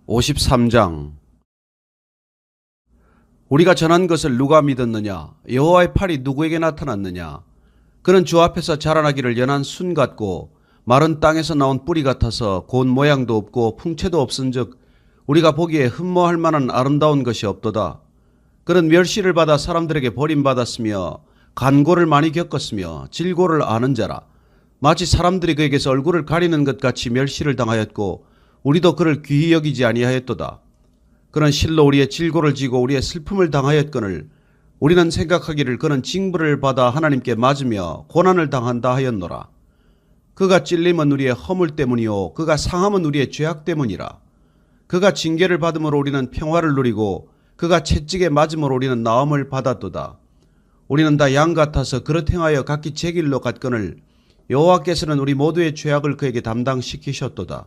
53장. 우리가 전한 것을 누가 믿었느냐? 여호와의 팔이 누구에게 나타났느냐? 그는 주 앞에서 자라나기를 연한 순 같고 마른 땅에서 나온 뿌리 같아서 고운 모양도 없고 풍채도 없은즉 우리가 보기에 흠모할 만한 아름다운 것이 없도다. 그는 멸시를 받아 사람들에게 버림받았으며 간고를 많이 겪었으며 질고를 아는 자라. 마치 사람들이 그에게서 얼굴을 가리는 것 같이 멸시를 당하였고 우리도 그를 귀히 여기지 아니하였도다. 그는 실로 우리의 질고를 지고 우리의 슬픔을 당하였거늘 우리는 생각하기를 그는 징벌을 받아 하나님께 맞으며 고난을 당한다 하였노라. 그가 찔림은 우리의 허물 때문이요 그가 상함은 우리의 죄악 때문이라. 그가 징계를 받음으로 우리는 평화를 누리고 그가 채찍에 맞음으로 우리는 나음을 받았도다. 우리는 다 양 같아서 그릇 행하여 각기 제 길로 갔거늘 여호와께서는 우리 모두의 죄악을 그에게 담당시키셨도다.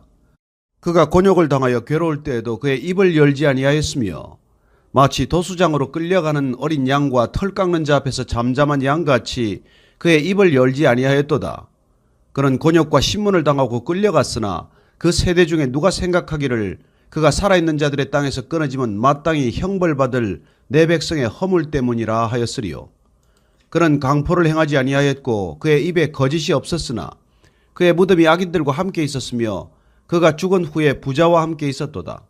그가 곤욕을 당하여 괴로울 때에도 그의 입을 열지 아니하였으며 마치 도수장으로 끌려가는 어린 양과 털 깎는 자 앞에서 잠잠한 양같이 그의 입을 열지 아니하였도다. 그는 곤욕과 신문을 당하고 끌려갔으나 그 세대 중에 누가 생각하기를 그가 살아있는 자들의 땅에서 끊어지면 마땅히 형벌받을 내 백성의 허물 때문이라 하였으리요. 그는 강포를 행하지 아니하였고 그의 입에 거짓이 없었으나 그의 무덤이 악인들과 함께 있었으며 그가 죽은 후에 부자와 함께 있었도다.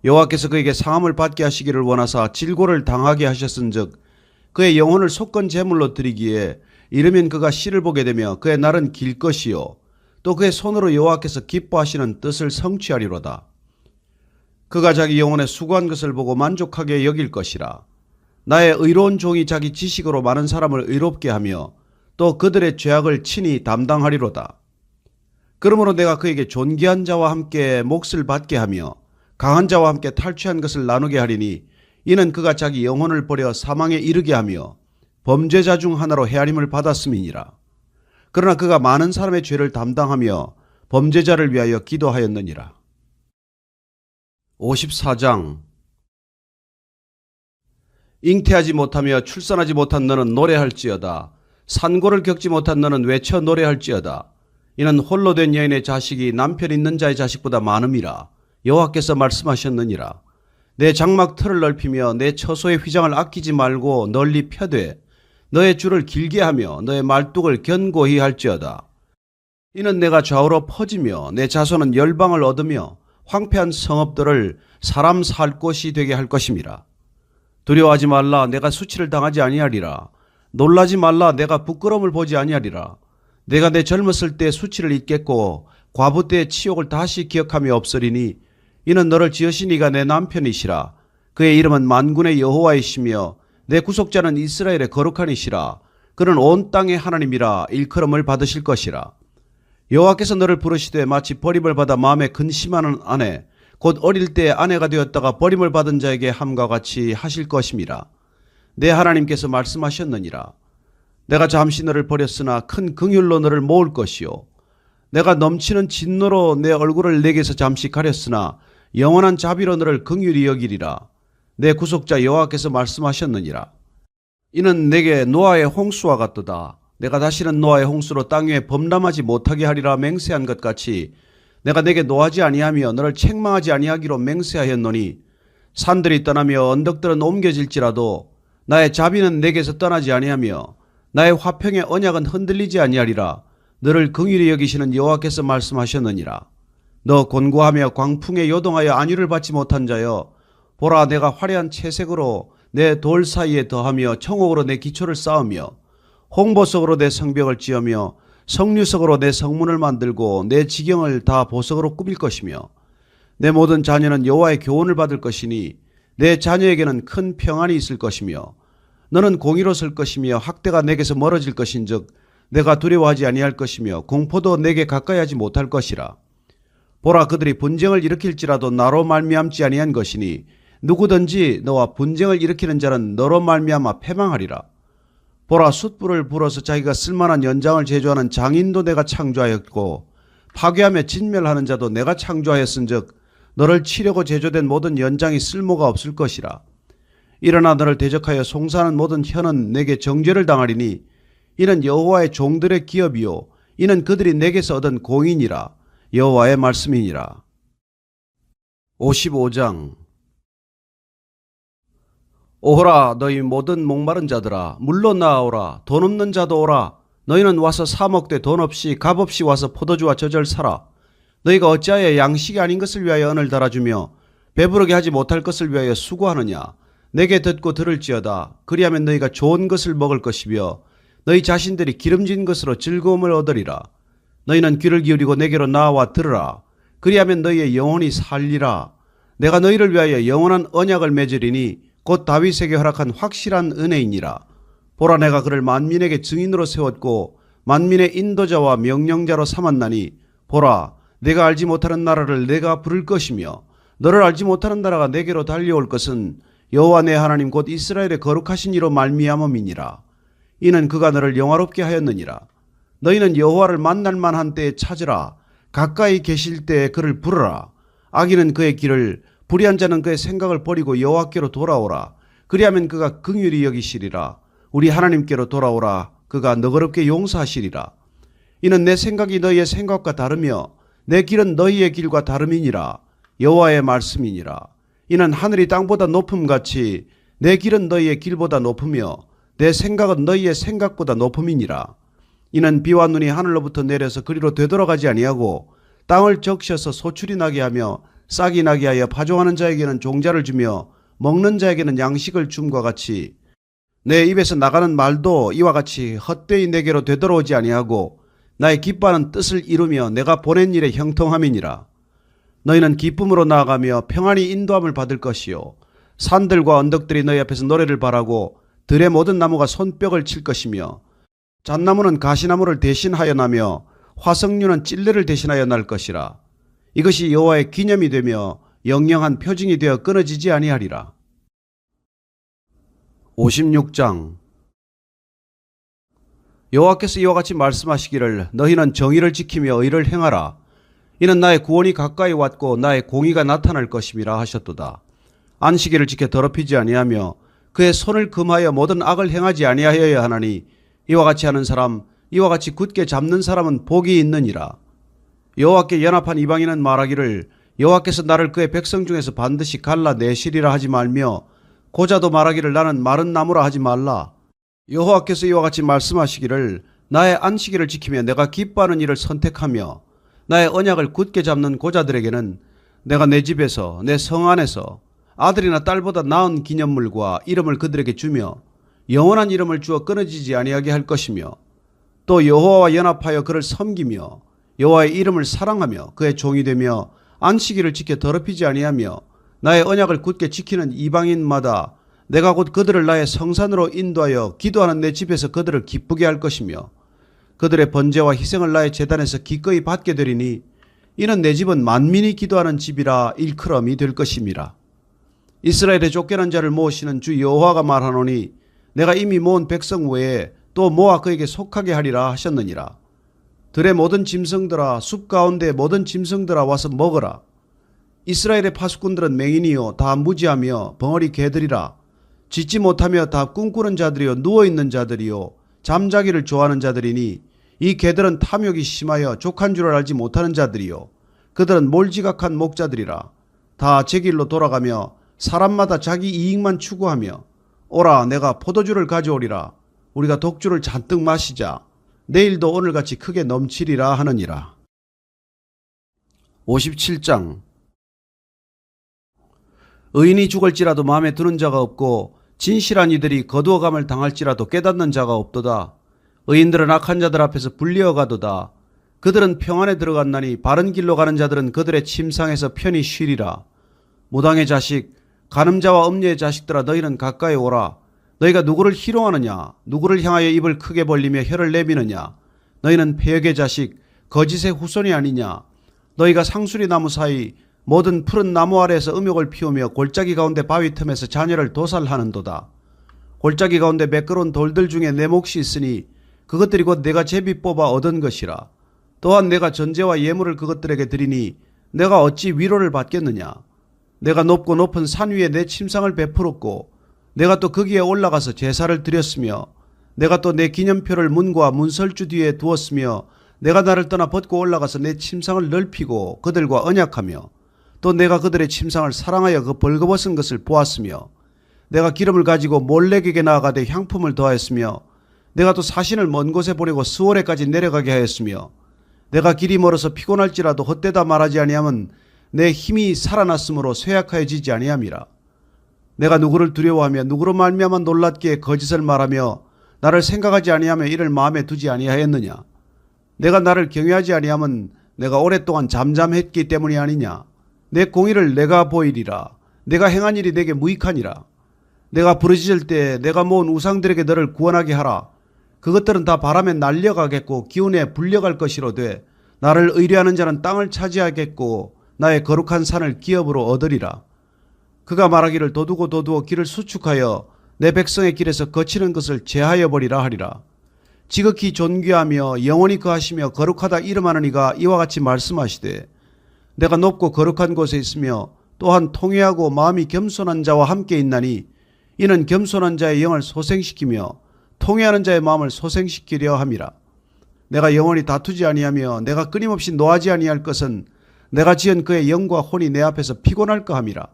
여호와께서 그에게 상함을 받게 하시기를 원하사 질고를 당하게 하셨은즉 그의 영혼을 속건 제물로 드리기에 이르면 그가 시를 보게 되며 그의 날은 길 것이요 또 그의 손으로 여호와께서 기뻐하시는 뜻을 성취하리로다. 그가 자기 영혼에 수고한 것을 보고 만족하게 여길 것이라. 나의 의로운 종이 자기 지식으로 많은 사람을 의롭게 하며 또 그들의 죄악을 친히 담당하리로다. 그러므로 내가 그에게 존귀한 자와 함께 몫을 받게 하며 강한 자와 함께 탈취한 것을 나누게 하리니 이는 그가 자기 영혼을 버려 사망에 이르게 하며 범죄자 중 하나로 헤아림을 받았음이니라. 그러나 그가 많은 사람의 죄를 담당하며 범죄자를 위하여 기도하였느니라. 54장. 잉태하지 못하며 출산하지 못한 너는 노래할지어다. 산고를 겪지 못한 너는 외쳐 노래할지어다. 이는 홀로 된 여인의 자식이 남편 있는 자의 자식보다 많음이라. 여호와께서 말씀하셨느니라. 내 장막 틀을 넓히며 내 처소의 휘장을 아끼지 말고 널리 펴되 너의 줄을 길게 하며 너의 말뚝을 견고히 할지어다. 이는 내가 좌우로 퍼지며 내 자손은 열방을 얻으며 황폐한 성읍들을 사람 살 곳이 되게 할 것임이라. 두려워하지 말라. 내가 수치를 당하지 아니하리라. 놀라지 말라. 내가 부끄러움을 보지 아니하리라. 내가 내 젊었을 때 수치를 잊겠고 과부 때의 치욕을 다시 기억함이 없으리니 이는 너를 지으신 이가 내 남편이시라. 그의 이름은 만군의 여호와이시며 내 구속자는 이스라엘의 거룩한 이시라. 그는 온 땅의 하나님이라. 일컬음을 받으실 것이라. 여호와께서 너를 부르시되 마치 버림을 받아 마음에 근심하는 아내 곧 어릴 때 아내가 되었다가 버림을 받은 자에게 함과 같이 하실 것임이라. 내 하나님께서 말씀하셨느니라. 내가 잠시 너를 버렸으나 큰 긍휼로 너를 모을 것이요 내가 넘치는 진노로 내 얼굴을 내게서 잠시 가렸으나 영원한 자비로 너를 긍휼히 여기리라. 내 구속자 여호와께서 말씀하셨느니라. 이는 내게 노아의 홍수와 같도다. 내가 다시는 노아의 홍수로 땅 위에 범람하지 못하게 하리라 맹세한 것 같이 내가 내게 노하지 아니하며 너를 책망하지 아니하기로 맹세하였노니 산들이 떠나며 언덕들은 옮겨질지라도 나의 자비는 내게서 떠나지 아니하며 나의 화평의 언약은 흔들리지 아니하리라. 너를 긍휼히 여기시는 여호와께서 말씀하셨느니라. 너 곤고하며 광풍에 요동하여 안위를 받지 못한 자여 보라 내가 화려한 채색으로 내 돌 사이에 더하며 청옥으로 내 기초를 쌓으며 홍보석으로 내 성벽을 지으며 석류석으로 내 성문을 만들고 내 지경을 다 보석으로 꾸밀 것이며 내 모든 자녀는 여호와의 교훈을 받을 것이니 내 자녀에게는 큰 평안이 있을 것이며 너는 공의로 설 것이며 학대가 내게서 멀어질 것인즉 내가 두려워하지 아니할 것이며 공포도 내게 가까이 하지 못할 것이라. 보라 그들이 분쟁을 일으킬지라도 나로 말미암지 아니한 것이니 누구든지 너와 분쟁을 일으키는 자는 너로 말미암아 패망하리라. 보라 숯불을 불어서 자기가 쓸만한 연장을 제조하는 장인도 내가 창조하였고 파괴하며 진멸하는 자도 내가 창조하였은즉 너를 치려고 제조된 모든 연장이 쓸모가 없을 것이라. 일어나 너를 대적하여 송사하는 모든 혀는 내게 정죄를 당하리니 이는 여호와의 종들의 기업이요 이는 그들이 내게서 얻은 공인이라. 여호와의 말씀이니라. 55장. 오호라 너희 모든 목마른 자들아 물로 나아오라. 돈 없는 자도 오라. 너희는 와서 사 먹되 돈 없이 값 없이 와서 포도주와 젖을 사라. 너희가 어찌하여 양식이 아닌 것을 위하여 은을 달아주며 배부르게 하지 못할 것을 위하여 수고하느냐. 내게 듣고 들을지어다. 그리하면 너희가 좋은 것을 먹을 것이며 너희 자신들이 기름진 것으로 즐거움을 얻으리라. 너희는 귀를 기울이고 내게로 나와 들으라. 그리하면 너희의 영혼이 살리라. 내가 너희를 위하여 영원한 언약을 맺으리니 곧 다윗에게 허락한 확실한 은혜이니라. 보라 내가 그를 만민에게 증인으로 세웠고 만민의 인도자와 명령자로 삼았나니 보라 내가 알지 못하는 나라를 내가 부를 것이며 너를 알지 못하는 나라가 내게로 달려올 것은 여호와 내 하나님 곧 이스라엘의 거룩하신 이로 말미암음이니라. 이는 그가 너를 영화롭게 하였느니라. 너희는 여호와를 만날 만한 때에 찾으라. 가까이 계실 때에 그를 부르라. 악인은 그의 길을 불의한 자는 그의 생각을 버리고 여호와께로 돌아오라. 그리하면 그가 긍휼히 여기시리라. 우리 하나님께로 돌아오라. 그가 너그럽게 용서하시리라. 이는 내 생각이 너희의 생각과 다르며 내 길은 너희의 길과 다름이니라. 여호와의 말씀이니라. 이는 하늘이 땅보다 높음같이 내 길은 너희의 길보다 높으며 내 생각은 너희의 생각보다 높음이니라. 이는 비와 눈이 하늘로부터 내려서 그리로 되돌아가지 아니하고 땅을 적셔서 소출이 나게 하며 싹이 나게 하여 파종하는 자에게는 종자를 주며 먹는 자에게는 양식을 줌과 같이 내 입에서 나가는 말도 이와 같이 헛되이 내게로 되돌아오지 아니하고 나의 기뻐하는 뜻을 이루며 내가 보낸 일에 형통함이니라. 너희는 기쁨으로 나아가며 평안히 인도함을 받을 것이요 산들과 언덕들이 너희 앞에서 노래를 바라고 들의 모든 나무가 손뼉을 칠 것이며 잣나무는 가시나무를 대신하여 나며 화석류는 찔레를 대신하여 날 것이라. 이것이 여호와의 기념이 되며 영영한 표징이 되어 끊어지지 아니하리라. 56장. 여호와께서 이와 같이 말씀하시기를 너희는 정의를 지키며 의를 행하라. 이는 나의 구원이 가까이 왔고 나의 공의가 나타날 것임이라 하셨도다. 안식일을 지켜 더럽히지 아니하며 그의 손을 금하여 모든 악을 행하지 아니하여야 하나니 이와 같이 하는 사람 이와 같이 굳게 잡는 사람은 복이 있느니라. 여호와께 연합한 이방인은 말하기를 여호와께서 나를 그의 백성 중에서 반드시 갈라내시리라 하지 말며 고자도 말하기를 나는 마른 나무라 하지 말라. 여호와께서 이와 같이 말씀하시기를 나의 안식일을 지키며 내가 기뻐하는 일을 선택하며 나의 언약을 굳게 잡는 고자들에게는 내가 내 집에서 내 성 안에서 아들이나 딸보다 나은 기념물과 이름을 그들에게 주며 영원한 이름을 주어 끊어지지 아니하게 할 것이며 또 여호와와 연합하여 그를 섬기며 여호와의 이름을 사랑하며 그의 종이 되며 안식일을 지켜 더럽히지 아니하며 나의 언약을 굳게 지키는 이방인마다 내가 곧 그들을 나의 성산으로 인도하여 기도하는 내 집에서 그들을 기쁘게 할 것이며 그들의 번제와 희생을 나의 제단에서 기꺼이 받게 되리니 이는 내 집은 만민이 기도하는 집이라 일컬음이 될 것임이라. 이스라엘의 쫓겨난 자를 모으시는 주 여호와가 말하노니 내가 이미 모은 백성 외에 또 모아 그에게 속하게 하리라 하셨느니라. 들의 모든 짐승들아 숲 가운데 모든 짐승들아 와서 먹으라. 이스라엘의 파수꾼들은 맹인이요 다 무지하며 벙어리 개들이라. 짖지 못하며 다 꿈꾸는 자들이요 누워있는 자들이요 잠자기를 좋아하는 자들이니 이 개들은 탐욕이 심하여 족한 줄을 알지 못하는 자들이요 그들은 몰지각한 목자들이라. 다 제 길로 돌아가며 사람마다 자기 이익만 추구하며 오라 내가 포도주를 가져오리라. 우리가 독주를 잔뜩 마시자. 내일도 오늘같이 크게 넘치리라 하느니라. 57장. 의인이 죽을지라도 마음에 드는 자가 없고 진실한 이들이 거두어감을 당할지라도 깨닫는 자가 없도다. 의인들은 악한 자들 앞에서 불리어 가도다. 그들은 평안에 들어갔나니 바른 길로 가는 자들은 그들의 침상에서 편히 쉬리라. 무당의 자식 간음자와 음녀의 자식들아 너희는 가까이 오라. 너희가 누구를 희롱하느냐 누구를 향하여 입을 크게 벌리며 혀를 내미느냐. 너희는 폐역의 자식 거짓의 후손이 아니냐. 너희가 상수리 나무 사이 모든 푸른 나무 아래에서 음욕을 피우며 골짜기 가운데 바위 틈에서 자녀를 도살하는도다. 골짜기 가운데 매끄러운 돌들 중에 내 몫이 있으니 그것들이 곧 내가 제비 뽑아 얻은 것이라. 또한 내가 전제와 예물을 그것들에게 드리니 내가 어찌 위로를 받겠느냐. 내가 높고 높은 산 위에 내 침상을 베풀었고 내가 또 거기에 올라가서 제사를 드렸으며 내가 또 내 기념표를 문과 문설주 뒤에 두었으며 내가 나를 떠나 벗고 올라가서 내 침상을 넓히고 그들과 언약하며 또 내가 그들의 침상을 사랑하여 그 벌거벗은 것을 보았으며 내가 기름을 가지고 몰렉에게 나아가되 향품을 더하였으며 내가 또 사신을 먼 곳에 보내고 스월에까지 내려가게 하였으며 내가 길이 멀어서 피곤할지라도 헛되다 말하지 아니하면 내 힘이 살아났으므로 쇠약하여지지 아니함이라. 내가 누구를 두려워하며 누구로 말미암아 놀랍게 거짓을 말하며 나를 생각하지 아니하며 이를 마음에 두지 아니하였느냐. 내가 나를 경외하지 아니하면 내가 오랫동안 잠잠했기 때문이 아니냐. 내 공의를 내가 보이리라. 내가 행한 일이 내게 무익하니라. 내가 부르짖을 때 내가 모은 우상들에게 너를 구원하게 하라. 그것들은 다 바람에 날려가겠고 기운에 불려갈 것이로되 나를 의뢰하는 자는 땅을 차지하겠고 나의 거룩한 산을 기업으로 얻으리라. 그가 말하기를 도두고 길을 수축하여 내 백성의 길에서 거치는 것을 제하여 버리라 하리라. 지극히 존귀하며 영원히 거하시며 거룩하다 이름하는 이가 이와 같이 말씀하시되 내가 높고 거룩한 곳에 있으며 또한 통회하고 마음이 겸손한 자와 함께 있나니 이는 겸손한 자의 영을 소생시키며 통회하는 자의 마음을 소생시키려 함이라. 내가 영원히 다투지 아니하며 내가 끊임없이 노하지 아니할 것은 내가 지은 그의 영과 혼이 내 앞에서 피곤할까 함이라.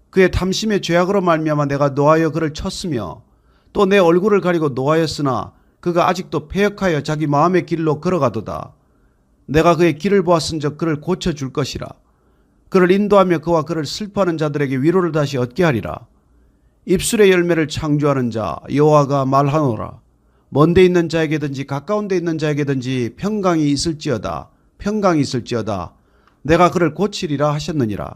그의 탐심의 죄악으로 말미암아 내가 노하여 그를 쳤으며 또 내 얼굴을 가리고 노하였으나 그가 아직도 패역하여 자기 마음의 길로 걸어가도다. 내가 그의 길을 보았은즉 그를 고쳐줄 것이라. 그를 인도하며 그와 그를 슬퍼하는 자들에게 위로를 다시 얻게 하리라. 입술의 열매를 창조하는 자 여호와가 말하노라. 먼데 있는 자에게든지 가까운 데 있는 자에게든지 평강이 있을지어다. 내가 그를 고치리라 하셨느니라.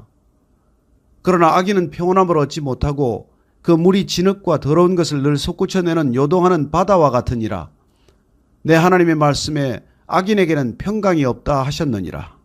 그러나 악인은 평온함을 얻지 못하고 그 물이 진흙과 더러운 것을 늘 솟구쳐내는 요동하는 바다와 같으니라. 내 하나님의 말씀에 악인에게는 평강이 없다 하셨느니라.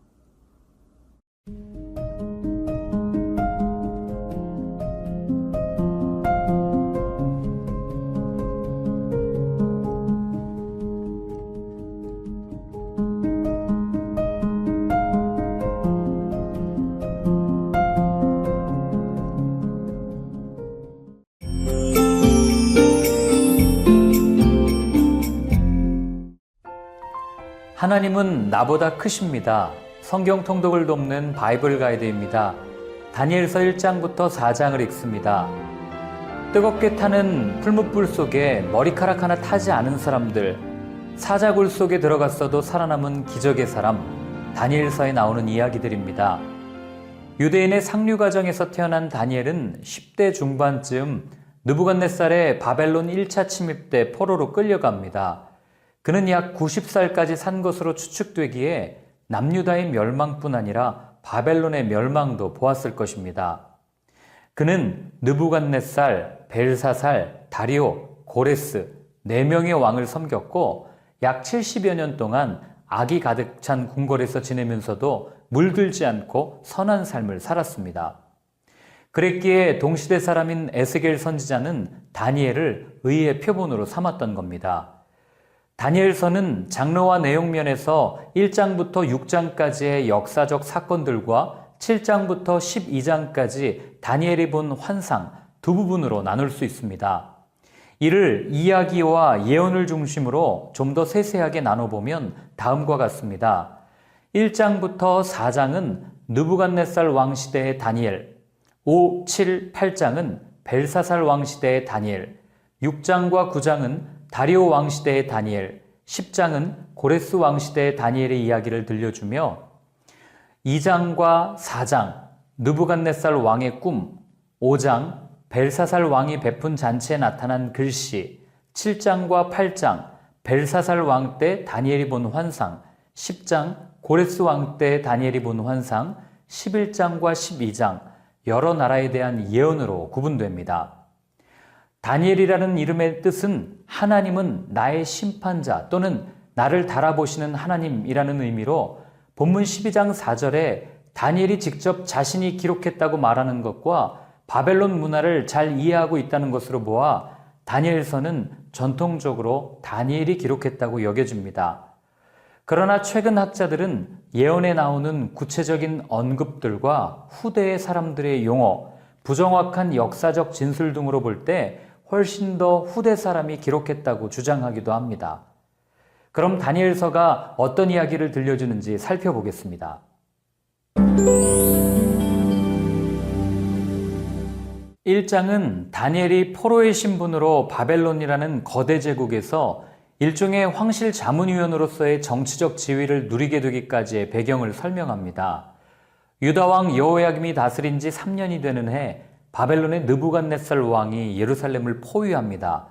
하나님은 나보다 크십니다. 성경 통독을 돕는 바이블 가이드입니다. 다니엘서 1장부터 4장을 읽습니다. 뜨겁게 타는 풀무불 속에 머리카락 하나 타지 않은 사람들, 사자굴 속에 들어갔어도 살아남은 기적의 사람, 다니엘서에 나오는 이야기들입니다. 유대인의 상류 가정에서 태어난 다니엘은 10대 중반쯤 느부갓네살의 바벨론 1차 침입 때 포로로 끌려갑니다. 그는 약 90살까지 산 것으로 추측되기에 남유다의 멸망뿐 아니라 바벨론의 멸망도 보았을 것입니다. 그는 느부갓네살, 벨사살, 다리오, 고레스 4명의 왕을 섬겼고 약 70여 년 동안 악이 가득 찬 궁궐에서 지내면서도 물들지 않고 선한 삶을 살았습니다. 그랬기에 동시대 사람인 에스겔 선지자는 다니엘을 의의 표본으로 삼았던 겁니다. 다니엘서는 장르와 내용 면에서 1장부터 6장까지의 역사적 사건들과 7장부터 12장까지 다니엘이 본 환상 두 부분으로 나눌 수 있습니다. 이를 이야기와 예언을 중심으로 좀 더 세세하게 나눠보면 다음과 같습니다. 1장부터 4장은 느부갓네살 왕 시대의 다니엘, 5, 7, 8장은 벨사살 왕 시대의 다니엘, 6장과 9장은 다리오 왕시대의 다니엘, 10장은 고레스 왕시대의 다니엘의 이야기를 들려주며 2장과 4장, 느부갓네살 왕의 꿈, 5장, 벨사살 왕이 베푼 잔치에 나타난 글씨, 7장과 8장, 벨사살 왕 때 다니엘이 본 환상, 10장, 고레스 왕 때 다니엘이 본 환상, 11장과 12장, 여러 나라에 대한 예언으로 구분됩니다. 다니엘이라는 이름의 뜻은 하나님은 나의 심판자 또는 나를 달아보시는 하나님이라는 의미로 본문 12장 4절에 다니엘이 직접 자신이 기록했다고 말하는 것과 바벨론 문화를 잘 이해하고 있다는 것으로 보아 다니엘서는 전통적으로 다니엘이 기록했다고 여겨집니다. 그러나 최근 학자들은 예언에 나오는 구체적인 언급들과 후대의 사람들의 용어, 부정확한 역사적 진술 등으로 볼 때 훨씬 더 후대 사람이 기록했다고 주장하기도 합니다. 그럼 다니엘서가 어떤 이야기를 들려주는지 살펴보겠습니다. 1장은 다니엘이 포로의 신분으로 바벨론이라는 거대 제국에서 일종의 황실 자문위원으로서의 정치적 지위를 누리게 되기까지의 배경을 설명합니다. 유다왕 여호야김이 다스린 지 3년이 되는 해 바벨론의 느부갓네살 왕이 예루살렘을 포위합니다.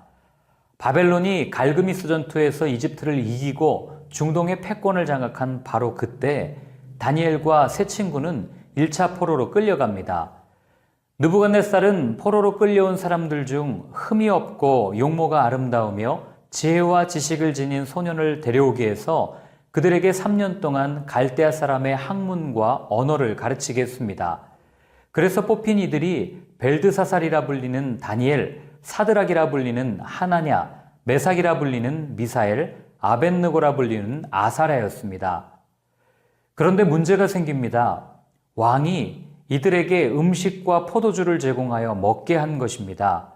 바벨론이 갈그미스 전투에서 이집트를 이기고 중동의 패권을 장악한 바로 그때 다니엘과 세 친구는 1차 포로로 끌려갑니다. 느부갓네살은 포로로 끌려온 사람들 중 흠이 없고 용모가 아름다우며 지혜와 지식을 지닌 소년을 데려오게 해서 그들에게 3년 동안 갈대아 사람의 학문과 언어를 가르치게 했습니다. 그래서 뽑힌 이들이 벨드사살이라 불리는 다니엘, 사드락이라 불리는 하나냐, 메삭이라 불리는 미사엘, 아벳느고라 불리는 아사랴였습니다. 그런데 문제가 생깁니다. 왕이 이들에게 음식과 포도주를 제공하여 먹게 한 것입니다.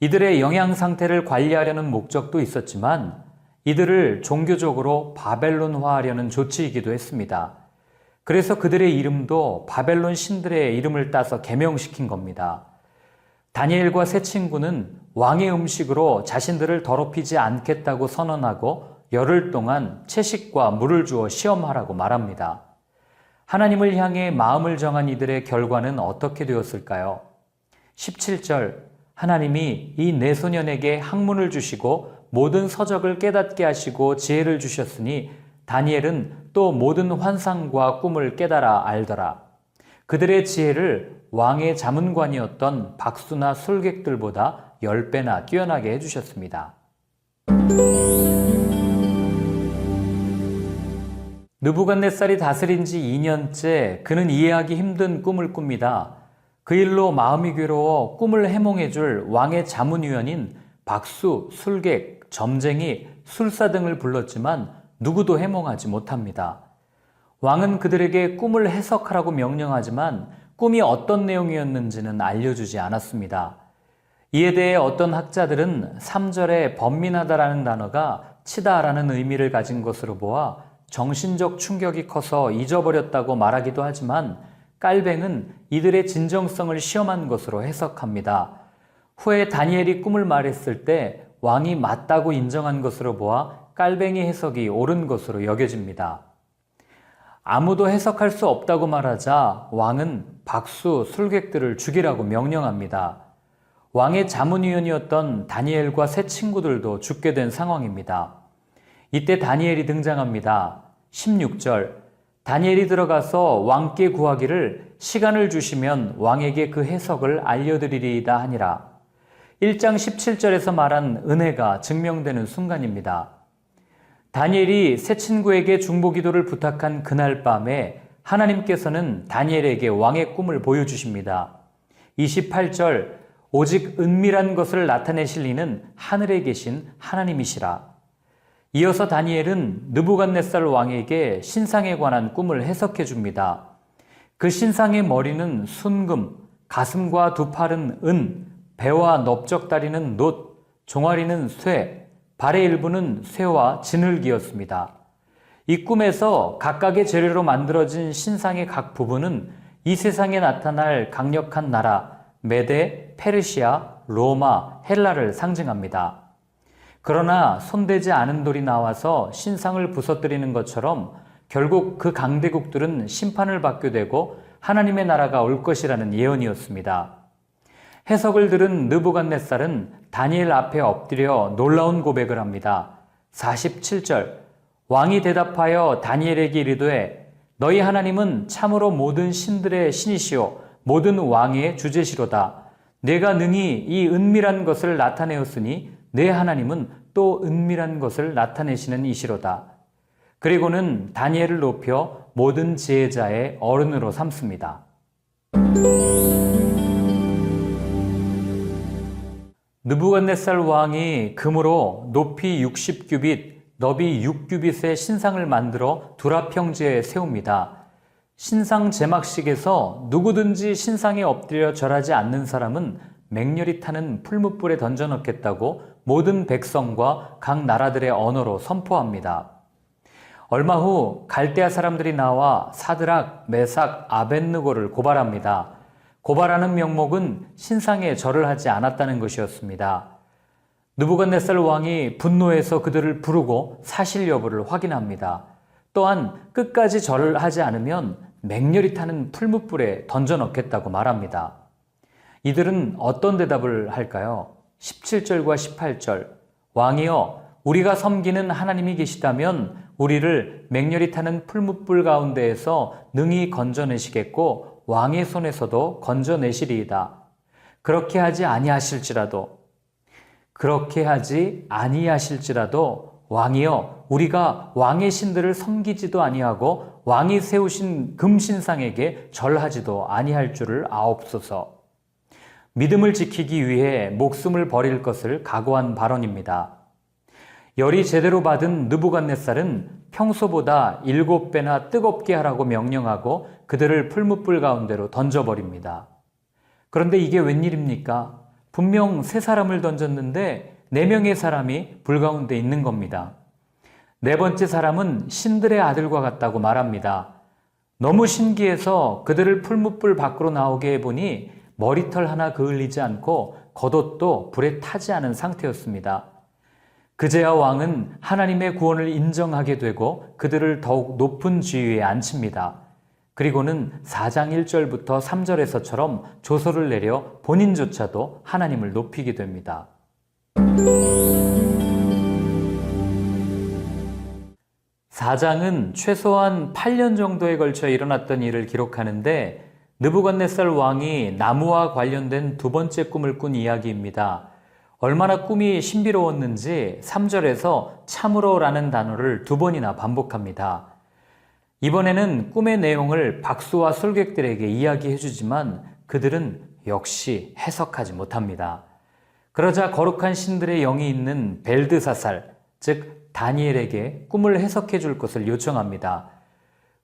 이들의 영양 상태를 관리하려는 목적도 있었지만 이들을 종교적으로 바벨론화하려는 조치이기도 했습니다. 그래서 그들의 이름도 바벨론 신들의 이름을 따서 개명시킨 겁니다. 다니엘과 세 친구는 왕의 음식으로 자신들을 더럽히지 않겠다고 선언하고 열흘 동안 채식과 물을 주어 시험하라고 말합니다. 하나님을 향해 마음을 정한 이들의 결과는 어떻게 되었을까요? 17절, 하나님이 이 네 소년에게 학문을 주시고 모든 서적을 깨닫게 하시고 지혜를 주셨으니 다니엘은 또 모든 환상과 꿈을 깨달아 알더라. 그들의 지혜를 왕의 자문관이었던 박수나 술객들보다 10배나 뛰어나게 해주셨습니다. 느부갓네살이 다스린 지 2년째 그는 이해하기 힘든 꿈을 꿉니다. 그 일로 마음이 괴로워 꿈을 해몽해줄 왕의 자문위원인 박수, 술객, 점쟁이, 술사 등을 불렀지만 누구도 해몽하지 못합니다. 왕은 그들에게 꿈을 해석하라고 명령하지만 꿈이 어떤 내용이었는지는 알려주지 않았습니다. 이에 대해 어떤 학자들은 3절에 번민하다라는 단어가 치다라는 의미를 가진 것으로 보아 정신적 충격이 커서 잊어버렸다고 말하기도 하지만 깔뱅은 이들의 진정성을 시험한 것으로 해석합니다. 후에 다니엘이 꿈을 말했을 때 왕이 맞다고 인정한 것으로 보아 깔뱅이 해석이 옳은 것으로 여겨집니다. 아무도 해석할 수 없다고 말하자 왕은 박수, 술객들을 죽이라고 명령합니다. 왕의 자문위원이었던 다니엘과 세 친구들도 죽게 된 상황입니다. 이때 다니엘이 등장합니다. 16절, 다니엘이 들어가서 왕께 구하기를 시간을 주시면 왕에게 그 해석을 알려드리리이다 하니라. 1장 17절에서 말한 은혜가 증명되는 순간입니다. 다니엘이 세 친구에게 중보기도를 부탁한 그날 밤에 하나님께서는 다니엘에게 왕의 꿈을 보여주십니다. 28절, 오직 은밀한 것을 나타내실 이는 하늘에 계신 하나님이시라. 이어서 다니엘은 느부갓네살 왕에게 신상에 관한 꿈을 해석해 줍니다. 그 신상의 머리는 순금, 가슴과 두 팔은 은, 배와 넓적다리는 놋, 종아리는 쇠, 발의 일부는 쇠와 진흙이었습니다. 이 꿈에서 각각의 재료로 만들어진 신상의 각 부분은 이 세상에 나타날 강력한 나라, 메데, 페르시아, 로마, 헬라를 상징합니다. 그러나 손대지 않은 돌이 나와서 신상을 부서뜨리는 것처럼 결국 그 강대국들은 심판을 받게 되고 하나님의 나라가 올 것이라는 예언이었습니다. 해석을 들은 느부갓네살은 다니엘 앞에 엎드려 놀라운 고백을 합니다. 47절, 왕이 대답하여 다니엘에게 이르되 너희 하나님은 참으로 모든 신들의 신이시오 모든 왕의 주제시로다. 내가 능히 이 은밀한 것을 나타내었으니 내 하나님은 또 은밀한 것을 나타내시는 이시로다. 그리고는 다니엘을 높여 모든 지혜자의 어른으로 삼습니다. 느부갓네살 왕이 금으로 높이 60규빗, 너비 6규빗의 신상을 만들어 두라평지에 세웁니다. 신상 제막식에서 누구든지 신상에 엎드려 절하지 않는 사람은 맹렬히 타는 풀무불에 던져넣겠다고 모든 백성과 각 나라들의 언어로 선포합니다. 얼마 후 갈대아 사람들이 나와 사드락, 메삭, 아벳느고를 고발합니다. 고발하는 명목은 신상에 절을 하지 않았다는 것이었습니다. 느부갓네살 왕이 분노해서 그들을 부르고 사실 여부를 확인합니다. 또한 끝까지 절을 하지 않으면 맹렬히 타는 풀무불에 던져 넣겠다고 말합니다. 이들은 어떤 대답을 할까요? 17절과 18절. 왕이여, 우리가 섬기는 하나님이 계시다면 우리를 맹렬히 타는 풀무불 가운데에서 능히 건져내시겠고 왕의 손에서도 건져내시리이다. 그렇게 하지 아니하실지라도 왕이여, 우리가 왕의 신들을 섬기지도 아니하고 왕이 세우신 금신상에게 절하지도 아니할 줄을 아옵소서. 믿음을 지키기 위해 목숨을 버릴 것을 각오한 발언입니다. 열이 제대로 받은 느부갓네살은 평소보다 7배나 뜨겁게 하라고 명령하고 그들을 풀무불 가운데로 던져버립니다. 그런데 이게 웬일입니까? 분명 3사람을 던졌는데 4명의 사람이 불 가운데 있는 겁니다. 4번째 사람은 신들의 아들과 같다고 말합니다. 너무 신기해서 그들을 풀무불 밖으로 나오게 해보니 머리털 하나 그을리지 않고 겉옷도 불에 타지 않은 상태였습니다. 그제야 왕은 하나님의 구원을 인정하게 되고 그들을 더욱 높은 지위에 앉힙니다. 그리고는 4장 1절부터 3절에서처럼 조서를 내려 본인조차도 하나님을 높이게 됩니다. 사장은 최소한 8년 정도에 걸쳐 일어났던 일을 기록하는데 느부갓네살 왕이 나무와 관련된 2번째 꿈을 꾼 이야기입니다. 얼마나 꿈이 신비로웠는지 3절에서 참으로라는 단어를 2번이나 반복합니다. 이번에는 꿈의 내용을 박수와 술객들에게 이야기해 주지만 그들은 역시 해석하지 못합니다. 그러자 거룩한 신들의 영이 있는 벨드사살, 즉 다니엘에게 꿈을 해석해 줄 것을 요청합니다.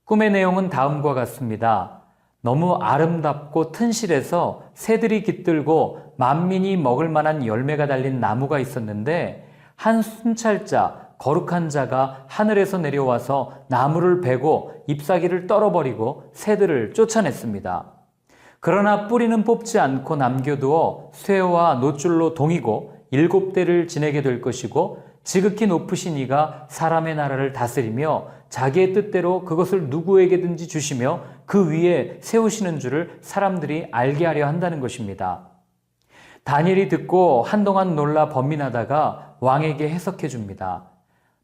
꿈의 내용은 다음과 같습니다. 너무 아름답고 튼실해서 새들이 깃들고 만민이 먹을 만한 열매가 달린 나무가 있었는데 한 순찰자, 거룩한 자가 하늘에서 내려와서 나무를 베고 잎사귀를 떨어버리고 새들을 쫓아냈습니다. 그러나 뿌리는 뽑지 않고 남겨두어 쇠와 노줄로 동이고 7대를 지내게 될 것이고 지극히 높으신 이가 사람의 나라를 다스리며 자기의 뜻대로 그것을 누구에게든지 주시며 그 위에 세우시는 줄을 사람들이 알게 하려 한다는 것입니다. 다니엘이 듣고 한동안 놀라 번민하다가 왕에게 해석해 줍니다.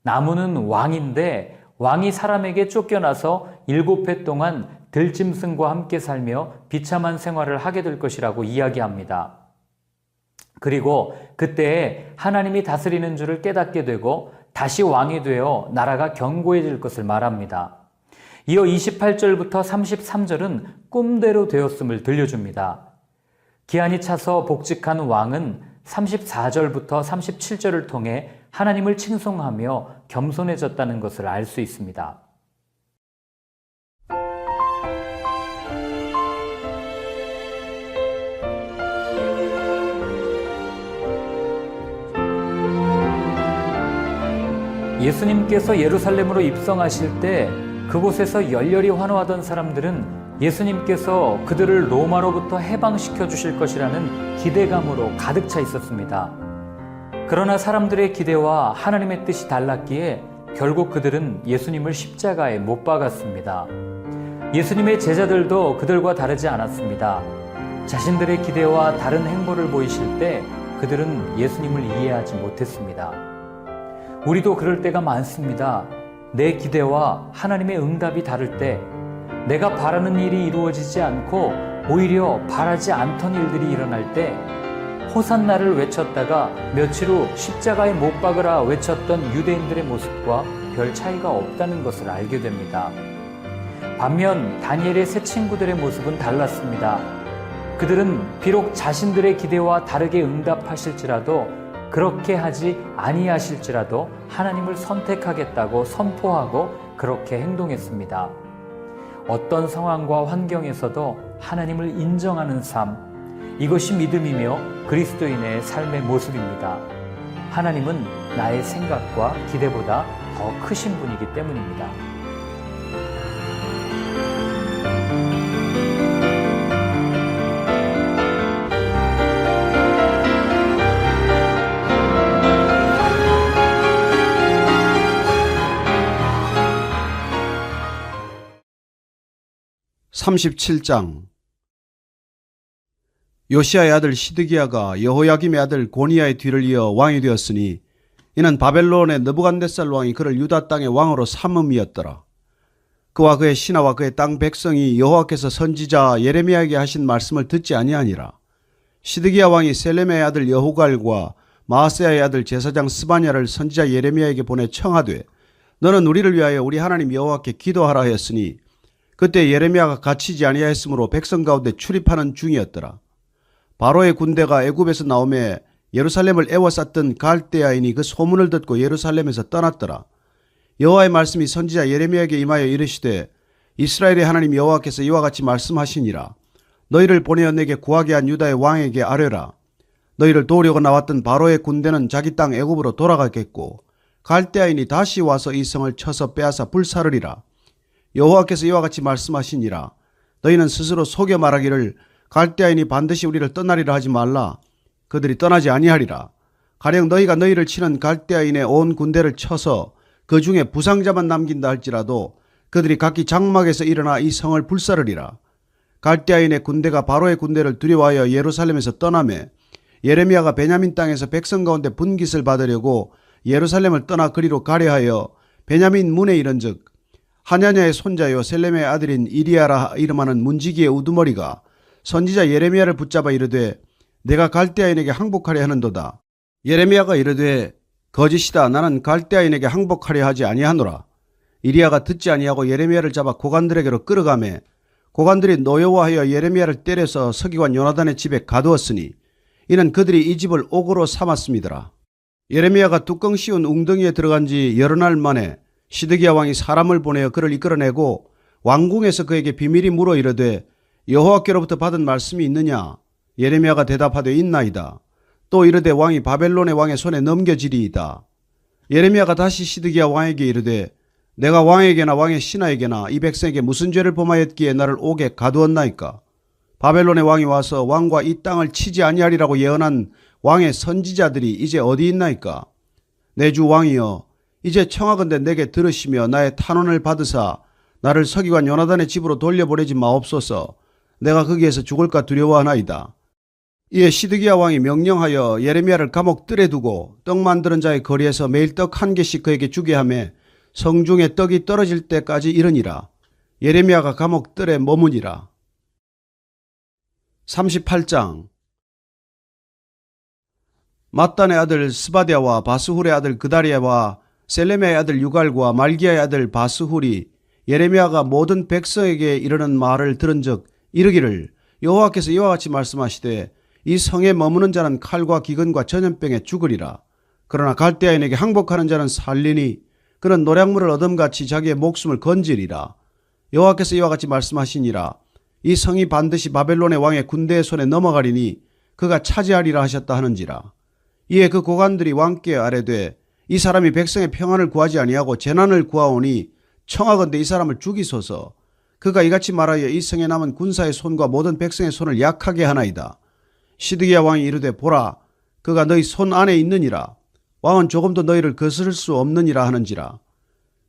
나무는 왕인데 왕이 사람에게 쫓겨나서 7해 동안 들짐승과 함께 살며 비참한 생활을 하게 될 것이라고 이야기합니다. 그리고 그때에 하나님이 다스리는 줄을 깨닫게 되고 다시 왕이 되어 나라가 견고해질 것을 말합니다. 이어 28절부터 33절은 꿈대로 되었음을 들려줍니다. 기한이 차서 복직한 왕은 34절부터 37절을 통해 하나님을 칭송하며 겸손해졌다는 것을 알 수 있습니다. 예수님께서 예루살렘으로 입성하실 때 그곳에서 열렬히 환호하던 사람들은 예수님께서 그들을 로마로부터 해방시켜 주실 것이라는 기대감으로 가득 차 있었습니다. 그러나 사람들의 기대와 하나님의 뜻이 달랐기에 결국 그들은 예수님을 십자가에 못 박았습니다. 예수님의 제자들도 그들과 다르지 않았습니다. 자신들의 기대와 다른 행보를 보이실 때 그들은 예수님을 이해하지 못했습니다. 우리도 그럴 때가 많습니다. 내 기대와 하나님의 응답이 다를 때, 내가 바라는 일이 이루어지지 않고 오히려 바라지 않던 일들이 일어날 때, 호산나를 외쳤다가 며칠 후 십자가에 못 박으라 외쳤던 유대인들의 모습과 별 차이가 없다는 것을 알게 됩니다. 반면 다니엘의 세 친구들의 모습은 달랐습니다. 그들은 비록 자신들의 기대와 다르게 응답하실지라도 그렇게 하지 아니하실지라도 하나님을 선택하겠다고 선포하고 그렇게 행동했습니다. 어떤 상황과 환경에서도 하나님을 인정하는 삶, 이것이 믿음이며 그리스도인의 삶의 모습입니다. 하나님은 나의 생각과 기대보다 더 크신 분이기 때문입니다. 37장. 요시야의 아들 시드기야가 여호야김의 아들 고니야의 뒤를 이어 왕이 되었으니 이는 바벨론의 느부갓네살 왕이 그를 유다 땅의 왕으로 삼음이었더라. 그와 그의 신하와 그의 땅 백성이 여호와께서 선지자 예레미야에게 하신 말씀을 듣지 아니하니라. 시드기야 왕이 셀레메의 아들 여호갈과 마아세야의 아들 제사장 스바냐를 선지자 예레미야에게 보내 청하되 너는 우리를 위하여 우리 하나님 여호와께 기도하라 하였으니 그때 예레미야가 갇히지 아니하였으므로 백성 가운데 출입하는 중이었더라. 바로의 군대가 애굽에서 나오매 예루살렘을 애워쌌던 갈대아인이 그 소문을 듣고 예루살렘에서 떠났더라. 여호와의 말씀이 선지자 예레미야에게 임하여 이르시되 이스라엘의 하나님 여호와께서 이와 같이 말씀하시니라. 너희를 보내어 내게 구하게 한 유다의 왕에게 아뢰라. 너희를 도우려고 나왔던 바로의 군대는 자기 땅 애굽으로 돌아가겠고 갈대아인이 다시 와서 이 성을 쳐서 빼앗아 불사르리라. 여호와께서 이와 같이 말씀하시니라. 너희는 스스로 속여 말하기를 갈대아인이 반드시 우리를 떠나리라 하지 말라. 그들이 떠나지 아니하리라. 가령 너희가 너희를 치는 갈대아인의 온 군대를 쳐서 그 중에 부상자만 남긴다 할지라도 그들이 각기 장막에서 일어나 이 성을 불사르리라. 갈대아인의 군대가 바로의 군대를 두려워하여 예루살렘에서 떠나매 예레미야가 베냐민 땅에서 백성 가운데 분깃을 받으려고 예루살렘을 떠나 그리로 가려하여 베냐민 문에 이른즉 하냐냐의 손자요 셀레메의 아들인 이리야라 이름하는 문지기의 우두머리가 선지자 예레미야를 붙잡아 이르되 내가 갈대아인에게 항복하려 하는도다. 예레미야가 이르되 거짓이다. 나는 갈대아인에게 항복하려 하지 아니하노라. 이리야가 듣지 아니하고 예레미야를 잡아 고관들에게로 끌어가매 고관들이 노여워하여 예레미야를 때려서 서기관 요나단의 집에 가두었으니 이는 그들이 이 집을 옥으로 삼았음이더라. 예레미야가 뚜껑 씌운 웅덩이에 들어간 지 여러 날 만에 시드기야 왕이 사람을 보내어 그를 이끌어내고 왕궁에서 그에게 비밀이 물어 이르되 여호와께로부터 받은 말씀이 있느냐? 예레미야가 대답하되 있나이다. 또 이르되 왕이 바벨론의 왕의 손에 넘겨지리이다. 예레미야가 다시 시드기야 왕에게 이르되 내가 왕에게나 왕의 신하에게나 이 백성에게 무슨 죄를 범하였기에 나를 옥에 가두었나이까? 바벨론의 왕이 와서 왕과 이 땅을 치지 아니하리라고 예언한 왕의 선지자들이 이제 어디 있나이까? 내 주 왕이여 이제 청하건대 내게 들으시며 나의 탄원을 받으사 나를 서기관 요나단의 집으로 돌려보내지 마옵소서. 내가 거기에서 죽을까 두려워하나이다. 이에 시드기야 왕이 명령하여 예레미야를 감옥 뜰에 두고 떡 만드는 자의 거리에서 매일 떡 한 개씩 그에게 주게 하며 성중에 떡이 떨어질 때까지 이르니라. 예레미야가 감옥 뜰에 머무니라. 38장. 맏단의 아들 스바디아와 바스훌의 아들 그다리아와 셀레메의 아들 유갈과 말기야의 아들 바스훌이 예레미야가 모든 백성에게 이르는 말을 들은즉 이르기를 여호와께서 이와 같이 말씀하시되 이 성에 머무는 자는 칼과 기근과 전염병에 죽으리라. 그러나 갈대아인에게 항복하는 자는 살리니 그는 노량물을 얻음같이 자기의 목숨을 건지리라. 여호와께서 이와 같이 말씀하시니라. 이 성이 반드시 바벨론의 왕의 군대의 손에 넘어가리니 그가 차지하리라 하셨다 하는지라. 이에 그 고관들이 왕께 아뢰되 이 사람이 백성의 평안을 구하지 아니하고 재난을 구하오니 청하건대 이 사람을 죽이소서. 그가 이같이 말하여 이 성에 남은 군사의 손과 모든 백성의 손을 약하게 하나이다. 시드기야 왕이 이르되 보라 그가 너희 손 안에 있느니라. 왕은 조금도 너희를 거스를 수 없느니라 하는지라.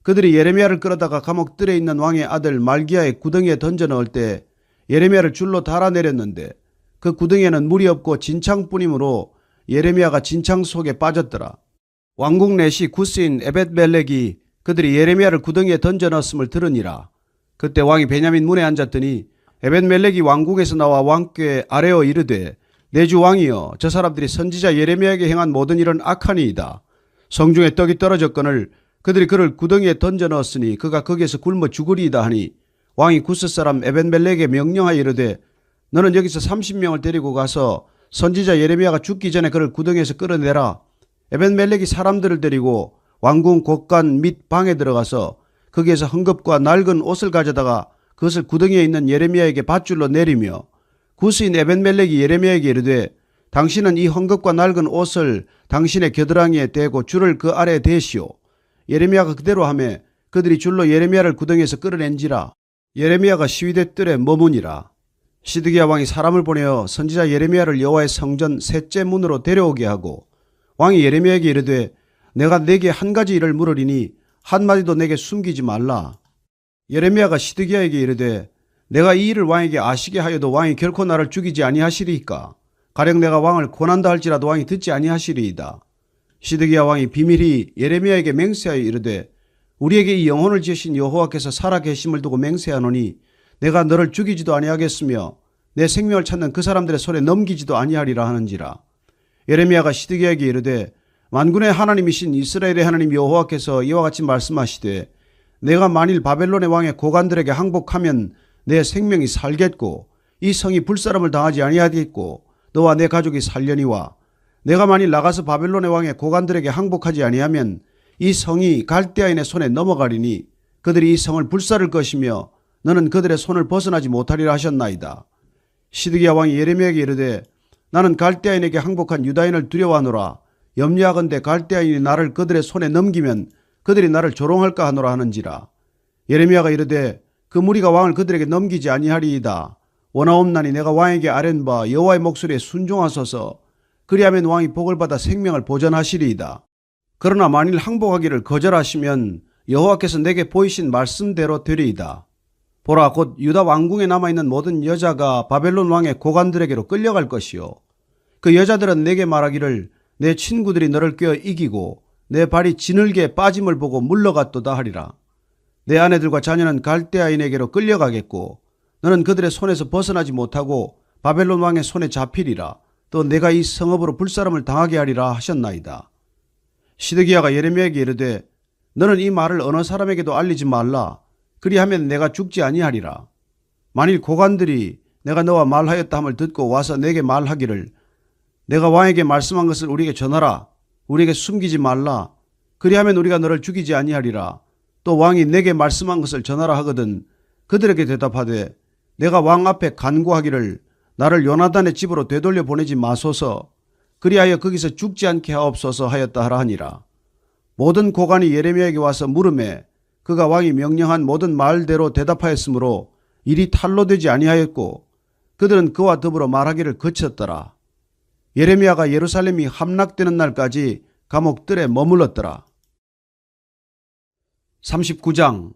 그들이 예레미야를 끌어다가 감옥 뜰에 있는 왕의 아들 말기야의 구덩이에 던져 넣을 때 예레미야를 줄로 달아내렸는데 그 구덩이에는 물이 없고 진창뿐이므로 예레미야가 진창 속에 빠졌더라. 왕궁 내시 구스인 에벳멜렉이 그들이 예레미야를 구덩이에 던져 넣었음을 들으니라. 그때 왕이 베냐민 문에 앉았더니 에벳멜렉이 왕궁에서 나와 왕께 아뢰어 이르되 내 주 왕이여 저 사람들이 선지자 예레미야에게 행한 모든 일은 악하니이다. 성중에 떡이 떨어졌거늘 그들이 그를 구덩이에 던져 넣었으니 그가 거기에서 굶어 죽으리이다 하니 왕이 구스 사람 에벳멜렉에게 명령하여 이르되 너는 여기서 30명을 데리고 가서 선지자 예레미야가 죽기 전에 그를 구덩이에서 끌어내라. 에벳멜렉이 사람들을 데리고 왕궁 곳간 및 방에 들어가서 거기에서 헝겊과 낡은 옷을 가져다가 그것을 구덩이에 있는 예레미야에게 밧줄로 내리며 구스인 에벳멜렉이 예레미야에게 이르되 당신은 이 헝겊과 낡은 옷을 당신의 겨드랑이에 대고 줄을 그 아래에 대시오. 예레미야가 그대로 하매 그들이 줄로 예레미야를 구덩이에서 끌어낸지라. 예레미야가 시위대 뜰에 머무니라. 시드기야 왕이 사람을 보내어 선지자 예레미야를 여호와의 성전 셋째 문으로 데려오게 하고 왕이 예레미야에게 이르되 내가 네게 한 가지 일을 물으리니 한마디도 내게 숨기지 말라. 예레미야가 시드기야에게 이르되 내가 이 일을 왕에게 아시게 하여도 왕이 결코 나를 죽이지 아니하시리이까. 가령 내가 왕을 고난다 할지라도 왕이 듣지 아니하시리이다. 시드기야 왕이 비밀히 예레미야에게 맹세하여 이르되 우리에게 이 영혼을 지으신 여호와께서 살아 계심을 두고 맹세하노니 내가 너를 죽이지도 아니하겠으며 내 생명을 찾는 그 사람들의 손에 넘기지도 아니하리라 하는지라. 예레미야가 시드기야에게 이르되 만군의 하나님이신 이스라엘의 하나님 여호와께서 이와 같이 말씀하시되 내가 만일 바벨론의 왕의 고관들에게 항복하면 내 생명이 살겠고 이 성이 불사름을 당하지 아니하겠고 너와 내 가족이 살려니와 내가 만일 나가서 바벨론의 왕의 고관들에게 항복하지 아니하면 이 성이 갈대아인의 손에 넘어가리니 그들이 이 성을 불사를 것이며 너는 그들의 손을 벗어나지 못하리라 하셨나이다. 시드기야 왕이 예레미야에게 이르되 나는 갈대아인에게 항복한 유다인을 두려워하노라. 염려하건대 갈대아인이 나를 그들의 손에 넘기면 그들이 나를 조롱할까 하노라 하는지라. 예레미야가 이르되 그 무리가 왕을 그들에게 넘기지 아니하리이다. 원하옵나니 내가 왕에게 아뢰는 바 여호와의 목소리에 순종하소서. 그리하면 왕이 복을 받아 생명을 보전하시리이다. 그러나 만일 항복하기를 거절하시면 여호와께서 내게 보이신 말씀대로 되리이다. 보라, 곧 유다 왕궁에 남아있는 모든 여자가 바벨론 왕의 고관들에게로 끌려갈 것이요 그 여자들은 내게 말하기를 내 친구들이 너를 꿰어 이기고 내 발이 지늘게 빠짐을 보고 물러갔도다 하리라. 내 아내들과 자녀는 갈대아인에게로 끌려가겠고 너는 그들의 손에서 벗어나지 못하고 바벨론 왕의 손에 잡히리라. 또 내가 이 성읍으로 불사름을 당하게 하리라 하셨나이다. 시드기야가 예레미야에게 이르되 너는 이 말을 어느 사람에게도 알리지 말라. 그리하면 내가 죽지 아니하리라. 만일 고관들이 내가 너와 말하였다 함을 듣고 와서 내게 말하기를 내가 왕에게 말씀한 것을 우리에게 전하라. 우리에게 숨기지 말라. 그리하면 우리가 너를 죽이지 아니하리라. 또 왕이 내게 말씀한 것을 전하라 하거든 그들에게 대답하되 내가 왕 앞에 간구하기를 나를 요나단의 집으로 되돌려 보내지 마소서. 그리하여 거기서 죽지 않게 하옵소서 하였다 하라 하니라. 모든 고관이 예레미야에게 와서 물으매 그가 왕이 명령한 모든 말대로 대답하였으므로 일이 탈로 되지 아니하였고 그들은 그와 더불어 말하기를 그쳤더라. 예레미야가 예루살렘이 함락되는 날까지 감옥들에 머물렀더라. 39장.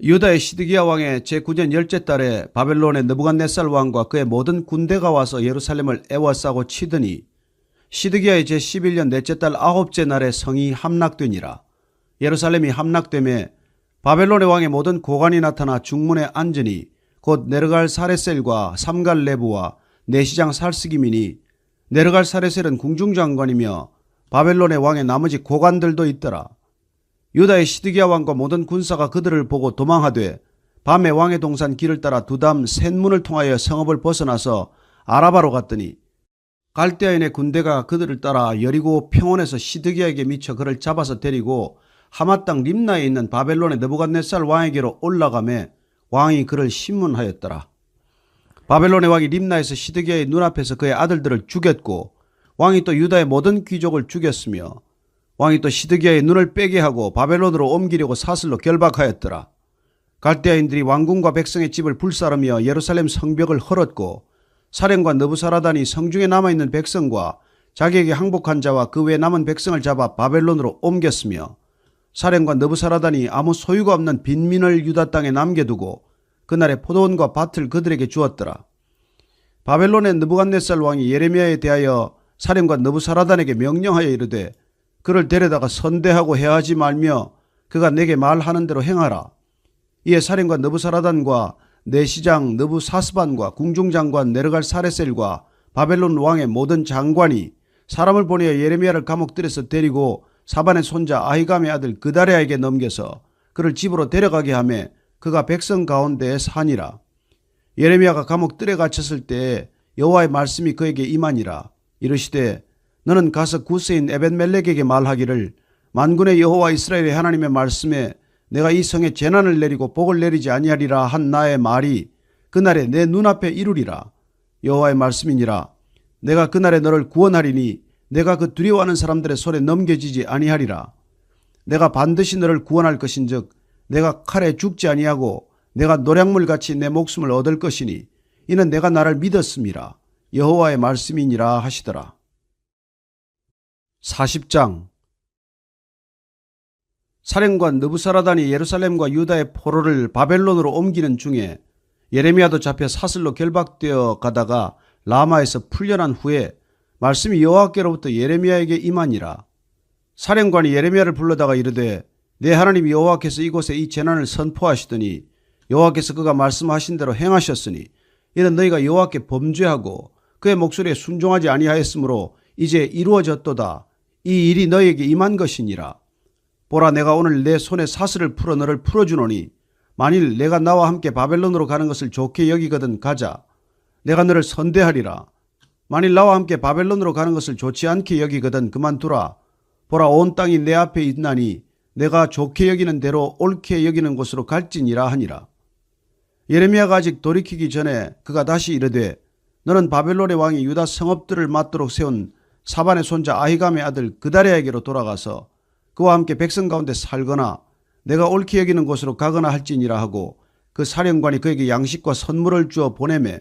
유다의 시드기야 왕의 제9년 열째 달에 바벨론의 느부갓네살 왕과 그의 모든 군대가 와서 예루살렘을 애워싸고 치더니 시드기야의 제11년 넷째 달 아홉째 날에 성이 함락되니라. 예루살렘이 함락되매 바벨론의 왕의 모든 고관이 나타나 중문에 앉으니 곧 네르갈 사레셀과 삼갈 레부와 내시장 살스기민이 네르갈 사레셀은 궁중장관이며 바벨론의 왕의 나머지 고관들도 있더라. 유다의 시드기야 왕과 모든 군사가 그들을 보고 도망하되 밤에 왕의 동산 길을 따라 두담 셋문을 통하여 성읍을 벗어나서 아라바로 갔더니 갈대아인의 군대가 그들을 따라 여리고 평원에서 시드기야에게 미쳐 그를 잡아서 데리고 하맛 땅 림나에 있는 바벨론의 느부갓네살 왕에게로 올라가매 왕이 그를 심문하였더라. 바벨론의 왕이 림나에서 시드기야의 눈앞에서 그의 아들들을 죽였고 왕이 또 유다의 모든 귀족을 죽였으며 왕이 또 시드기야의 눈을 빼게 하고 바벨론으로 옮기려고 사슬로 결박하였더라. 갈대아인들이 왕궁과 백성의 집을 불사르며 예루살렘 성벽을 헐었고 사령관 느부사라단이 성중에 남아있는 백성과 자기에게 항복한 자와 그 외 남은 백성을 잡아 바벨론으로 옮겼으며 사령관 느부사라단이 아무 소유가 없는 빈민을 유다 땅에 남겨두고 그날에 포도원과 밭을 그들에게 주었더라. 바벨론의 느부갓네살 왕이 예레미야에 대하여 사령관 느부사라단에게 명령하여 이르되 그를 데려다가 선대하고 해하지 말며 그가 내게 말하는 대로 행하라. 이에 사령관 느부사라단과 내시장 느부사스반과 궁중장관 네르갈 사레셀과 바벨론 왕의 모든 장관이 사람을 보내어 예레미야를 감옥들에서 데리고 사반의 손자 아히감의 아들 그다랴에게 넘겨서 그를 집으로 데려가게 하며 그가 백성 가운데에 사니라. 예레미야가 감옥들에 갇혔을 때에 여호와의 말씀이 그에게 임하니라. 이르시되 너는 가서 구스인 에벤멜렉에게 말하기를 만군의 여호와 이스라엘의 하나님의 말씀에 내가 이 성에 재난을 내리고 복을 내리지 아니하리라 한 나의 말이 그날에 내 눈앞에 이루리라. 여호와의 말씀이니라. 내가 그날에 너를 구원하리니 내가 그 두려워하는 사람들의 손에 넘겨지지 아니하리라. 내가 반드시 너를 구원할 것인즉 내가 칼에 죽지 아니하고 내가 노략물같이 내 목숨을 얻을 것이니 이는 내가 나를 믿었음이라. 여호와의 말씀이니라 하시더라. 40장. 사령관 느부사라단이 예루살렘과 유다의 포로를 바벨론으로 옮기는 중에 예레미야도 잡혀 사슬로 결박되어 가다가 라마에서 풀려난 후에 말씀이 여호와께로부터 예레미야에게 임하니라. 사령관이 예레미야를 불러다가 이르되 내 하나님 여호와께서 이곳에 이 재난을 선포하시더니 여호와께서 그가 말씀하신 대로 행하셨으니 이는 너희가 여호와께 범죄하고 그의 목소리에 순종하지 아니하였으므로 이제 이루어졌도다. 이 일이 너희에게 임한 것이니라. 보라, 내가 오늘 내 손에 사슬을 풀어 너를 풀어주노니 만일 내가 나와 함께 바벨론으로 가는 것을 좋게 여기거든 가자. 내가 너를 선대하리라. 만일 나와 함께 바벨론으로 가는 것을 좋지 않게 여기거든 그만두라. 보라, 온 땅이 내 앞에 있나니 내가 좋게 여기는 대로 옳게 여기는 곳으로 갈지니라 하니라. 예레미야가 아직 돌이키기 전에 그가 다시 이르되 너는 바벨론의 왕이 유다 성읍들을 맞도록 세운 사반의 손자 아히감의 아들 그다랴에게로 돌아가서 그와 함께 백성 가운데 살거나 내가 옳게 여기는 곳으로 가거나 할지니라 하고 그 사령관이 그에게 양식과 선물을 주어 보내매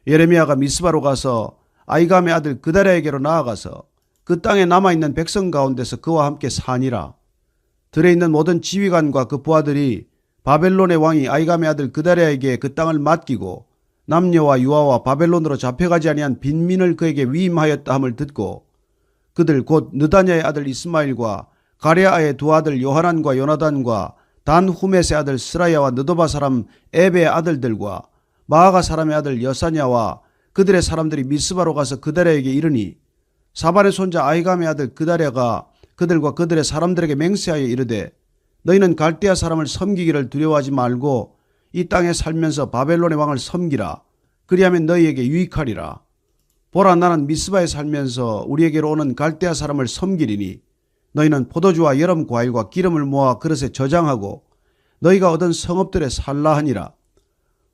예레미야가 미스바로 가서 아히감의 아들 그다랴에게로 나아가서 그 땅에 남아있는 백성 가운데서 그와 함께 사니라. 들에 있는 모든 지휘관과 그 부하들이 바벨론의 왕이 아히감의 아들 그다랴에게 그 땅을 맡기고 남녀와 유아와 바벨론으로 잡혀가지 아니한 빈민을 그에게 위임하였다 함을 듣고 그들 곧 느다냐의 아들 이스마일과 가레아의 두 아들 요하난과 요나단과 단후메스의 아들 스라야와 느도바 사람 에베의 아들들과 마아가 사람의 아들 여사냐와 그들의 사람들이 미스바로 가서 그다랴에게 이르니 사반의 손자 아히감의 아들 그다랴가 그들과 그들의 사람들에게 맹세하여 이르되 너희는 갈대아 사람을 섬기기를 두려워하지 말고 이 땅에 살면서 바벨론의 왕을 섬기라. 그리하면 너희에게 유익하리라. 보라, 나는 미스바에 살면서 우리에게로 오는 갈대아 사람을 섬기리니 너희는 포도주와 여름 과일과 기름을 모아 그릇에 저장하고 너희가 얻은 성읍들에 살라 하니라.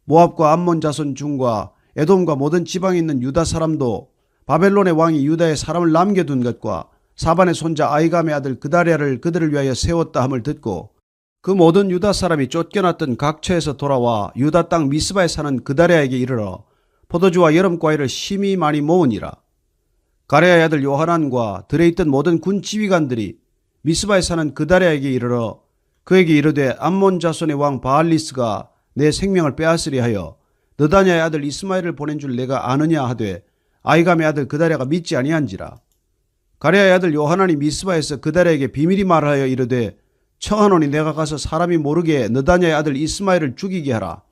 모압과 암몬 자손 중과 에돔과 모든 지방에 있는 유다 사람도 바벨론의 왕이 유다에 사람을 남겨둔 것과 사반의 손자 아히감의 아들 그다랴를 그들을 위하여 세웠다 함을 듣고 그 모든 유다 사람이 쫓겨났던 각처에서 돌아와 유다 땅 미스바에 사는 그다랴에게 이르러 포도주와 여름 과일을 심히 많이 모으니라. 가레아의 아들 요하난과 들에 있던 모든 군 지휘관들이 미스바에 사는 그다랴에게 이르러 그에게 이르되 암몬 자손의 왕 바알리스가 내 생명을 빼앗으리 하여 느다냐의 아들 이스마엘을 보낸 줄 내가 아느냐 하되 아히감의 아들 그다랴가 믿지 아니한지라. 가레아의 아들 요하난이 미스바에서 그다랴에게 비밀이 말하여 이르되 청하노니 내가 가서 사람이 모르게 느다냐의 아들 이스마엘을 죽이게 하라.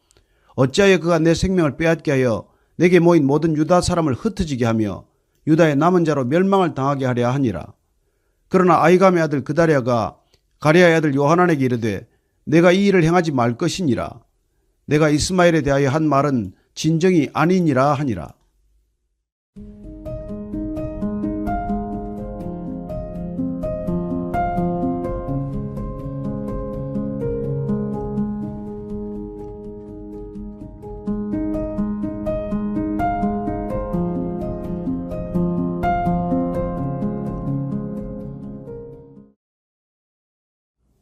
어찌하여 그가 내 생명을 빼앗게 하여 내게 모인 모든 유다 사람을 흩어지게 하며 유다의 남은 자로 멸망을 당하게 하려 하니라. 그러나 아히감의 아들 그다랴가 가레아의 아들 요하난에게 이르되 내가 이 일을 행하지 말 것이니라. 내가 이스마엘에 대하여 한 말은 진정이 아니니라 하니라.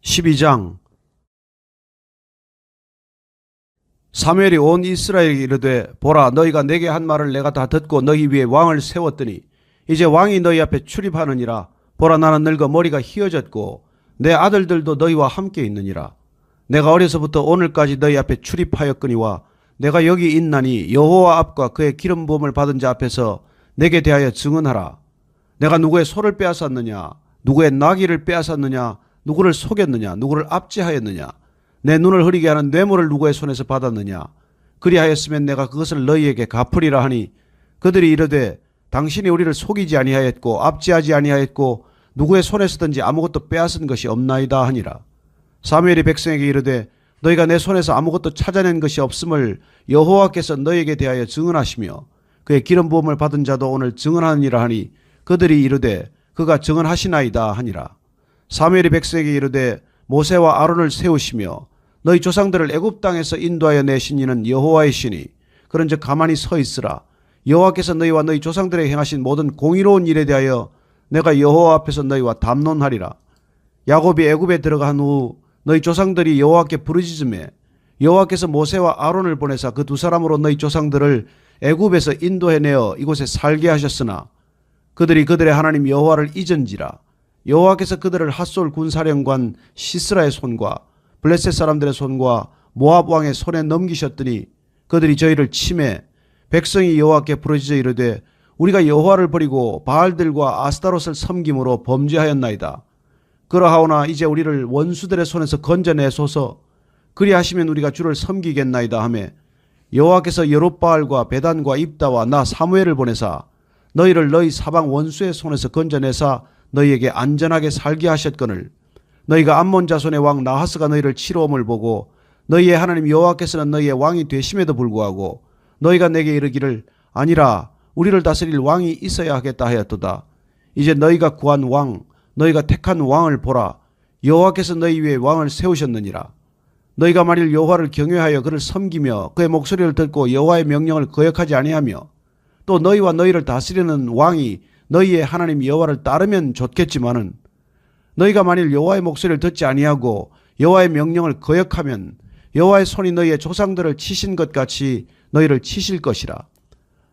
(12장) 사무엘이 온 이스라엘에게 이르되 보라, 너희가 내게 한 말을 내가 다 듣고 너희 위에 왕을 세웠더니 이제 왕이 너희 앞에 출입하느니라. 보라, 나는 늙어 머리가 희어졌고 내 아들들도 너희와 함께 있느니라. 내가 어려서부터 오늘까지 너희 앞에 출입하였거니와 내가 여기 있나니 여호와 앞과 그의 기름 부음을 받은 자 앞에서 내게 대하여 증언하라. 내가 누구의 소를 빼앗았느냐, 누구의 나귀를 빼앗았느냐, 누구를 속였느냐, 누구를 압제하였느냐, 내 눈을 흐리게 하는 뇌물을 누구의 손에서 받았느냐. 그리하였으면 내가 그것을 너희에게 갚으리라 하니 그들이 이르되 당신이 우리를 속이지 아니하였고 압제하지 아니하였고 누구의 손에서든지 아무것도 빼앗은 것이 없나이다 하니라. 사무엘이 백성에게 이르되 너희가 내 손에서 아무것도 찾아낸 것이 없음을 여호와께서 너희에게 대하여 증언하시며 그의 기름 부음을 받은 자도 오늘 증언하니라 하니 그들이 이르되 그가 증언하시나이다 하니라. 사무엘이 백성에게 이르되 모세와 아론을 세우시며 너희 조상들을 애굽 땅에서 인도하여 내신 이는 여호와이시니 그런즉 가만히 서 있으라. 여호와께서 너희와 너희 조상들에게 행하신 모든 공의로운 일에 대하여 내가 여호와 앞에서 너희와 담론하리라. 야곱이 애굽에 들어간 후 너희 조상들이 여호와께 부르짖음에 여호와께서 모세와 아론을 보내사 그 두 사람으로 너희 조상들을 애굽에서 인도해내어 이곳에 살게 하셨으나 그들이 그들의 하나님 여호와를 잊은지라. 여호와께서 그들을 핫솔 군사령관 시스라의 손과 블레셋 사람들의 손과 모압 왕의 손에 넘기셨더니 그들이 저희를 치매 백성이 여호와께 부르짖어 이르되 우리가 여호와를 버리고 바알들과 아스타롯을 섬김으로 범죄하였나이다. 그러하오나 이제 우리를 원수들의 손에서 건져내소서. 그리하시면 우리가 주를 섬기겠나이다 하며 여호와께서 여롯바알과 베단과 입다와 나 사무엘을 보내사 너희를 너희 사방 원수의 손에서 건져내사 너희에게 안전하게 살게 하셨거늘 너희가 암몬 자손의 왕 나하스가 너희를 치러 om을 보고 너희의 하나님 여호와께서는 너희의 왕이 되심에도 불구하고 너희가 내게 이르기를 아니라 우리를 다스릴 왕이 있어야 하겠다 하였도다. 이제 너희가 구한 왕 너희가 택한 왕을 보라. 여호와께서 너희 위에 왕을 세우셨느니라. 너희가 만일 여호와를 경외하여 그를 섬기며 그의 목소리를 듣고 여호와의 명령을 거역하지 아니하며 또 너희와 너희를 다스리는 왕이 너희의 하나님 여호와를 따르면 좋겠지만은 너희가 만일 여호와의 목소리를 듣지 아니하고 여호와의 명령을 거역하면 여호와의 손이 너희의 조상들을 치신 것 같이 너희를 치실 것이라.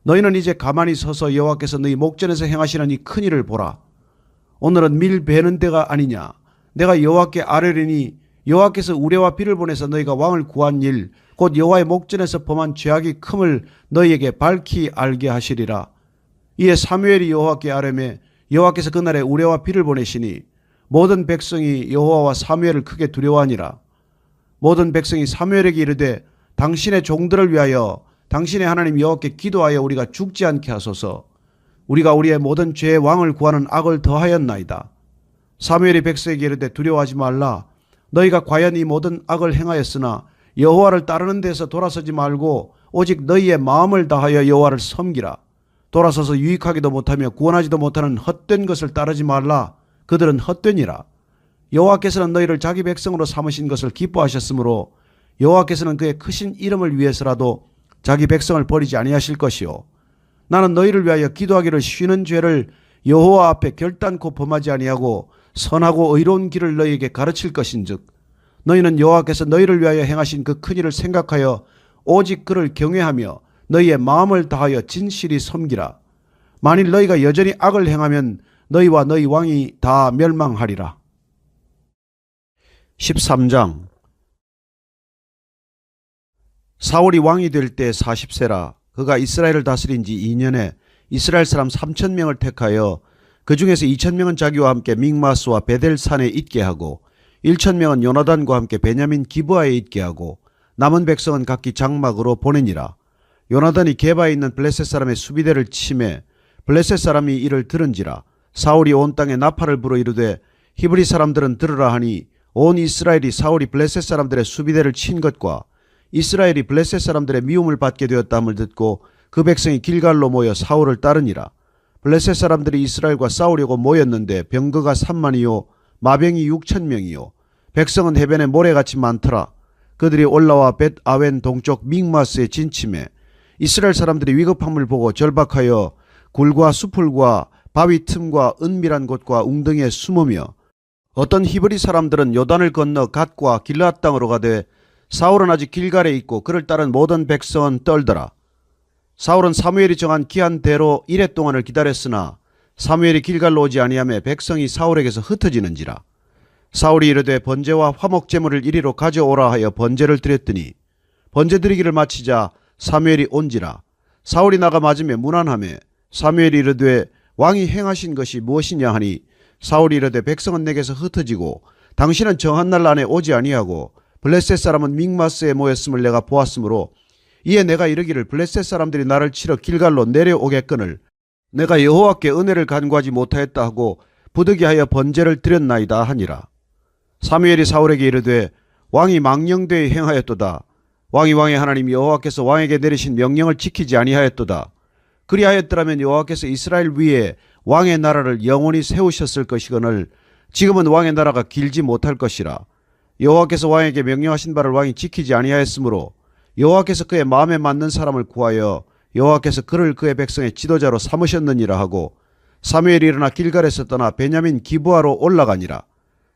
너희는 이제 가만히 서서 여호와께서 너희 목전에서 행하시는 이 큰 일을 보라. 오늘은 밀 베는 때가 아니냐. 내가 여호와께 아뢰리니 여호와께서 우레와 비를 보내서 너희가 왕을 구한 일 곧 여호와의 목전에서 범한 죄악이 큼을 너희에게 밝히 알게 하시리라. 이에 사무엘이 여호와께 아뢰매 여호와께서 그날에 우레와 비를 보내시니 모든 백성이 여호와와 사무엘을 크게 두려워하니라. 모든 백성이 사무엘에게 이르되 당신의 종들을 위하여 당신의 하나님 여호와께 기도하여 우리가 죽지 않게 하소서. 우리가 우리의 모든 죄의 왕을 구하는 악을 더하였나이다. 사무엘이 백성에게 이르되 두려워하지 말라. 너희가 과연 이 모든 악을 행하였으나 여호와를 따르는 데서 돌아서지 말고 오직 너희의 마음을 다하여 여호와를 섬기라. 돌아서서 유익하기도 못하며 구원하지도 못하는 헛된 것을 따르지 말라. 그들은 헛되니라. 여호와께서는 너희를 자기 백성으로 삼으신 것을 기뻐하셨으므로 여호와께서는 그의 크신 이름을 위해서라도 자기 백성을 버리지 아니하실 것이요. 나는 너희를 위하여 기도하기를 쉬는 죄를 여호와 앞에 결단코 범하지 아니하고 선하고 의로운 길을 너희에게 가르칠 것인즉 너희는 여호와께서 너희를 위하여 행하신 그 큰 일을 생각하여 오직 그를 경외하며 너희의 마음을 다하여 진실이 섬기라. 만일 너희가 여전히 악을 행하면 너희와 너희 왕이 다 멸망하리라. 13장 사울이 왕이 될 때 40세라. 그가 이스라엘을 다스린 지 2년에 이스라엘 사람 3,000명을 택하여 그 중에서 2,000명은 자기와 함께 믹마스와 베델산에 있게 하고 1,000명은 요나단과 함께 베냐민 기브아에 있게 하고 남은 백성은 각기 장막으로 보내니라. 요나단이 게바에 있는 블레셋 사람의 수비대를 치매 블레셋 사람이 이를 들은지라. 사울이 온 땅에 나팔을 불어 이르되 히브리 사람들은 들으라 하니 온 이스라엘이 사울이 블레셋 사람들의 수비대를 친 것과 이스라엘이 블레셋 사람들의 미움을 받게 되었다함을 듣고 그 백성이 길갈로 모여 사울을 따르니라. 블레셋 사람들이 이스라엘과 싸우려고 모였는데 병거가 3만이요 마병이 6,000명이요 백성은 해변에 모래같이 많더라. 그들이 올라와 벳 아웬 동쪽 믹마스에 진침해 이스라엘 사람들이 위급함을 보고 절박하여 굴과 수풀과 바위 틈과 은밀한 곳과 웅덩이에 숨으며 어떤 히브리 사람들은 요단을 건너 갓과 길르앗 땅으로 가되 사울은 아직 길갈에 있고 그를 따른 모든 백성은 떨더라. 사울은 사무엘이 정한 기한대로 이레 동안을 기다렸으나 사무엘이 길갈로 오지 아니하며 백성이 사울에게서 흩어지는지라. 사울이 이르되 번제와 화목제물을 이리로 가져오라 하여 번제를 드렸더니 번제 드리기를 마치자 사무엘이 온지라. 사울이 나가 맞으며 문안하며 사무엘이 이르되 왕이 행하신 것이 무엇이냐 하니 사울이 이르되 백성은 내게서 흩어지고 당신은 정한 날 안에 오지 아니하고 블레셋 사람은 믹마스에 모였음을 내가 보았으므로 이에 내가 이르기를 블레셋 사람들이 나를 치러 길갈로 내려오겠거늘 내가 여호와께 은혜를 간구하지 못하였다 하고 부득이하여 번제를 드렸나이다 하니라. 사무엘이 사울에게 이르되 왕이 망령되이 행하였도다. 왕이 왕의 하나님 여호와께서 왕에게 내리신 명령을 지키지 아니하였도다. 그리하였더라면 여호와께서 이스라엘 위에 왕의 나라를 영원히 세우셨을 것이거늘 지금은 왕의 나라가 길지 못할 것이라. 여호와께서 왕에게 명령하신 바를 왕이 지키지 아니하였으므로 여호와께서 그의 마음에 맞는 사람을 구하여 여호와께서 그를 그의 백성의 지도자로 삼으셨느니라 하고 사무엘이 일어나 길갈에서 떠나 베냐민 기브아로 올라가니라.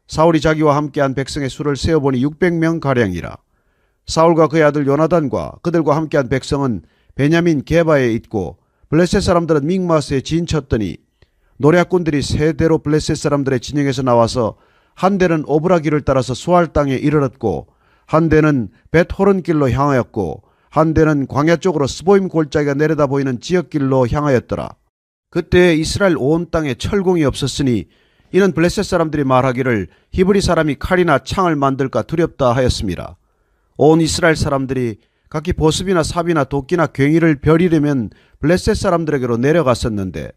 사울이 자기와 함께한 백성의 수를 세어보니 600명 가량이라. 사울과 그의 아들 요나단과 그들과 함께한 백성은 베냐민 게바에 있고 블레셋 사람들은 믹마스에 진쳤더니 노략군들이 세 대로 블레셋 사람들의 진영에서 나와서 한 대는 오브라 길을 따라서 수알 땅에 이르렀고 한 대는 벳호른길로 향하였고 한 대는 광야 쪽으로 스보임 골짜기가 내려다 보이는 지역길로 향하였더라. 그때 이스라엘 온 땅에 철공이 없었으니 이는 블레셋 사람들이 말하기를 히브리 사람이 칼이나 창을 만들까 두렵다 하였습니다. 온 이스라엘 사람들이 각기 보습이나 삽이나 도끼나 괭이를 벼리려면 블레셋 사람들에게로 내려갔었는데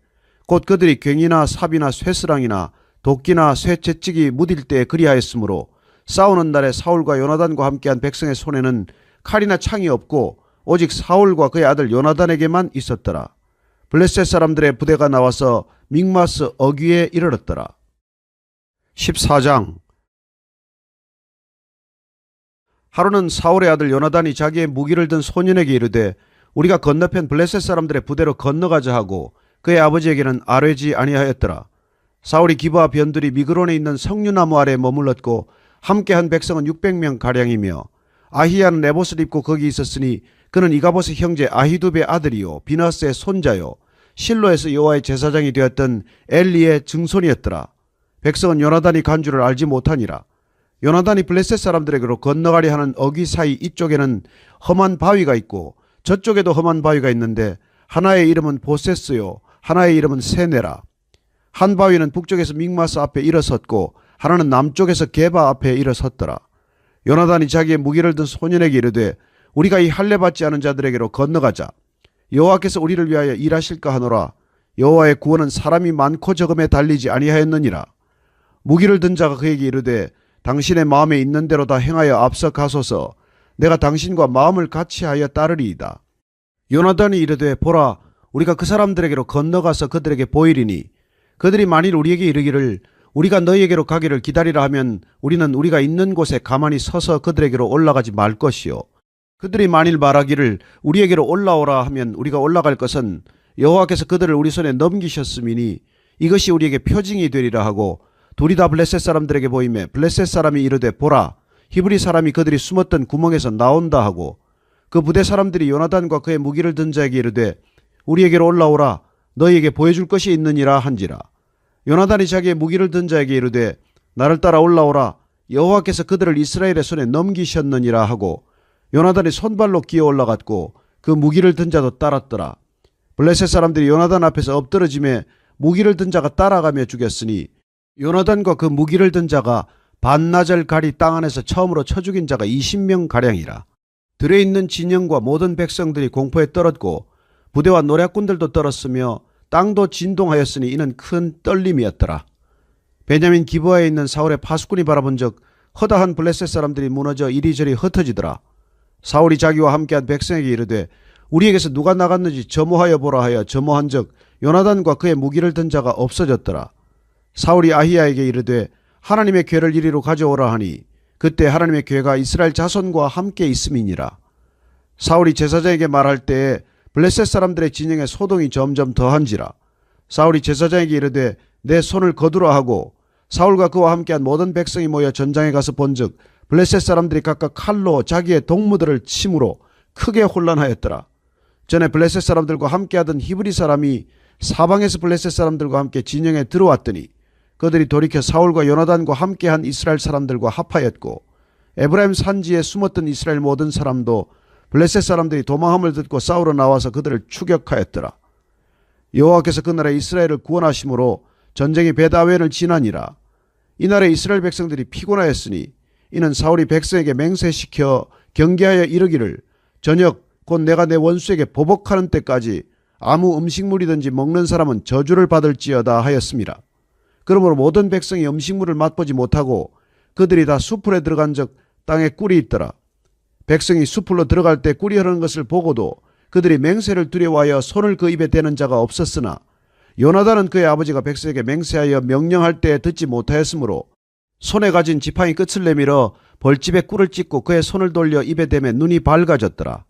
곧 그들이 괭이나 삽이나 쇠스랑이나 도끼나 쇠채찍이 무딜 때에 그리하였으므로 싸우는 날에 사울과 요나단과 함께한 백성의 손에는 칼이나 창이 없고 오직 사울과 그의 아들 요나단에게만 있었더라. 블레셋 사람들의 부대가 나와서 믹마스 어귀에 이르렀더라. 14장. 하루는 사울의 아들 요나단이 자기의 무기를 든 소년에게 이르되 우리가 건너편 블레셋 사람들의 부대로 건너가자 하고 그의 아버지에게는 아뢰지 아니하였더라. 사울이 기브아 변들이 미그론에 있는 석류나무 아래에 머물렀고 함께한 백성은 600명 가량이며 아히야는 에봇을 입고 거기 있었으니 그는 이가봇의 형제 아히두베의 아들이요 비나스의 손자요 실로에서 여호와의 제사장이 되었던 엘리의 증손이었더라. 백성은 요나단이 간 줄을 알지 못하니라. 요나단이 블레셋 사람들에게로 건너가려 하는 어귀 사이 이쪽에는 험한 바위가 있고 저쪽에도 험한 바위가 있는데 하나의 이름은 보세스요 하나의 이름은 세네라. 한 바위는 북쪽에서 믹마스 앞에 일어섰고 하나는 남쪽에서 게바 앞에 일어섰더라. 요나단이 자기의 무기를 든 소년에게 이르되 우리가 이 할례 받지 않은 자들에게로 건너가자. 여호와께서 우리를 위하여 일하실까 하노라. 여호와의 구원은 사람이 많고 적음에 달리지 아니하였느니라. 무기를 든 자가 그에게 이르되 당신의 마음에 있는 대로 다 행하여 앞서 가소서. 내가 당신과 마음을 같이하여 따르리이다. 요나단이 이르되 보라 우리가 그 사람들에게로 건너가서 그들에게 보이리니 그들이 만일 우리에게 이르기를 우리가 너희에게로 가기를 기다리라 하면 우리는 우리가 있는 곳에 가만히 서서 그들에게로 올라가지 말 것이요. 그들이 만일 말하기를 우리에게로 올라오라 하면 우리가 올라갈 것은 여호와께서 그들을 우리 손에 넘기셨음이니 이것이 우리에게 표징이 되리라 하고 둘이 다 블레셋 사람들에게 보이매 블레셋 사람이 이르되 보라 히브리 사람이 그들이 숨었던 구멍에서 나온다 하고 그 부대 사람들이 요나단과 그의 무기를 든 자에게 이르되 우리에게로 올라오라 너희에게 보여줄 것이 있느니라 한지라. 요나단이 자기의 무기를 든 자에게 이르되 나를 따라 올라오라 여호와께서 그들을 이스라엘의 손에 넘기셨느니라 하고 요나단이 손발로 기어 올라갔고 그 무기를 든 자도 따랐더라. 블레셋 사람들이 요나단 앞에서 엎드러짐에 무기를 든 자가 따라가며 죽였으니 요나단과 그 무기를 든 자가 반나절 가리 땅 안에서 처음으로 쳐 죽인 자가 20명 가량이라. 들에 있는 진영과 모든 백성들이 공포에 떨었고 부대와 노략군들도 떨었으며 땅도 진동하였으니 이는 큰 떨림이었더라. 베냐민 기브아에 있는 사울의 파수꾼이 바라본 적 허다한 블레셋 사람들이 무너져 이리저리 흩어지더라. 사울이 자기와 함께한 백성에게 이르되 우리에게서 누가 나갔는지 점호하여 보라 하여 점호한 적 요나단과 그의 무기를 든 자가 없어졌더라. 사울이 아히야에게 이르되 하나님의 궤를 이리로 가져오라 하니 그때 하나님의 궤가 이스라엘 자손과 함께 있음이니라. 사울이 제사장에게 말할 때에 블레셋 사람들의 진영에 소동이 점점 더한지라. 사울이 제사장에게 이르되 내 손을 거두라 하고 사울과 그와 함께한 모든 백성이 모여 전장에 가서 본즉 블레셋 사람들이 각각 칼로 자기의 동무들을 침으로 크게 혼란하였더라. 전에 블레셋 사람들과 함께하던 히브리 사람이 사방에서 블레셋 사람들과 함께 진영에 들어왔더니 그들이 돌이켜 사울과 요나단과 함께한 이스라엘 사람들과 합하였고 에브라임 산지에 숨었던 이스라엘 모든 사람도 블레셋 사람들이 도망함을 듣고 싸우러 나와서 그들을 추격하였더라. 여호와께서 그날에 이스라엘을 구원하심으로 전쟁이 베다웬을 지나니라. 이날에 이스라엘 백성들이 피곤하였으니 이는 사울이 백성에게 맹세시켜 경계하여 이르기를 저녁 곧 내가 내 원수에게 보복하는 때까지 아무 음식물이든지 먹는 사람은 저주를 받을지어다 하였습니다. 그러므로 모든 백성이 음식물을 맛보지 못하고 그들이 다 수풀에 들어간 적 땅에 꿀이 있더라. 백성이 수풀로 들어갈 때 꿀이 흐르는 것을 보고도 그들이 맹세를 두려워하여 손을 그 입에 대는 자가 없었으나 요나단은 그의 아버지가 백성에게 맹세하여 명령할 때에 듣지 못하였으므로 손에 가진 지팡이 끝을 내밀어 벌집에 꿀을 찍고 그의 손을 돌려 입에 대매 눈이 밝아졌더라.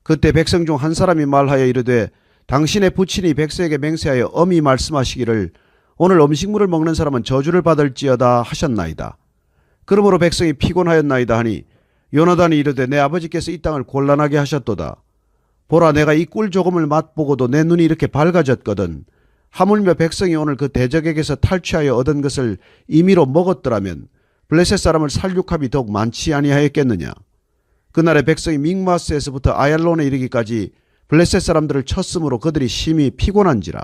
그때 백성 중 한 사람이 말하여 이르되 당신의 부친이 백성에게 맹세하여 엄히 말씀하시기를 오늘 음식물을 먹는 사람은 저주를 받을지어다 하셨나이다. 그러므로 백성이 피곤하였나이다 하니 요나단이 이르되 내 아버지께서 이 땅을 곤란하게 하셨도다. 보라 내가 이 꿀 조금을 맛보고도 내 눈이 이렇게 밝아졌거든. 하물며 백성이 오늘 그 대적에게서 탈취하여 얻은 것을 임의로 먹었더라면 블레셋 사람을 살육함이 더욱 많지 아니하였겠느냐. 그날에 백성이 믹마스에서부터 아얄론에 이르기까지 블레셋 사람들을 쳤으므로 그들이 심히 피곤한지라.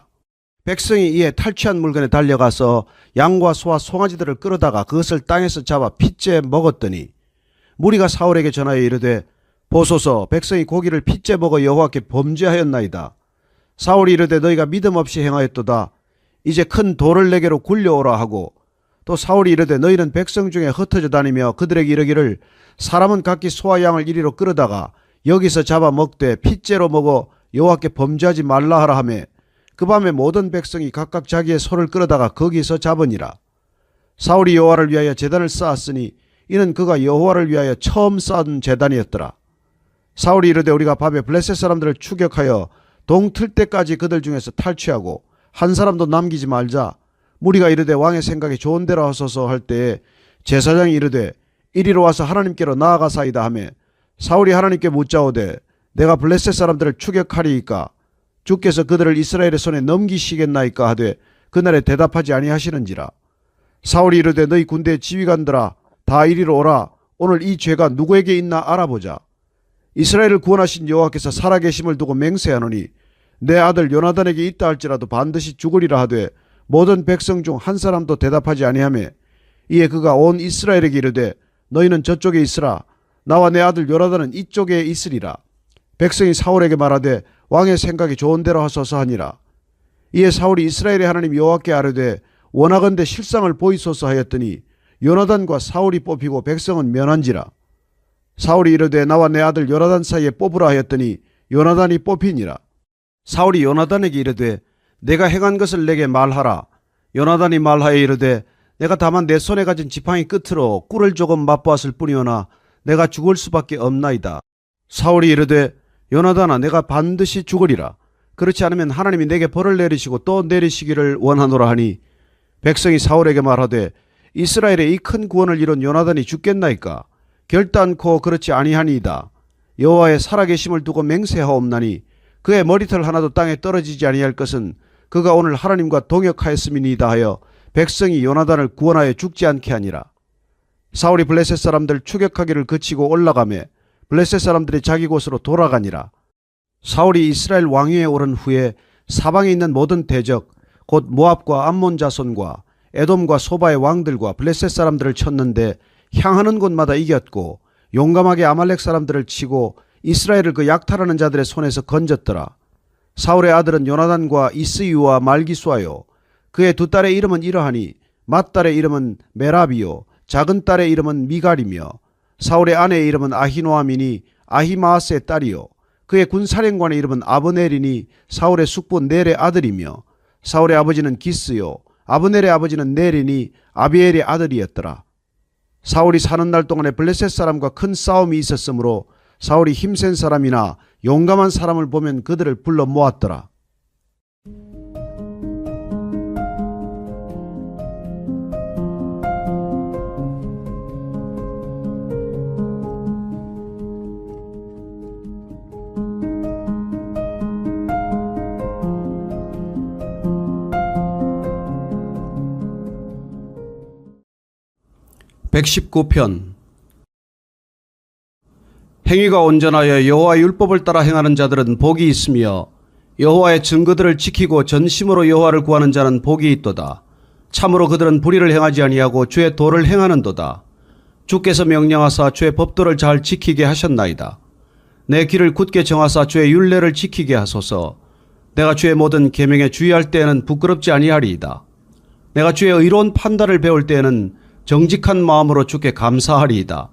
백성이 이에 탈취한 물건에 달려가서 양과 소와 송아지들을 끌어다가 그것을 땅에서 잡아 핏째 먹었더니 무리가 사울에게 전하여 이르되 보소서 백성이 고기를 핏째 먹어 여호와께 범죄하였나이다. 사울이 이르되 너희가 믿음 없이 행하였도다. 이제 큰 돌을 내게로 굴려오라 하고 또 사울이 이르되 너희는 백성 중에 흩어져 다니며 그들에게 이르기를 사람은 각기 소와 양을 이리로 끌어다가 여기서 잡아 먹되 핏째로 먹어 여호와께 범죄하지 말라 하라 하매 그 밤에 모든 백성이 각각 자기의 소를 끌어다가 거기서 잡으니라. 사울이 여호와를 위하여 제단을 쌓았으니 이는 그가 여호와를 위하여 처음 쌓은 제단이었더라. 사울이 이르되 우리가 밤에 블레셋 사람들을 추격하여 동틀 때까지 그들 중에서 탈취하고 한 사람도 남기지 말자. 무리가 이르되 왕의 생각이 좋은 대로 하소서 할 때에 제사장이 이르되 이리로 와서 하나님께로 나아가사이다 하매 사울이 하나님께 묻자오되 내가 블레셋 사람들을 추격하리이까 주께서 그들을 이스라엘의 손에 넘기시겠나이까 하되 그날에 대답하지 아니하시는지라. 사울이 이르되 너희 군대의 지휘관들아 다 이리로 오라. 오늘 이 죄가 누구에게 있나 알아보자. 이스라엘을 구원하신 여호와께서 살아계심을 두고 맹세하노니 내 아들 요나단에게 있다 할지라도 반드시 죽으리라 하되 모든 백성 중 한 사람도 대답하지 아니하매 이에 그가 온 이스라엘에게 이르되 너희는 저쪽에 있으라. 나와 내 아들 요나단은 이쪽에 있으리라. 백성이 사울에게 말하되 왕의 생각이 좋은 대로 하소서 하니라. 이에 사울이 이스라엘의 하나님 여호와께 아뢰되 원하건대 실상을 보이소서 하였더니 요나단과 사울이 뽑히고 백성은 면한지라. 사울이 이르되 나와 내 아들 요나단 사이에 뽑으라 하였더니 요나단이 뽑히니라. 사울이 요나단에게 이르되 내가 행한 것을 내게 말하라. 요나단이 말하여 이르되 내가 다만 내 손에 가진 지팡이 끝으로 꿀을 조금 맛보았을 뿐이오나 내가 죽을 수밖에 없나이다. 사울이 이르되 요나단아 내가 반드시 죽으리라. 그렇지 않으면 하나님이 내게 벌을 내리시고 또 내리시기를 원하노라 하니 백성이 사울에게 말하되 이스라엘의 이 큰 구원을 이룬 요나단이 죽겠나이까. 결단코 그렇지 아니하니이다. 여호와의 살아계심을 두고 맹세하옵나니 그의 머리털 하나도 땅에 떨어지지 아니할 것은 그가 오늘 하나님과 동역하였음이니이다 하여 백성이 요나단을 구원하여 죽지 않게 하니라. 사울이 블레셋 사람들 추격하기를 그치고 올라가매 블레셋 사람들이 자기 곳으로 돌아가니라. 사울이 이스라엘 왕위에 오른 후에 사방에 있는 모든 대적 곧 모압과 암몬 자손과 에돔과 소바의 왕들과 블레셋 사람들을 쳤는데 향하는 곳마다 이겼고 용감하게 아말렉 사람들을 치고 이스라엘을 그 약탈하는 자들의 손에서 건졌더라. 사울의 아들은 요나단과 이스이와 말기수아요. 그의 두 딸의 이름은 이러하니 맏딸의 이름은 메라비요 작은 딸의 이름은 미갈이며 사울의 아내의 이름은 아히노아미니 아히마아스의 딸이요 그의 군사령관의 이름은 아브넬이니 사울의 숙부 넬의 아들이며 사울의 아버지는 기스요 아브넬의 아버지는 넬이니 아비엘의 아들이었더라. 사울이 사는 날 동안에 블레셋 사람과 큰 싸움이 있었으므로 사울이 힘센 사람이나 용감한 사람을 보면 그들을 불러 모았더라. (119편) 행위가 온전하여 여호와의 율법을 따라 행하는 자들은 복이 있으며 여호와의 증거들을 지키고 전심으로 여호와를 구하는 자는 복이 있도다. 참으로 그들은 불의를 행하지 아니하고 주의 도를 행하는도다. 주께서 명령하사 주의 법도를 잘 지키게 하셨나이다. 내 길을 굳게 정하사 주의 율례를 지키게 하소서. 내가 주의 모든 계명에 주의할 때에는 부끄럽지 아니하리이다. 내가 주의 의로운 판단을 배울 때에는 정직한 마음으로 주께 감사하리이다.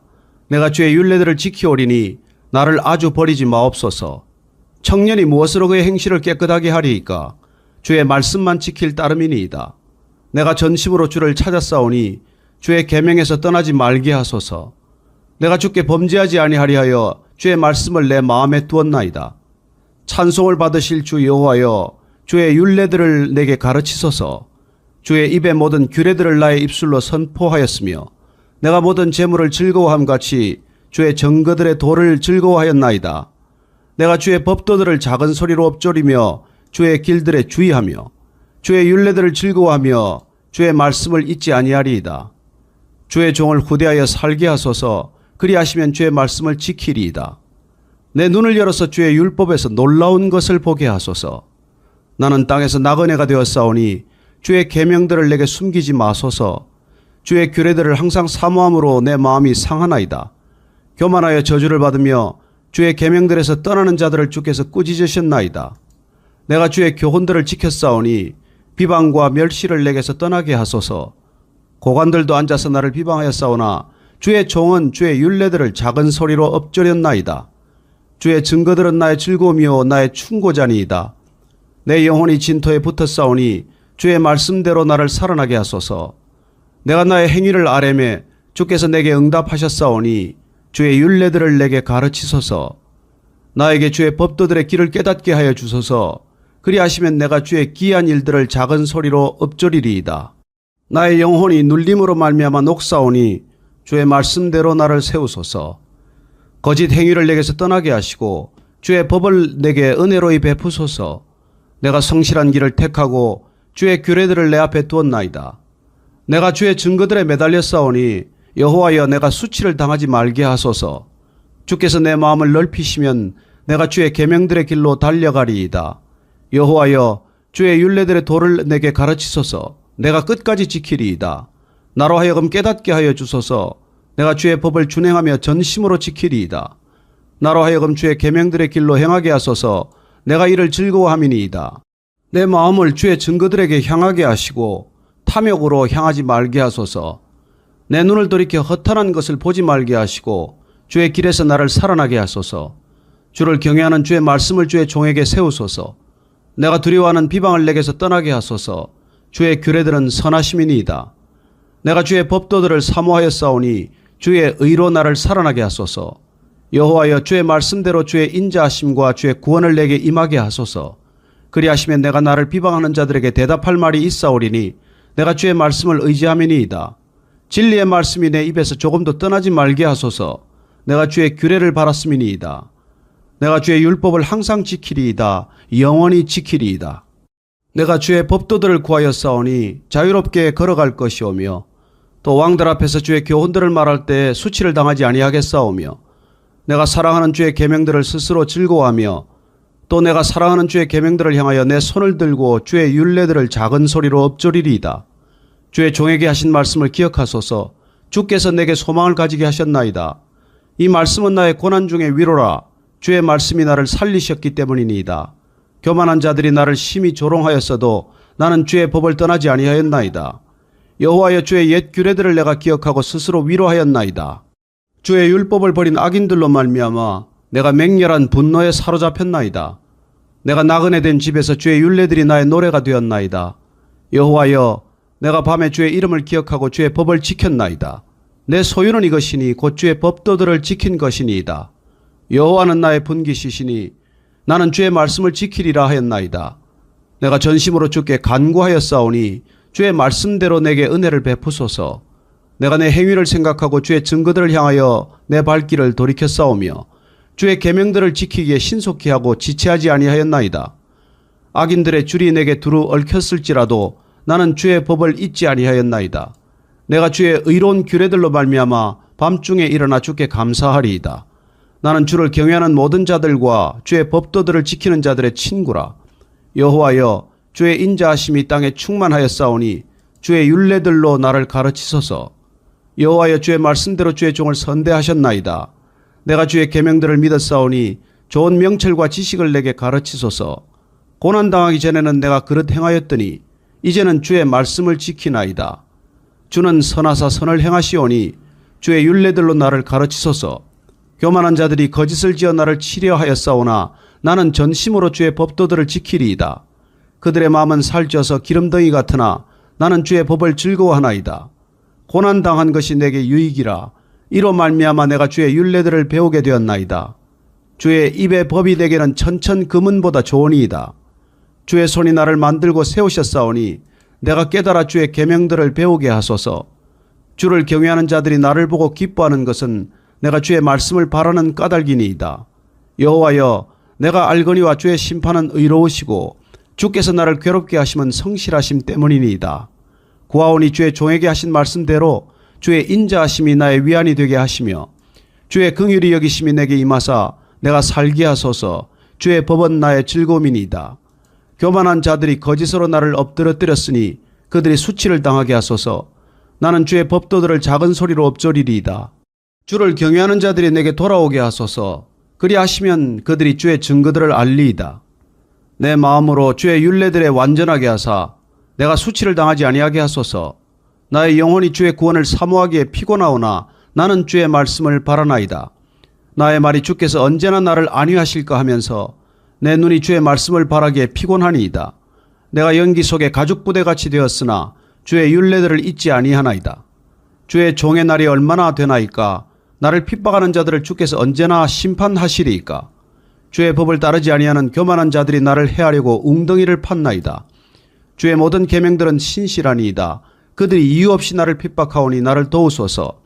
내가 주의 율례들을 지키오리니 나를 아주 버리지 마옵소서. 청년이 무엇으로 그의 행실을 깨끗하게 하리이까? 주의 말씀만 지킬 따름이니이다. 내가 전심으로 주를 찾았사오니 주의 계명에서 떠나지 말게 하소서. 내가 주께 범죄하지 아니하리하여 주의 말씀을 내 마음에 두었나이다. 찬송을 받으실 주 여호와여 주의 율례들을 내게 가르치소서. 주의 입의 모든 규례들을 나의 입술로 선포하였으며 내가 모든 재물을 즐거워함 같이 주의 증거들의 도를 즐거워하였나이다. 내가 주의 법도들을 작은 소리로 엎조리며 주의 길들에 주의하며 주의 율례들을 즐거워하며 주의 말씀을 잊지 아니하리이다. 주의 종을 후대하여 살게 하소서. 그리하시면 주의 말씀을 지키리이다. 내 눈을 열어서 주의 율법에서 놀라운 것을 보게 하소서. 나는 땅에서 나그네가 되었사오니 주의 계명들을 내게 숨기지 마소서. 주의 규례들을 항상 사모함으로 내 마음이 상하나이다. 교만하여 저주를 받으며 주의 계명들에서 떠나는 자들을 주께서 꾸짖으셨나이다. 내가 주의 교훈들을 지켰사오니 비방과 멸시를 내게서 떠나게 하소서. 고관들도 앉아서 나를 비방하였사오나 주의 종은 주의 율례들을 작은 소리로 엎조렸나이다. 주의 증거들은 나의 즐거움이요 나의 충고자니이다. 내 영혼이 진토에 붙었사오니 주의 말씀대로 나를 살아나게 하소서. 내가 나의 행위를 아뢰매 주께서 내게 응답하셨사오니 주의 율례들을 내게 가르치소서. 나에게 주의 법도들의 길을 깨닫게 하여 주소서. 그리하시면 내가 주의 기이한 일들을 작은 소리로 엎조리리이다. 나의 영혼이 눌림으로 말미암아 녹사오니 주의 말씀대로 나를 세우소서. 거짓 행위를 내게서 떠나게 하시고 주의 법을 내게 은혜로이 베푸소서. 내가 성실한 길을 택하고 주의 규례들을 내 앞에 두었나이다. 내가 주의 증거들에 매달려 싸우니 여호와여 내가 수치를 당하지 말게 하소서. 주께서 내 마음을 넓히시면 내가 주의 계명들의 길로 달려가리이다. 여호와여 주의 율례들의 도를 내게 가르치소서. 내가 끝까지 지키리이다. 나로 하여금 깨닫게 하여 주소서. 내가 주의 법을 준행하며 전심으로 지키리이다. 나로 하여금 주의 계명들의 길로 행하게 하소서. 내가 이를 즐거워함이니이다. 내 마음을 주의 증거들에게 향하게 하시고 탐욕으로 향하지 말게 하소서. 내 눈을 돌이켜 허탄한 것을 보지 말게 하시고 주의 길에서 나를 살아나게 하소서. 주를 경외하는 주의 말씀을 주의 종에게 세우소서. 내가 두려워하는 비방을 내게서 떠나게 하소서. 주의 규례들은 선하심이니이다. 내가 주의 법도들을 사모하였사오니 주의 의로 나를 살아나게 하소서. 여호와여 주의 말씀대로 주의 인자하심과 주의 구원을 내게 임하게 하소서. 그리하시면 내가 나를 비방하는 자들에게 대답할 말이 있사오리니 내가 주의 말씀을 의지함이니이다. 진리의 말씀이 내 입에서 조금도 떠나지 말게 하소서. 내가 주의 규례를 바랐음이니이다. 내가 주의 율법을 항상 지키리이다. 영원히 지키리이다. 내가 주의 법도들을 구하였사오니 자유롭게 걸어갈 것이오며 또 왕들 앞에서 주의 교훈들을 말할 때 수치를 당하지 아니하겠사오며 내가 사랑하는 주의 계명들을 스스로 즐거워하며 또 내가 사랑하는 주의 계명들을 향하여 내 손을 들고 주의 율례들을 작은 소리로 엎조리리이다. 주의 종에게 하신 말씀을 기억하소서. 주께서 내게 소망을 가지게 하셨나이다. 이 말씀은 나의 고난 중에 위로라. 주의 말씀이 나를 살리셨기 때문이니이다. 교만한 자들이 나를 심히 조롱하였어도 나는 주의 법을 떠나지 아니하였나이다. 여호와여 주의 옛 규례들을 내가 기억하고 스스로 위로하였나이다. 주의 율법을 버린 악인들로 말미암아 내가 맹렬한 분노에 사로잡혔나이다. 내가 나그네 된 집에서 주의 율례들이 나의 노래가 되었나이다. 여호와여 내가 밤에 주의 이름을 기억하고 주의 법을 지켰나이다. 내 소유는 이것이니 곧 주의 법도들을 지킨 것이니이다. 여호와는 나의 분깃이시니 나는 주의 말씀을 지키리라 하였나이다. 내가 전심으로 주께 간구하였사오니 주의 말씀대로 내게 은혜를 베푸소서. 내가 내 행위를 생각하고 주의 증거들을 향하여 내 발길을 돌이켰사오며 주의 계명들을 지키기에 신속히 하고 지체하지 아니하였나이다. 악인들의 줄이 내게 두루 얽혔을지라도 나는 주의 법을 잊지 아니하였나이다. 내가 주의 의로운 규례들로 말미암아 밤중에 일어나 주께 감사하리이다. 나는 주를 경외하는 모든 자들과 주의 법도들을 지키는 자들의 친구라. 여호와여 주의 인자하심이 땅에 충만하였사오니 주의 율례들로 나를 가르치소서. 여호와여 주의 말씀대로 주의 종을 선대하셨나이다. 내가 주의 계명들을 믿었사오니 좋은 명철과 지식을 내게 가르치소서. 고난당하기 전에는 내가 그릇 행하였더니 이제는 주의 말씀을 지키나이다. 주는 선하사 선을 행하시오니 주의 율례들로 나를 가르치소서. 교만한 자들이 거짓을 지어 나를 치려하였사오나 나는 전심으로 주의 법도들을 지키리이다. 그들의 마음은 살쪄서 기름덩이 같으나 나는 주의 법을 즐거워하나이다. 고난당한 것이 내게 유익이라. 이로 말미암아 내가 주의 율례들을 배우게 되었나이다. 주의 입의 법이 내게는 천천 금은보다 좋으니이다. 주의 손이 나를 만들고 세우셨사오니 내가 깨달아 주의 계명들을 배우게 하소서. 주를 경외하는 자들이 나를 보고 기뻐하는 것은 내가 주의 말씀을 바라는 까닭이니이다. 여호와여 내가 알거니와 주의 심판은 의로우시고 주께서 나를 괴롭게 하심은 성실하심 때문이니이다. 구하오니 주의 종에게 하신 말씀대로 주의 인자하심이 나의 위안이 되게 하시며 주의 긍휼히 여기심이 내게 임하사 내가 살게 하소서. 주의 법은 나의 즐거움이니이다. 교만한 자들이 거짓으로 나를 엎드러뜨렸으니 그들이 수치를 당하게 하소서. 나는 주의 법도들을 작은 소리로 엎조리리이다. 주를 경외하는 자들이 내게 돌아오게 하소서. 그리하시면 그들이 주의 증거들을 알리이다. 내 마음으로 주의 율례들에 완전하게 하사 내가 수치를 당하지 아니하게 하소서. 나의 영혼이 주의 구원을 사모하기에 피곤하오나 나는 주의 말씀을 바라나이다. 나의 말이 주께서 언제나 나를 안위하실까 하면서 내 눈이 주의 말씀을 바라기에 피곤하니이다. 내가 연기 속에 가죽부대같이 되었으나 주의 율례들을 잊지 아니하나이다. 주의 종의 날이 얼마나 되나이까? 나를 핍박하는 자들을 주께서 언제나 심판하시리이까? 주의 법을 따르지 아니하는 교만한 자들이 나를 해하려고 웅덩이를 팠나이다. 주의 모든 계명들은 신실하니이다. 그들이 이유 없이 나를 핍박하오니 나를 도우소서.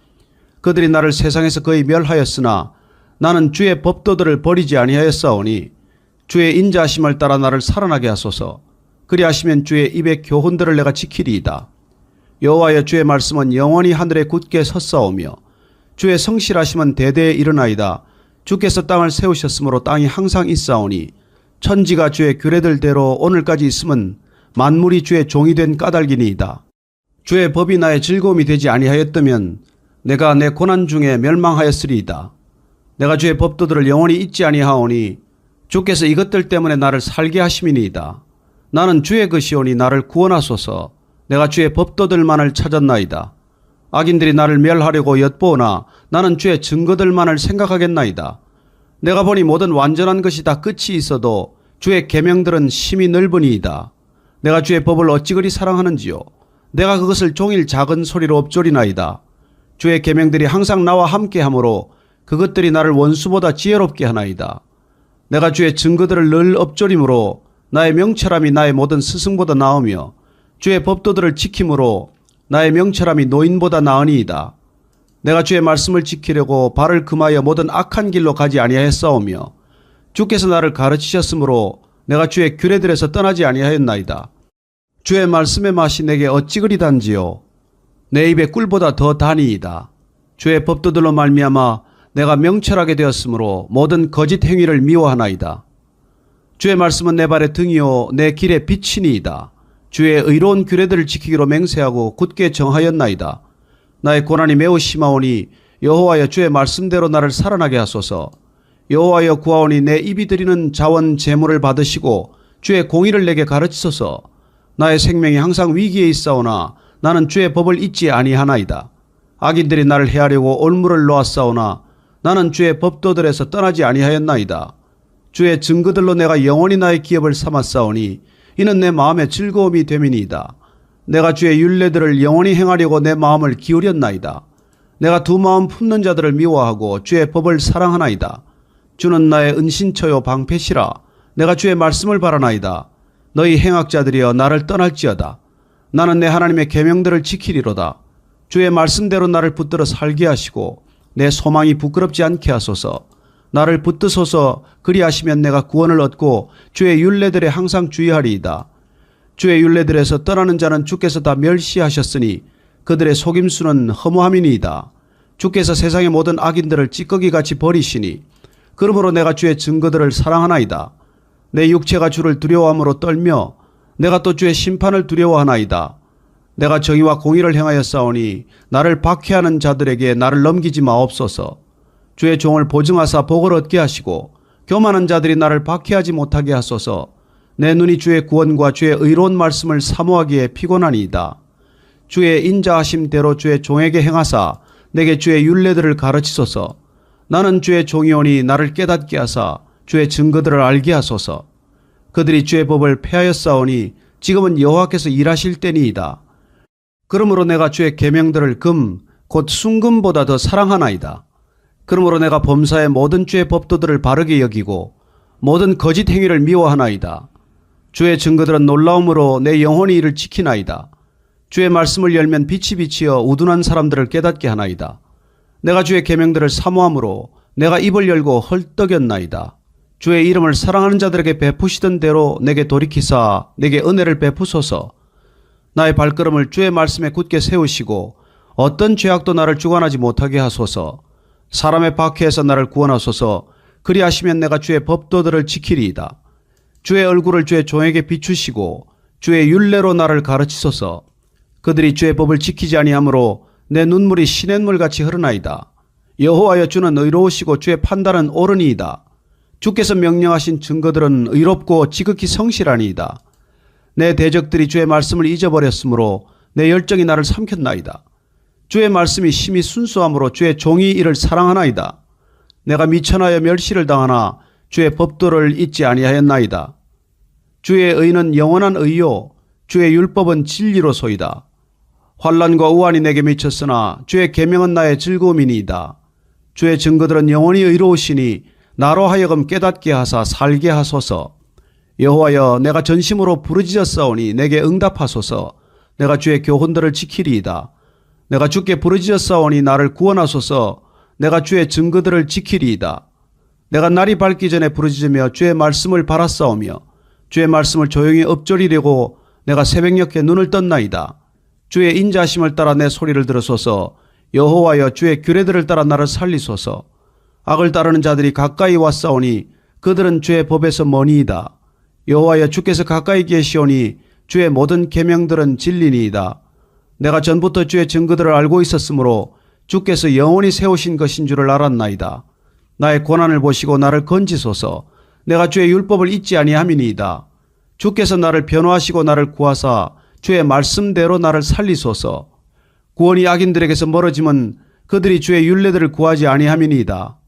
그들이 나를 세상에서 거의 멸하였으나 나는 주의 법도들을 버리지 아니하였사오니 주의 인자하심을 따라 나를 살아나게 하소서. 그리하시면 주의 입의 교훈들을 내가 지키리이다. 여호와여, 주의 말씀은 영원히 하늘에 굳게 섰사오며 주의 성실하심은 대대에 일어나이다. 주께서 땅을 세우셨으므로 땅이 항상 있사오니 천지가 주의 규례들대로 오늘까지 있음은 만물이 주의 종이 된 까닭이니이다. 주의 법이 나의 즐거움이 되지 아니하였다면 내가 내 고난 중에 멸망하였으리이다. 내가 주의 법도들을 영원히 잊지 아니하오니 주께서 이것들 때문에 나를 살게 하심이니이다. 나는 주의 것이오니 나를 구원하소서. 내가 주의 법도들만을 찾았나이다. 악인들이 나를 멸하려고 엿보오나 나는 주의 증거들만을 생각하겠나이다. 내가 보니 모든 완전한 것이 다 끝이 있어도 주의 계명들은 심히 넓으니이다. 내가 주의 법을 어찌 그리 사랑하는지요. 내가 그것을 종일 작은 소리로 엎조리나이다. 주의 계명들이 항상 나와 함께하므로 그것들이 나를 원수보다 지혜롭게 하나이다. 내가 주의 증거들을 늘 엎조림으로 나의 명철함이 나의 모든 스승보다 나으며 주의 법도들을 지킴으로 나의 명철함이 노인보다 나으니이다. 내가 주의 말씀을 지키려고 발을 금하여 모든 악한 길로 가지 아니하였사오며 주께서 나를 가르치셨으므로 내가 주의 규례들에서 떠나지 아니하였나이다. 주의 말씀의 맛이 내게 어찌 그리 단지요. 내 입에 꿀보다 더 다니이다. 주의 법도들로 말미암아 내가 명철하게 되었으므로 모든 거짓 행위를 미워하나이다. 주의 말씀은 내 발의 등이요 내 길의 빛이니이다. 주의 의로운 규례들을 지키기로 맹세하고 굳게 정하였나이다. 나의 고난이 매우 심하오니 여호와여, 주의 말씀대로 나를 살아나게 하소서. 여호와여, 구하오니 내 입이 드리는 자원 제물을 받으시고 주의 공의를 내게 가르치소서. 나의 생명이 항상 위기에 있사오나 나는 주의 법을 잊지 아니하나이다. 악인들이 나를 해하려고 올무를 놓았사오나 나는 주의 법도들에서 떠나지 아니하였나이다. 주의 증거들로 내가 영원히 나의 기업을 삼았사오니 이는 내 마음의 즐거움이 됨이니이다. 내가 주의 율례들을 영원히 행하려고 내 마음을 기울였나이다. 내가 두 마음 품는 자들을 미워하고 주의 법을 사랑하나이다. 주는 나의 은신처요 방패시라. 내가 주의 말씀을 바라나이다. 너희 행악자들이여 나를 떠날지어다. 나는 내 하나님의 계명들을 지키리로다. 주의 말씀대로 나를 붙들어 살게 하시고 내 소망이 부끄럽지 않게 하소서. 나를 붙드소서. 그리하시면 내가 구원을 얻고 주의 율례들에 항상 주의하리이다. 주의 율례들에서 떠나는 자는 주께서 다 멸시하셨으니 그들의 속임수는 허무함이니이다. 주께서 세상의 모든 악인들을 찌꺼기같이 버리시니 그러므로 내가 주의 증거들을 사랑하나이다. 내 육체가 주를 두려워함으로 떨며 내가 또 주의 심판을 두려워하나이다. 내가 정의와 공의를 행하였사오니 나를 박해하는 자들에게 나를 넘기지 마옵소서. 주의 종을 보증하사 복을 얻게 하시고 교만한 자들이 나를 박해하지 못하게 하소서. 내 눈이 주의 구원과 주의 의로운 말씀을 사모하기에 피곤하니이다. 주의 인자하심대로 주의 종에게 행하사 내게 주의 율례들을 가르치소서. 나는 주의 종이오니 나를 깨닫게 하사 주의 증거들을 알게 하소서. 그들이 주의 법을 폐하였사오니 지금은 여호와께서 일하실 때니이다. 그러므로 내가 주의 계명들을 금 곧 순금보다 더 사랑하나이다. 그러므로 내가 범사의 모든 주의 법도들을 바르게 여기고 모든 거짓 행위를 미워하나이다. 주의 증거들은 놀라움으로 내 영혼이 이를 지키나이다. 주의 말씀을 열면 빛이 비치어 우둔한 사람들을 깨닫게 하나이다. 내가 주의 계명들을 사모함으로 내가 입을 열고 헐떡였나이다. 주의 이름을 사랑하는 자들에게 베푸시던 대로 내게 돌이키사 내게 은혜를 베푸소서. 나의 발걸음을 주의 말씀에 굳게 세우시고 어떤 죄악도 나를 주관하지 못하게 하소서. 사람의 박해에서 나를 구원하소서. 그리하시면 내가 주의 법도들을 지키리이다. 주의 얼굴을 주의 종에게 비추시고 주의 율례로 나를 가르치소서. 그들이 주의 법을 지키지 아니하므로 내 눈물이 시냇물같이 흐르나이다. 여호와여, 주는 의로우시고 주의 판단은 옳으니이다. 주께서 명령하신 증거들은 의롭고 지극히 성실하니이다. 내 대적들이 주의 말씀을 잊어버렸으므로 내 열정이 나를 삼켰나이다. 주의 말씀이 심히 순수함으로 주의 종이 이를 사랑하나이다. 내가 미천하여 멸시를 당하나 주의 법도를 잊지 아니하였나이다. 주의 의는 영원한 의요 주의 율법은 진리로소이다. 환난과 우환이 내게 미쳤으나 주의 계명은 나의 즐거움이니이다. 주의 증거들은 영원히 의로우시니 나로 하여금 깨닫게 하사 살게 하소서. 여호와여, 내가 전심으로 부르짖었사오니 내게 응답하소서. 내가 주의 교훈들을 지키리이다. 내가 주께 부르짖었사오니 나를 구원하소서. 내가 주의 증거들을 지키리이다. 내가 날이 밝기 전에 부르짖으며 주의 말씀을 바랐사오며 주의 말씀을 조용히 읊조리려고 내가 새벽녘에 눈을 떴나이다. 주의 인자하심을 따라 내 소리를 들으소서. 여호와여, 주의 규례들을 따라 나를 살리소서. 악을 따르는 자들이 가까이 왔사오니 그들은 주의 법에서 머니이다. 여호와여, 주께서 가까이 계시오니 주의 모든 계명들은 진리니이다. 내가 전부터 주의 증거들을 알고 있었으므로 주께서 영원히 세우신 것인 줄을 알았나이다. 나의 고난을 보시고 나를 건지소서. 내가 주의 율법을 잊지 아니함이니이다. 주께서 나를 변호하시고 나를 구하사 주의 말씀대로 나를 살리소서. 구원이 악인들에게서 멀어지면 그들이 주의 율례들을 구하지 아니함이니이다.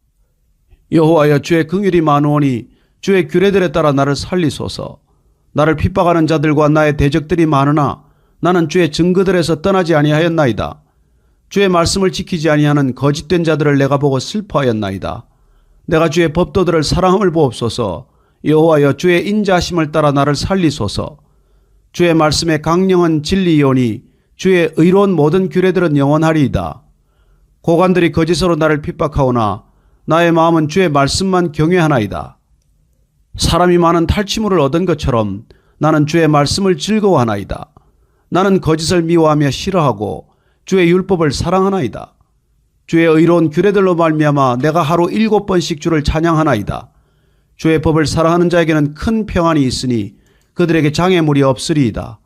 여호와여, 주의 긍휼이 많으오니 주의 규례들에 따라 나를 살리소서. 나를 핍박하는 자들과 나의 대적들이 많으나 나는 주의 증거들에서 떠나지 아니하였나이다. 주의 말씀을 지키지 아니하는 거짓된 자들을 내가 보고 슬퍼하였나이다. 내가 주의 법도들을 사랑함을 보옵소서. 여호와여, 주의 인자하심을 따라 나를 살리소서. 주의 말씀의 강령은 진리이오니 주의 의로운 모든 규례들은 영원하리이다. 고관들이 거짓으로 나를 핍박하오나 나의 마음은 주의 말씀만 경외하나이다. 사람이 많은 탈취물을 얻은 것처럼 나는 주의 말씀을 즐거워하나이다. 나는 거짓을 미워하며 싫어하고 주의 율법을 사랑하나이다. 주의 의로운 규례들로 말미암아 내가 하루 7번씩 주를 찬양하나이다. 주의 법을 사랑하는 자에게는 큰 평안이 있으니 그들에게 장애물이 없으리이다.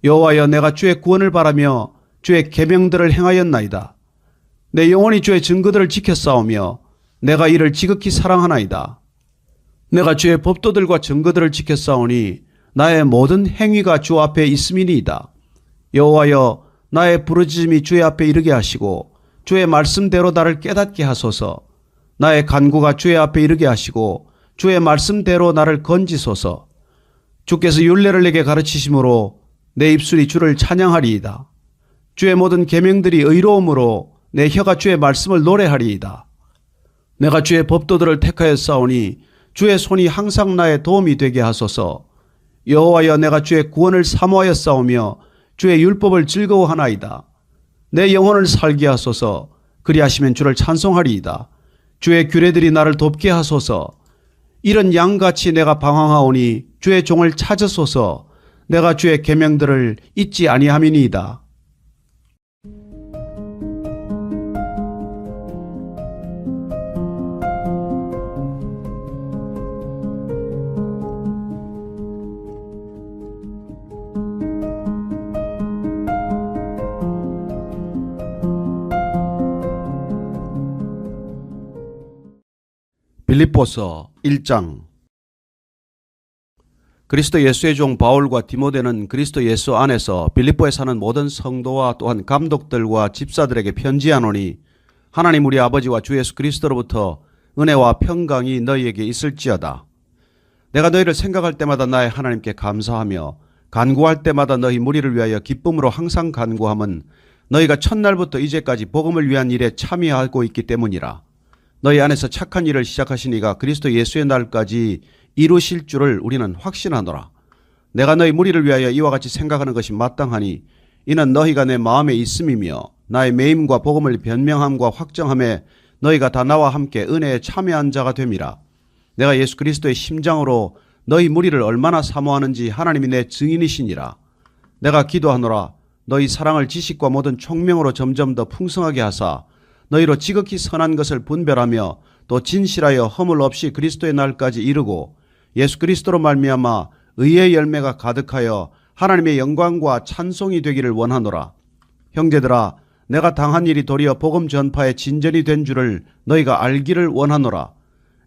여호와여, 내가 주의 구원을 바라며 주의 계명들을 행하였나이다. 내 영혼이 주의 증거들을 지켰사오며 내가 이를 지극히 사랑하나이다. 내가 주의 법도들과 증거들을 지켰사오니 나의 모든 행위가 주 앞에 있음이니이다. 여호와여, 나의 부르짖음이 주의 앞에 이르게 하시고 주의 말씀대로 나를 깨닫게 하소서. 나의 간구가 주의 앞에 이르게 하시고 주의 말씀대로 나를 건지소서. 주께서 율례를 내게 가르치심으로 내 입술이 주를 찬양하리이다. 주의 모든 계명들이 의로움으로 내 혀가 주의 말씀을 노래하리이다. 내가 주의 법도들을 택하였사오니 주의 손이 항상 나의 도움이 되게 하소서. 여호와여, 내가 주의 구원을 사모하였사오며 주의 율법을 즐거워하나이다. 내 영혼을 살게 하소서. 그리하시면 주를 찬송하리이다. 주의 규례들이 나를 돕게 하소서. 이런 양같이 내가 방황하오니 주의 종을 찾으소서. 내가 주의 계명들을 잊지 아니함이니이다. 빌립보서 1장. 그리스도 예수의 종 바울과 디모데는 그리스도 예수 안에서 빌립보에 사는 모든 성도와 또한 감독들과 집사들에게 편지하노니 하나님 우리 아버지와 주 예수 그리스도로부터 은혜와 평강이 너희에게 있을지어다. 내가 너희를 생각할 때마다 나의 하나님께 감사하며 간구할 때마다 너희 무리를 위하여 기쁨으로 항상 간구함은 너희가 첫날부터 이제까지 복음을 위한 일에 참여하고 있기 때문이라. 너희 안에서 착한 일을 시작하신 이가 그리스도 예수의 날까지 이루실 줄을 우리는 확신하노라. 내가 너희 무리를 위하여 이와 같이 생각하는 것이 마땅하니 이는 너희가 내 마음에 있음이며 나의 매임과 복음을 변명함과 확정함에 너희가 다 나와 함께 은혜에 참여한 자가 됨이라. 내가 예수 그리스도의 심장으로 너희 무리를 얼마나 사모하는지 하나님이 내 증인이시니라. 내가 기도하노라. 너희 사랑을 지식과 모든 총명으로 점점 더 풍성하게 하사 너희로 지극히 선한 것을 분별하며 또 진실하여 허물 없이 그리스도의 날까지 이르고 예수 그리스도로 말미암아 의의 열매가 가득하여 하나님의 영광과 찬송이 되기를 원하노라. 형제들아, 내가 당한 일이 도리어 복음 전파의 진전이 된 줄을 너희가 알기를 원하노라.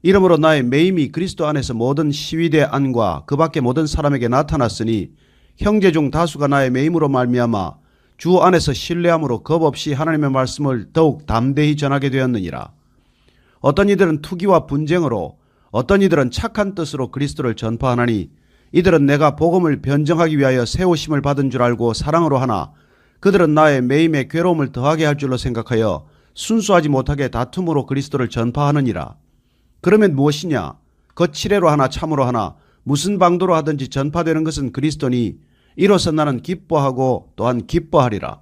이러므로 나의 매임이 그리스도 안에서 모든 시위대 안과 그 밖의 모든 사람에게 나타났으니 형제 중 다수가 나의 매임으로 말미암아 주 안에서 신뢰함으로 겁없이 하나님의 말씀을 더욱 담대히 전하게 되었느니라. 어떤 이들은 투기와 분쟁으로, 어떤 이들은 착한 뜻으로 그리스도를 전파하나니 이들은 내가 복음을 변정하기 위하여 세우심을 받은 줄 알고 사랑으로 하나 그들은 나의 매임에 괴로움을 더하게 할 줄로 생각하여 순수하지 못하게 다툼으로 그리스도를 전파하느니라. 그러면 무엇이냐? 거칠애로 하나 참으로 하나 무슨 방도로 하든지 전파되는 것은 그리스도니 이로써 나는 기뻐하고 또한 기뻐하리라.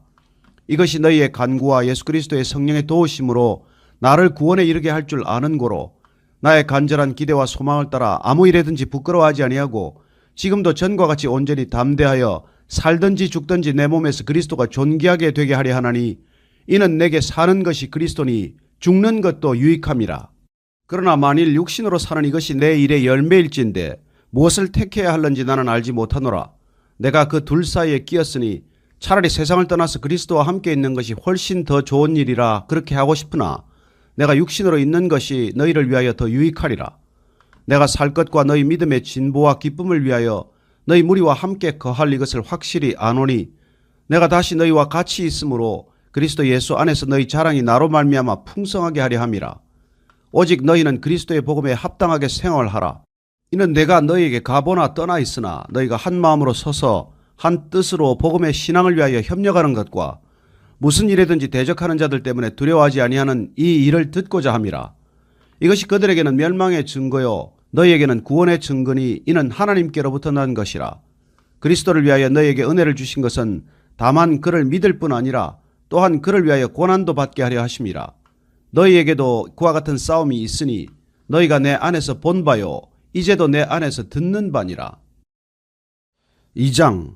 이것이 너희의 간구와 예수 그리스도의 성령의 도우심으로 나를 구원에 이르게 할 줄 아는 고로 나의 간절한 기대와 소망을 따라 아무 일에든지 부끄러워하지 아니하고 지금도 전과 같이 온전히 담대하여 살든지 죽든지 내 몸에서 그리스도가 존귀하게 되게 하려 하나니 이는 내게 사는 것이 그리스도니 죽는 것도 유익함이라. 그러나 만일 육신으로 사는 이것이 내 일의 열매일진데 무엇을 택해야 할는지 나는 알지 못하노라. 내가 그 둘 사이에 끼었으니 차라리 세상을 떠나서 그리스도와 함께 있는 것이 훨씬 더 좋은 일이라 그렇게 하고 싶으나 내가 육신으로 있는 것이 너희를 위하여 더 유익하리라. 내가 살 것과 너희 믿음의 진보와 기쁨을 위하여 너희 무리와 함께 거할 이것을 확실히 아노니 내가 다시 너희와 같이 있으므로 그리스도 예수 안에서 너희 자랑이 나로 말미암아 풍성하게 하려 함이라. 오직 너희는 그리스도의 복음에 합당하게 생활하라. 이는 내가 너희에게 가보나 떠나 있으나 너희가 한 마음으로 서서 한 뜻으로 복음의 신앙을 위하여 협력하는 것과 무슨 일에든지 대적하는 자들 때문에 두려워하지 아니하는 이 일을 듣고자 함이라. 이것이 그들에게는 멸망의 증거요 너희에게는 구원의 증거니 이는 하나님께로부터 난 것이라. 그리스도를 위하여 너희에게 은혜를 주신 것은 다만 그를 믿을 뿐 아니라 또한 그를 위하여 고난도 받게 하려 하심이라. 너희에게도 그와 같은 싸움이 있으니 너희가 내 안에서 본 바요 이제도 내 안에서 듣는 바니라. 2장.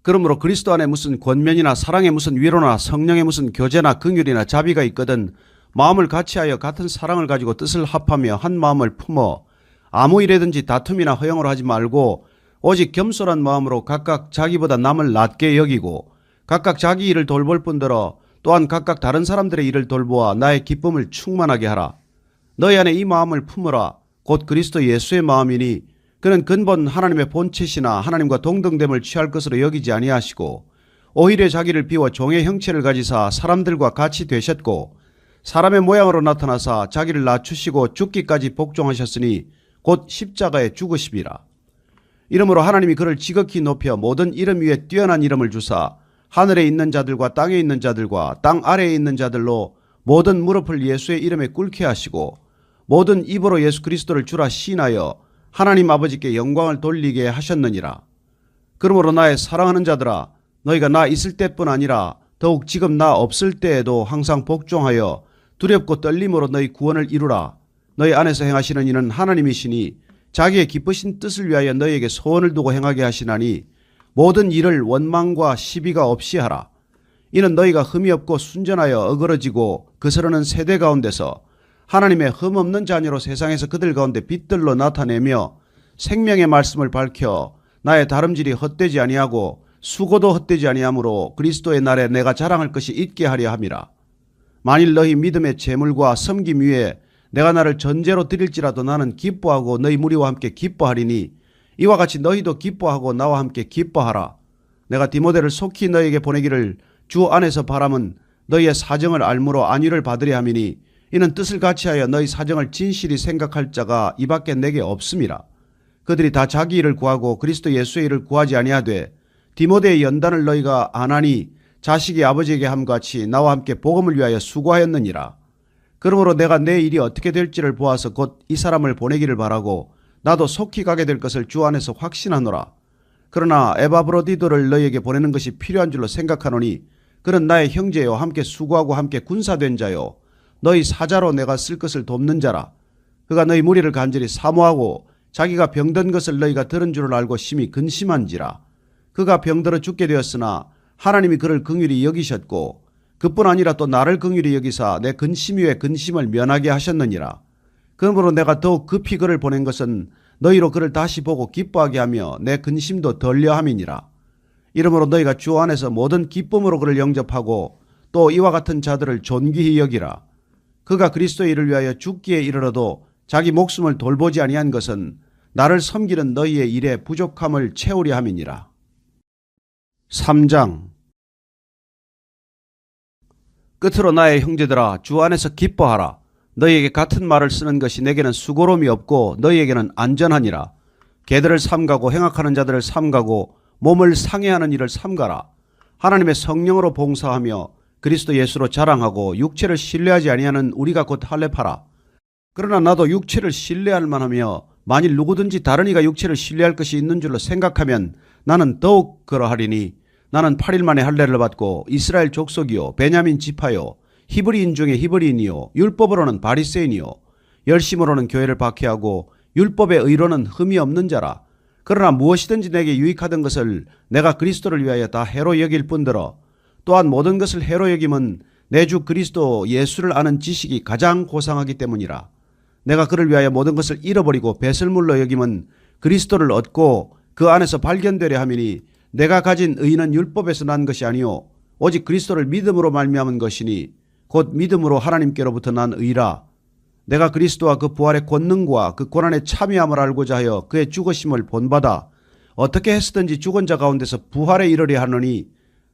그러므로 그리스도 안에 무슨 권면이나 사랑에 무슨 위로나 성령에 무슨 교제나 긍휼이나 자비가 있거든 마음을 같이하여 같은 사랑을 가지고 뜻을 합하며 한 마음을 품어 아무 일에든지 다툼이나 허영으로 하지 말고 오직 겸손한 마음으로 각각 자기보다 남을 낮게 여기고 각각 자기 일을 돌볼 뿐더러 또한 각각 다른 사람들의 일을 돌보아 나의 기쁨을 충만하게 하라. 너희 안에 이 마음을 품으라. 곧 그리스도 예수의 마음이니 그는 근본 하나님의 본체시나 하나님과 동등됨을 취할 것으로 여기지 아니하시고 오히려 자기를 비워 종의 형체를 가지사 사람들과 같이 되셨고 사람의 모양으로 나타나사 자기를 낮추시고 죽기까지 복종하셨으니 곧 십자가에 죽으시리라. 이러므로 하나님이 그를 지극히 높여 모든 이름 위에 뛰어난 이름을 주사 하늘에 있는 자들과 땅에 있는 자들과 땅 아래에 있는 자들로 모든 무릎을 예수의 이름에 꿇게 하시고 모든 입으로 예수 그리스도를 주라 시인하여 하나님 아버지께 영광을 돌리게 하셨느니라. 그러므로 나의 사랑하는 자들아 너희가 나 있을 때뿐 아니라 더욱 지금 나 없을 때에도 항상 복종하여 두렵고 떨림으로 너희 구원을 이루라. 너희 안에서 행하시는 이는 하나님이시니 자기의 기쁘신 뜻을 위하여 너희에게 소원을 두고 행하게 하시나니 모든 일을 원망과 시비가 없이 하라. 이는 너희가 흠이 없고 순전하여 어그러지고 그스르는 세대 가운데서 하나님의 흠없는 자녀로 세상에서 그들 가운데 빛들로 나타내며 생명의 말씀을 밝혀 나의 다름질이 헛되지 아니하고 수고도 헛되지 아니하므로 그리스도의 날에 내가 자랑할 것이 있게 하려 함이라. 만일 너희 믿음의 재물과 섬김 위에 내가 나를 전제로 드릴지라도 나는 기뻐하고 너희 무리와 함께 기뻐하리니 이와 같이 너희도 기뻐하고 나와 함께 기뻐하라. 내가 디모데를 속히 너희에게 보내기를 주 안에서 바람은 너희의 사정을 알므로 안위를 받으려 함이니 이는 뜻을 같이하여 너희 사정을 진실히 생각할 자가 이밖에 내게 없음이라. 그들이 다 자기 일을 구하고 그리스도 예수의 일을 구하지 아니하되 디모데의 연단을 너희가 안하니 자식이 아버지에게 함같이 나와 함께 복음을 위하여 수고하였느니라. 그러므로 내가 내 일이 어떻게 될지를 보아서 곧 이 사람을 보내기를 바라고 나도 속히 가게 될 것을 주 안에서 확신하노라. 그러나 에바브로디도를 너희에게 보내는 것이 필요한 줄로 생각하노니 그는 나의 형제요 함께 수고하고 함께 군사된 자요 너희 사자로 내가 쓸 것을 돕는 자라. 그가 너희 무리를 간절히 사모하고 자기가 병든 것을 너희가 들은 줄을 알고 심히 근심한지라. 그가 병들어 죽게 되었으나 하나님이 그를 긍휼히 여기셨고 그뿐 아니라 또 나를 긍휼히 여기사 내 근심 위에 근심을 면하게 하셨느니라. 그러므로 내가 더욱 급히 그를 보낸 것은 너희로 그를 다시 보고 기뻐하게 하며 내 근심도 덜려함이니라. 이러므로 너희가 주 안에서 모든 기쁨으로 그를 영접하고 또 이와 같은 자들을 존귀히 여기라. 그가 그리스도의 일을 위하여 죽기에 이르러도 자기 목숨을 돌보지 아니한 것은 나를 섬기는 너희의 일에 부족함을 채우려 함이니라. 3장. 끝으로 나의 형제들아, 주 안에서 기뻐하라. 너희에게 같은 말을 쓰는 것이 내게는 수고로움이 없고 너희에게는 안전하니라. 개들을 삼가고 행악하는 자들을 삼가고 몸을 상해하는 일을 삼가라. 하나님의 성령으로 봉사하며 그리스도 예수로 자랑하고 육체를 신뢰하지 아니하는 우리가 곧 할례파라. 그러나 나도 육체를 신뢰할 만하며 만일 누구든지 다른 이가 육체를 신뢰할 것이 있는 줄로 생각하면 나는 더욱 그러하리니 나는 8일 만에 할례를 받고 이스라엘 족속이요 베냐민 지파요 히브리인 중에 히브리인이요 율법으로는 바리새인이요 열심으로는 교회를 박해하고 율법의 의로는 흠이 없는 자라. 그러나 무엇이든지 내게 유익하던 것을 내가 그리스도를 위하여 다 해로 여길 뿐더러 또한 모든 것을 해로 여김은 내 주 그리스도 예수를 아는 지식이 가장 고상하기 때문이라. 내가 그를 위하여 모든 것을 잃어버리고 배설물로 여김은 그리스도를 얻고 그 안에서 발견되려 함이니 내가 가진 의는 율법에서 난 것이 아니요 오직 그리스도를 믿음으로 말미암은 것이니 곧 믿음으로 하나님께로부터 난 의라. 내가 그리스도와 그 부활의 권능과 그 고난에 참여함을 알고자 하여 그의 죽으심을 본받아 어떻게 했으든지 죽은 자 가운데서 부활에 이르려 하느니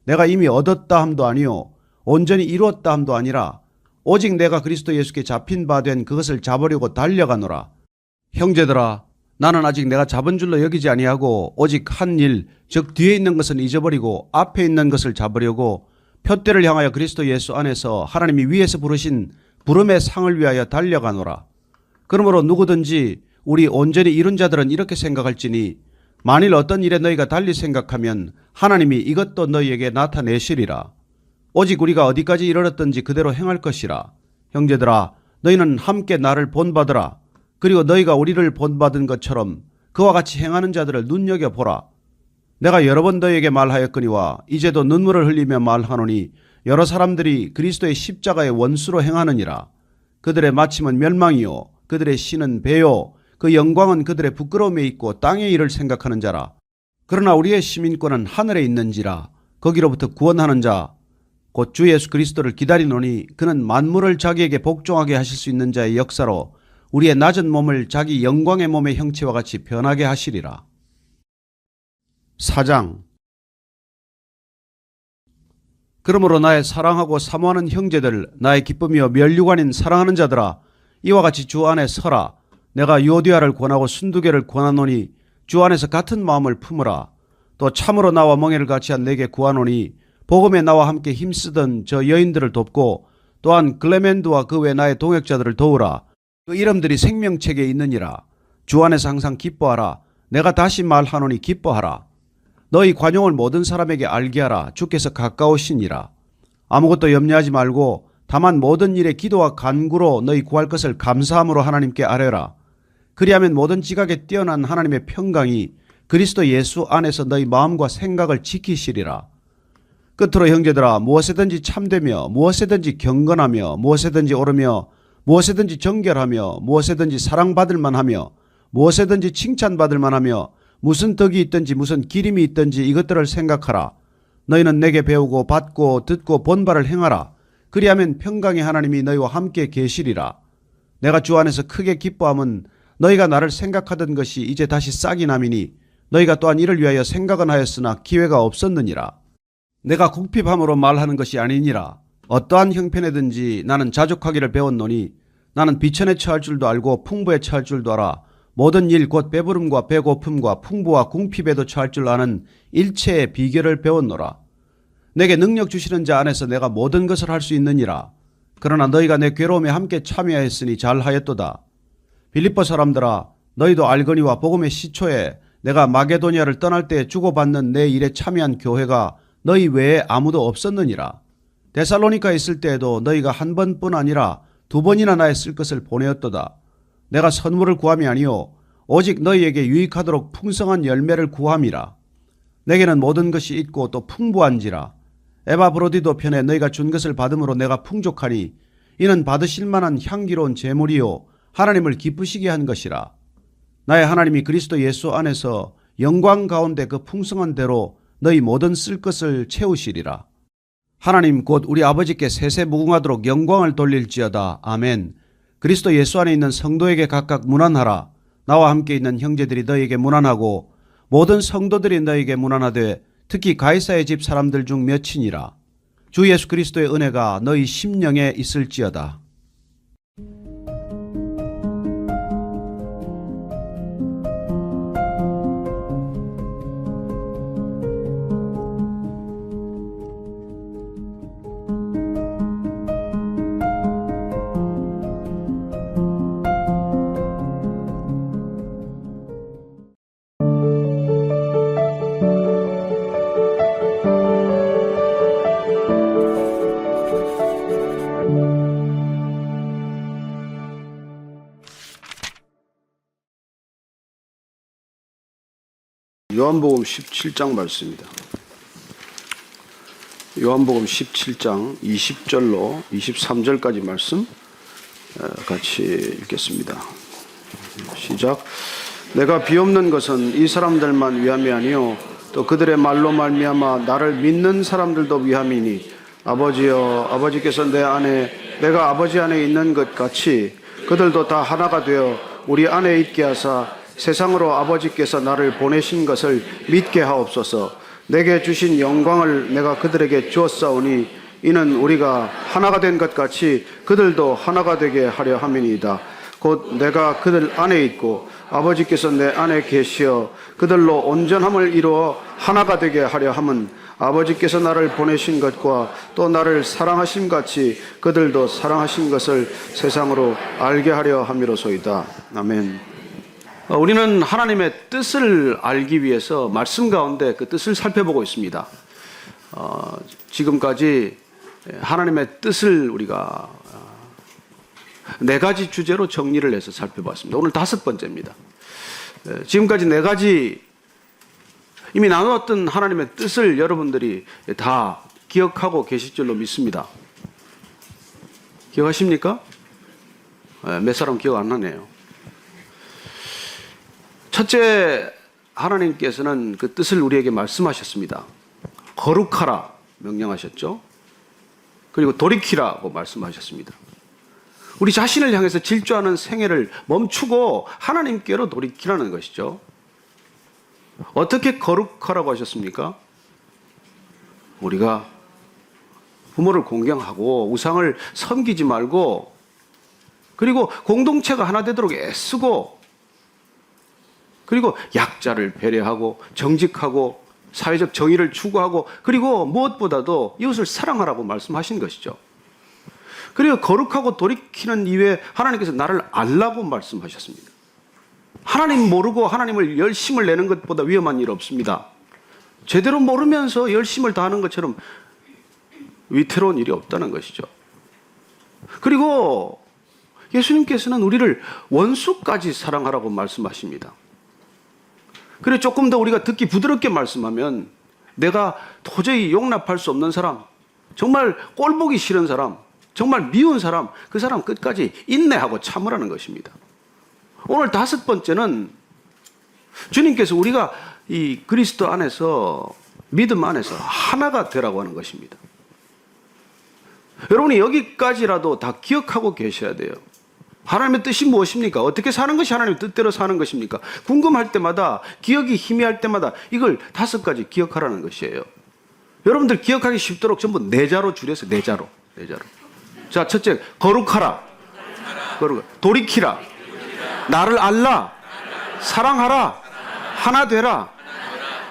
내가 이미 얻었다 함도 아니요 온전히 이루었다 함도 아니라 오직 내가 그리스도 예수께 잡힌 바 된 그것을 잡으려고 달려가노라. 형제들아, 나는 아직 내가 잡은 줄로 여기지 아니하고 오직 한 일, 즉 뒤에 있는 것은 잊어버리고 앞에 있는 것을 잡으려고 표대를 향하여 그리스도 예수 안에서 하나님이 위에서 부르신 부름의 상을 위하여 달려가노라. 그러므로 누구든지 우리 온전히 이룬 자들은 이렇게 생각할지니 만일 어떤 일에 너희가 달리 생각하면 하나님이 이것도 너희에게 나타내시리라. 오직 우리가 어디까지 이르렀든지 그대로 행할 것이라. 형제들아, 너희는 함께 나를 본받으라. 그리고 너희가 우리를 본받은 것처럼 그와 같이 행하는 자들을 눈여겨보라. 내가 여러 번 너희에게 말하였거니와 이제도 눈물을 흘리며 말하노니 여러 사람들이 그리스도의 십자가의 원수로 행하느니라. 그들의 마침은 멸망이요 그들의 신은 배요 그 영광은 그들의 부끄러움에 있고 땅의 일을 생각하는 자라. 그러나 우리의 시민권은 하늘에 있는지라. 거기로부터 구원하는 자 곧 주 예수 그리스도를 기다리노니 그는 만물을 자기에게 복종하게 하실 수 있는 자의 역사로 우리의 낮은 몸을 자기 영광의 몸의 형체와 같이 변하게 하시리라. 4장. 그러므로 나의 사랑하고 사모하는 형제들, 나의 기쁨이요 면류관인 사랑하는 자들아, 이와 같이 주 안에 서라. 내가 유오디아를 권하고 순두개를 권하노니 주 안에서 같은 마음을 품으라. 또 참으로 나와 멍에를 같이 한 내게 구하노니 복음에 나와 함께 힘쓰던 저 여인들을 돕고 또한 글레멘드와 그 외 나의 동역자들을 도우라. 그 이름들이 생명책에 있느니라. 주 안에서 항상 기뻐하라. 내가 다시 말하노니 기뻐하라. 너희 관용을 모든 사람에게 알게 하라. 주께서 가까우시니라. 아무것도 염려하지 말고 다만 모든 일에 기도와 간구로 너희 구할 것을 감사함으로 하나님께 아뢰라. 그리하면 모든 지각에 뛰어난 하나님의 평강이 그리스도 예수 안에서 너희 마음과 생각을 지키시리라. 끝으로 형제들아, 무엇에든지 참되며 무엇에든지 경건하며 무엇에든지 옳으며 무엇에든지 정결하며 무엇에든지 사랑받을 만하며 무엇에든지 칭찬받을 만하며 무슨 덕이 있든지 무슨 기림이 있든지 이것들을 생각하라. 너희는 내게 배우고 받고 듣고 본 바를 행하라. 그리하면 평강의 하나님이 너희와 함께 계시리라. 내가 주 안에서 크게 기뻐함은 너희가 나를 생각하던 것이 이제 다시 싹이 남이니 너희가 또한 이를 위하여 생각은 하였으나 기회가 없었느니라. 내가 궁핍함으로 말하는 것이 아니니라. 어떠한 형편에든지 나는 자족하기를 배웠노니 나는 비천에 처할 줄도 알고 풍부에 처할 줄도 알아. 모든 일 곧 배부름과 배고픔과 풍부와 궁핍에도 처할 줄 아는 일체의 비결을 배웠노라. 내게 능력 주시는 자 안에서 내가 모든 것을 할 수 있느니라. 그러나 너희가 내 괴로움에 함께 참여하였으니 잘하였도다. 빌립보 사람들아, 너희도 알거니와 복음의 시초에 내가 마게도니아를 떠날 때 주고받는 내 일에 참여한 교회가 너희 외에 아무도 없었느니라. 데살로니카에 있을 때에도 너희가 한 번뿐 아니라 2번이나 나의 쓸 것을 보내었도다. 내가 선물을 구함이 아니요 오직 너희에게 유익하도록 풍성한 열매를 구함이라. 내게는 모든 것이 있고 또 풍부한지라. 에바브로디도 편에 너희가 준 것을 받음으로 내가 풍족하니 이는 받으실 만한 향기로운 제물이요 하나님을 기쁘시게 한 것이라. 나의 하나님이 그리스도 예수 안에서 영광 가운데 그 풍성한 대로 너희 모든 쓸 것을 채우시리라. 하나님 곧 우리 아버지께 세세 무궁하도록 영광을 돌릴지어다. 아멘. 그리스도 예수 안에 있는 성도에게 각각 문안하라. 나와 함께 있는 형제들이 너희에게 문안하고 모든 성도들이 너희에게 문안하되 특히 가이사의 집 사람들 중 몇이니라. 주 예수 그리스도의 은혜가 너희 심령에 있을지어다. 요한복음 17장 말씀입니다. 요한복음 17장 20절로 23절까지 말씀 같이 읽겠습니다. 시작. 내가 비옵는 것은 이 사람들만 위함이 아니요 또 그들의 말로 말미암아 나를 믿는 사람들도 위함이니 아버지여 아버지께서 내 안에 내가 아버지 안에 있는 것 같이 그들도 다 하나가 되어 우리 안에 있게 하사 세상으로 아버지께서 나를 보내신 것을 믿게 하옵소서. 내게 주신 영광을 내가 그들에게 주었사오니 이는 우리가 하나가 된 것 같이 그들도 하나가 되게 하려 함이니이다. 곧 내가 그들 안에 있고 아버지께서 내 안에 계시어 그들로 온전함을 이루어 하나가 되게 하려 함은 아버지께서 나를 보내신 것과 또 나를 사랑하심 같이 그들도 사랑하신 것을 세상으로 알게 하려 함이로소이다. 아멘. 우리는 하나님의 뜻을 알기 위해서 말씀 가운데 그 뜻을 살펴보고 있습니다. 지금까지 하나님의 뜻을 우리가 4가지 주제로 정리를 해서 살펴봤습니다. 오늘 5번째입니다. 지금까지 4가지 이미 나누었던 하나님의 뜻을 여러분들이 다 기억하고 계실 줄로 믿습니다. 기억하십니까? 몇 사람 기억 안 나네요. 첫째, 하나님께서는 그 뜻을 우리에게 말씀하셨습니다. 거룩하라 명령하셨죠. 그리고 돌이키라고 말씀하셨습니다. 우리 자신을 향해서 질주하는 생애를 멈추고 하나님께로 돌이키라는 것이죠. 어떻게 거룩하라고 하셨습니까? 우리가 부모를 공경하고 우상을 섬기지 말고 그리고 공동체가 하나 되도록 애쓰고 그리고 약자를 배려하고 정직하고 사회적 정의를 추구하고 그리고 무엇보다도 이웃을 사랑하라고 말씀하신 것이죠. 그리고 거룩하고 돌이키는 이외에 하나님께서 나를 알라고 말씀하셨습니다. 하나님 모르고 하나님을 열심을 내는 것보다 위험한 일 없습니다. 제대로 모르면서 열심을 다하는 것처럼 위태로운 일이 없다는 것이죠. 그리고 예수님께서는 우리를 원수까지 사랑하라고 말씀하십니다. 그리고 조금 더 우리가 듣기 부드럽게 말씀하면 내가 도저히 용납할 수 없는 사람, 정말 꼴보기 싫은 사람, 정말 미운 사람, 그 사람 끝까지 인내하고 참으라는 것입니다. 오늘 5번째는 주님께서 우리가 이 그리스도 안에서 믿음 안에서 하나가 되라고 하는 것입니다. 여러분이 여기까지라도 다 기억하고 계셔야 돼요. 하나님의 뜻이 무엇입니까? 어떻게 사는 것이 하나님의 뜻대로 사는 것입니까? 궁금할 때마다 기억이 희미할 때마다 이걸 5가지 기억하라는 것이에요. 여러분들 기억하기 쉽도록 전부 4자로 줄여서 4자로. 자, 첫째, 거룩하라. 돌이키라. 나를 알라. 사랑하라. 하나 되라.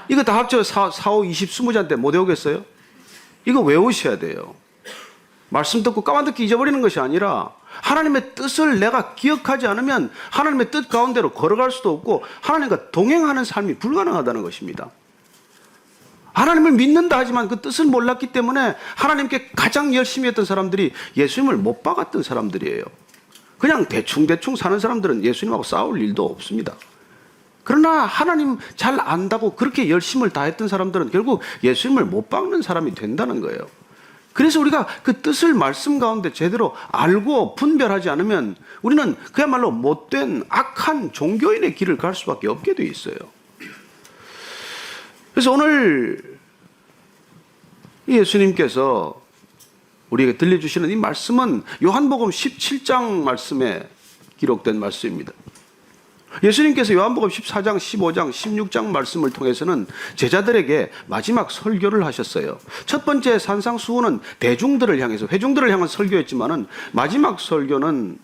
이거 다 합쳐 4, 5, 20, 20자인데 못 외우겠어요? 이거 외우셔야 돼요. 말씀 듣고 까만듣기 잊어버리는 것이 아니라 하나님의 뜻을 내가 기억하지 않으면 하나님의 뜻 가운데로 걸어갈 수도 없고 하나님과 동행하는 삶이 불가능하다는 것입니다. 하나님을 믿는다 하지만 그 뜻을 몰랐기 때문에 하나님께 가장 열심히 했던 사람들이 예수님을 못 박았던 사람들이에요. 그냥 대충대충 사는 사람들은 예수님하고 싸울 일도 없습니다. 그러나 하나님 잘 안다고 그렇게 열심을 다했던 사람들은 결국 예수님을 못 박는 사람이 된다는 거예요. 그래서 우리가 그 뜻을 말씀 가운데 제대로 알고 분별하지 않으면 우리는 그야말로 못된 악한 종교인의 길을 갈 수밖에 없게 돼 있어요. 그래서 오늘 예수님께서 우리에게 들려주시는 이 말씀은 요한복음 17장 말씀에 기록된 말씀입니다. 예수님께서 요한복음 14장, 15장, 16장 말씀을 통해서는 제자들에게 마지막 설교를 하셨어요. 첫 번째 산상수훈은 대중들을 향해서, 회중들을 향한 설교였지만은 마지막 설교는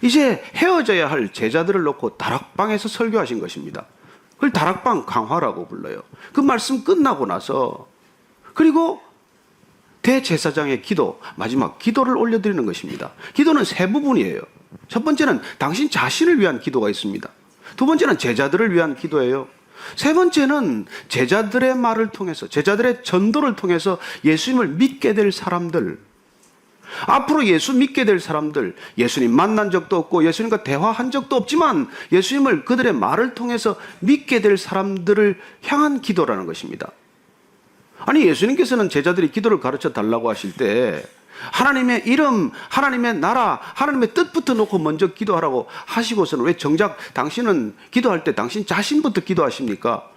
이제 헤어져야 할 제자들을 놓고 다락방에서 설교하신 것입니다. 그걸 다락방 강화라고 불러요. 그 말씀 끝나고 나서 그리고 대제사장의 기도, 마지막 기도를 올려드리는 것입니다. 기도는 세 부분이에요. 첫 번째는 당신 자신을 위한 기도가 있습니다. 두 번째는 제자들을 위한 기도예요. 세 번째는 제자들의 말을 통해서, 제자들의 전도를 통해서 예수님을 믿게 될 사람들, 앞으로 예수 믿게 될 사람들, 예수님 만난 적도 없고 예수님과 대화한 적도 없지만 예수님을 그들의 말을 통해서 믿게 될 사람들을 향한 기도라는 것입니다. 아니, 예수님께서는 제자들이 기도를 가르쳐 달라고 하실 때 하나님의 이름, 하나님의 나라, 하나님의 뜻부터 놓고 먼저 기도하라고 하시고서는 왜 정작 당신은 기도할 때 당신 자신부터 기도하십니까?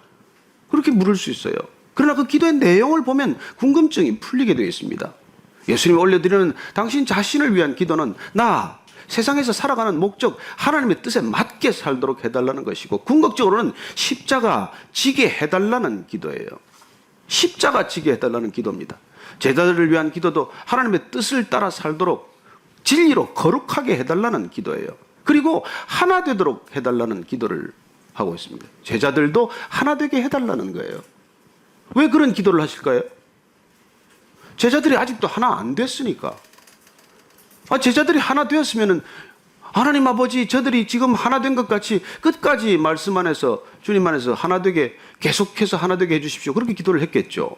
그렇게 물을 수 있어요. 그러나 그 기도의 내용을 보면 궁금증이 풀리게 되어 있습니다. 예수님이 올려드리는 당신 자신을 위한 기도는 나, 세상에서 살아가는 목적, 하나님의 뜻에 맞게 살도록 해달라는 것이고, 궁극적으로는 십자가 지게 해달라는 기도예요. 십자가 지게 해달라는 기도입니다. 제자들을 위한 기도도 하나님의 뜻을 따라 살도록 진리로 거룩하게 해달라는 기도예요. 그리고 하나 되도록 해달라는 기도를 하고 있습니다. 제자들도 하나 되게 해달라는 거예요. 왜 그런 기도를 하실까요? 제자들이 아직도 하나 안 됐으니까. 제자들이 하나 되었으면은 하나님 아버지, 저들이 지금 하나 된 것 같이 끝까지 말씀 안에서, 주님 안에서 하나 되게, 계속해서 하나 되게 해주십시오. 그렇게 기도를 했겠죠.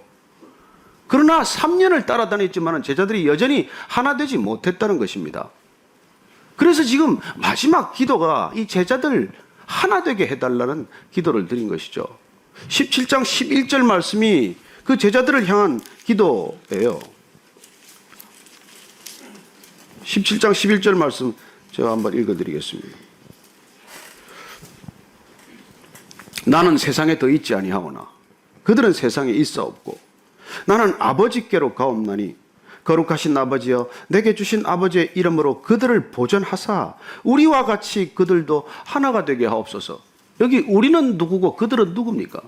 그러나 3년을 따라다녔지만 제자들이 여전히 하나 되지 못했다는 것입니다. 그래서 지금 마지막 기도가 이 제자들 하나 되게 해달라는 기도를 드린 것이죠. 17장 11절 말씀이 그 제자들을 향한 기도예요. 17장 11절 말씀 제가 한번 읽어드리겠습니다. 나는 세상에 더 있지 아니하오나 그들은 세상에 있어 없고 나는 아버지께로 가옵나니 거룩하신 아버지여 내게 주신 아버지의 이름으로 그들을 보존하사 우리와 같이 그들도 하나가 되게 하옵소서. 여기 우리는 누구고 그들은 누굽니까?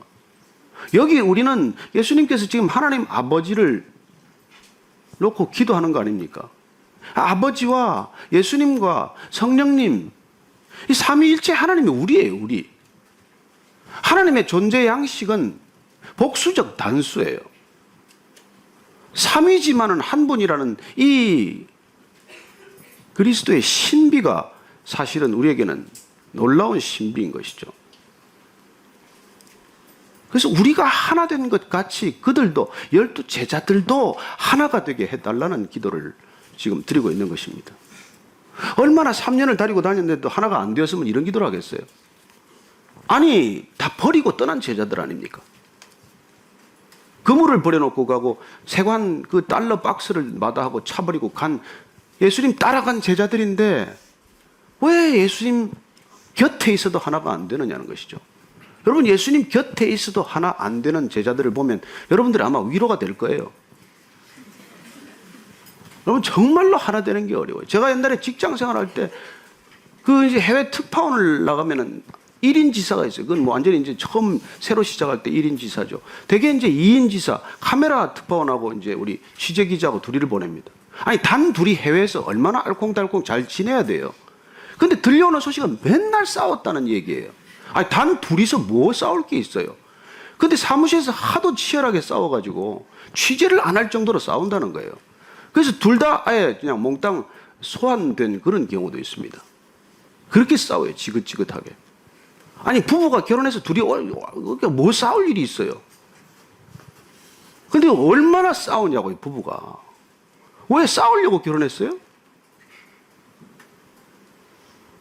여기 우리는 예수님께서 지금 하나님 아버지를 놓고 기도하는 거 아닙니까? 아버지와 예수님과 성령님, 이 삼위일체 하나님이 우리예요, 우리. 하나님의 존재 양식은 복수적 단수예요. 삼위지만은 한 분이라는 이 그리스도의 신비가 사실은 우리에게는 놀라운 신비인 것이죠. 그래서 우리가 하나 된 것 같이 그들도, 12 제자들도 하나가 되게 해달라는 기도를 지금 드리고 있는 것입니다. 얼마나 3년을 다니고 다녔는데도 하나가 안 되었으면 이런 기도를 하겠어요? 아니, 다 버리고 떠난 제자들 아닙니까? 그물을 버려놓고 가고 세관 그 달러 박스를 마다하고 차버리고 간 예수님 따라간 제자들인데 왜 예수님 곁에 있어도 하나가 안 되느냐는 것이죠. 여러분, 예수님 곁에 있어도 하나 안 되는 제자들을 보면 여러분들이 아마 위로가 될 거예요. 여러분, 정말로 하나 되는 게 어려워요. 제가 옛날에 직장 생활할 때 그 이제 해외 특파원을 나가면은 1인 지사가 있어요. 그건 뭐 완전히 이제 처음 새로 시작할 때 1인 지사죠. 대개 이제 2인 지사, 카메라 특파원하고 이제 우리 취재 기자하고 둘이를 보냅니다. 아니, 단 둘이 해외에서 얼마나 알콩달콩 잘 지내야 돼요. 근데 들려오는 소식은 맨날 싸웠다는 얘기예요. 아니, 단 둘이서 뭐 싸울 게 있어요. 근데 사무실에서 하도 치열하게 싸워가지고 취재를 안 할 정도로 싸운다는 거예요. 그래서 둘 다 아예 그냥 몽땅 소환된 그런 경우도 있습니다. 그렇게 싸워요, 지긋지긋하게. 아니, 부부가 결혼해서 둘이 뭐 싸울 일이 있어요. 근데 얼마나 싸우냐고요, 부부가. 왜 싸우려고 결혼했어요?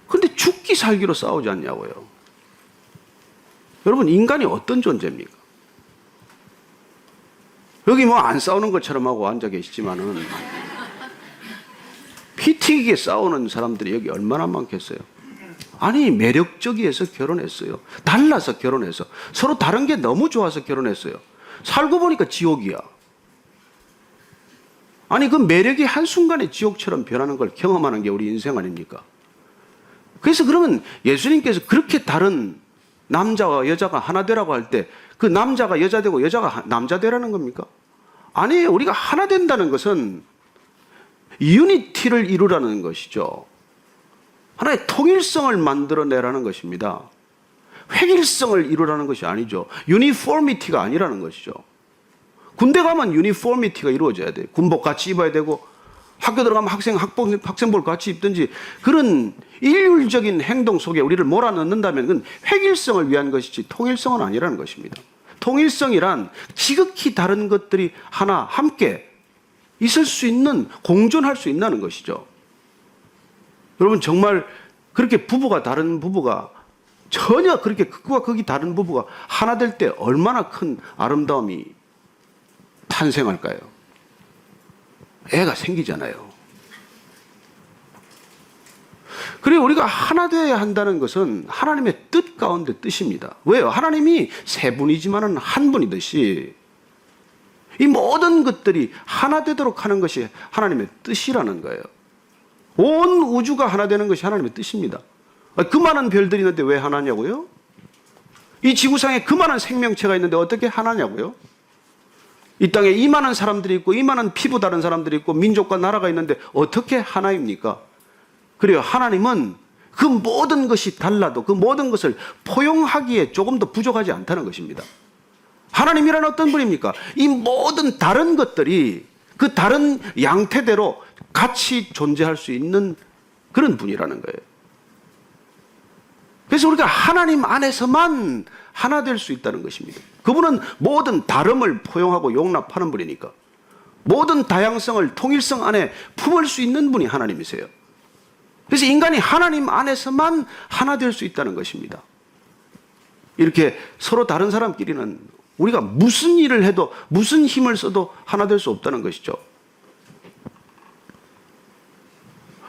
근데 죽기 살기로 싸우지 않냐고요. 여러분, 인간이 어떤 존재입니까? 여기 뭐 안 싸우는 것처럼 하고 앉아 계시지만은 피 튀기게 싸우는 사람들이 여기 얼마나 많겠어요? 아니, 매력적이어서 결혼했어요. 달라서 결혼해서. 서로 다른 게 너무 좋아서 결혼했어요. 살고 보니까 지옥이야. 아니, 그 매력이 한순간에 지옥처럼 변하는 걸 경험하는 게 우리 인생 아닙니까? 그래서 그러면 예수님께서 그렇게 다른 남자와 여자가 하나 되라고 할 때 그 남자가 여자 되고 여자가 남자 되라는 겁니까? 아니에요. 우리가 하나 된다는 것은 유니티를 이루라는 것이죠. 하나의 통일성을 만들어내라는 것입니다. 획일성을 이루라는 것이 아니죠. 유니포미티가 아니라는 것이죠. 군대 가면 유니포미티가 이루어져야 돼요. 군복 같이 입어야 되고, 학교 들어가면 학생복 같이 입든지, 그런 일률적인 행동 속에 우리를 몰아넣는다면 그건 획일성을 위한 것이지 통일성은 아니라는 것입니다. 통일성이란 지극히 다른 것들이 하나 함께 있을 수 있는, 공존할 수 있다는 것이죠. 여러분, 정말 그렇게 다른 부부가 전혀 그렇게 극과 극이 다른 부부가 하나 될 때 얼마나 큰 아름다움이 탄생할까요? 애가 생기잖아요. 그리고 우리가 하나 되어야 한다는 것은 하나님의 뜻 가운데 뜻입니다. 왜요? 하나님이 세 분이지만은 한 분이듯이 이 모든 것들이 하나 되도록 하는 것이 하나님의 뜻이라는 거예요. 온 우주가 하나 되는 것이 하나님의 뜻입니다. 그 많은 별들이 있는데 왜 하나냐고요? 이 지구상에 그 많은 생명체가 있는데 어떻게 하나냐고요? 이 땅에 이 많은 사람들이 있고 이 많은 피부 다른 사람들이 있고 민족과 나라가 있는데 어떻게 하나입니까? 그래요. 하나님은 그 모든 것이 달라도 그 모든 것을 포용하기에 조금 더 부족하지 않다는 것입니다. 하나님이란 어떤 분입니까? 이 모든 다른 것들이 그 다른 양태대로 같이 존재할 수 있는 그런 분이라는 거예요. 그래서 우리가 하나님 안에서만 하나 될 수 있다는 것입니다. 그분은 모든 다름을 포용하고 용납하는 분이니까 모든 다양성을 통일성 안에 품을 수 있는 분이 하나님이세요. 그래서 인간이 하나님 안에서만 하나 될 수 있다는 것입니다. 이렇게 서로 다른 사람끼리는 우리가 무슨 일을 해도 무슨 힘을 써도 하나 될 수 없다는 것이죠.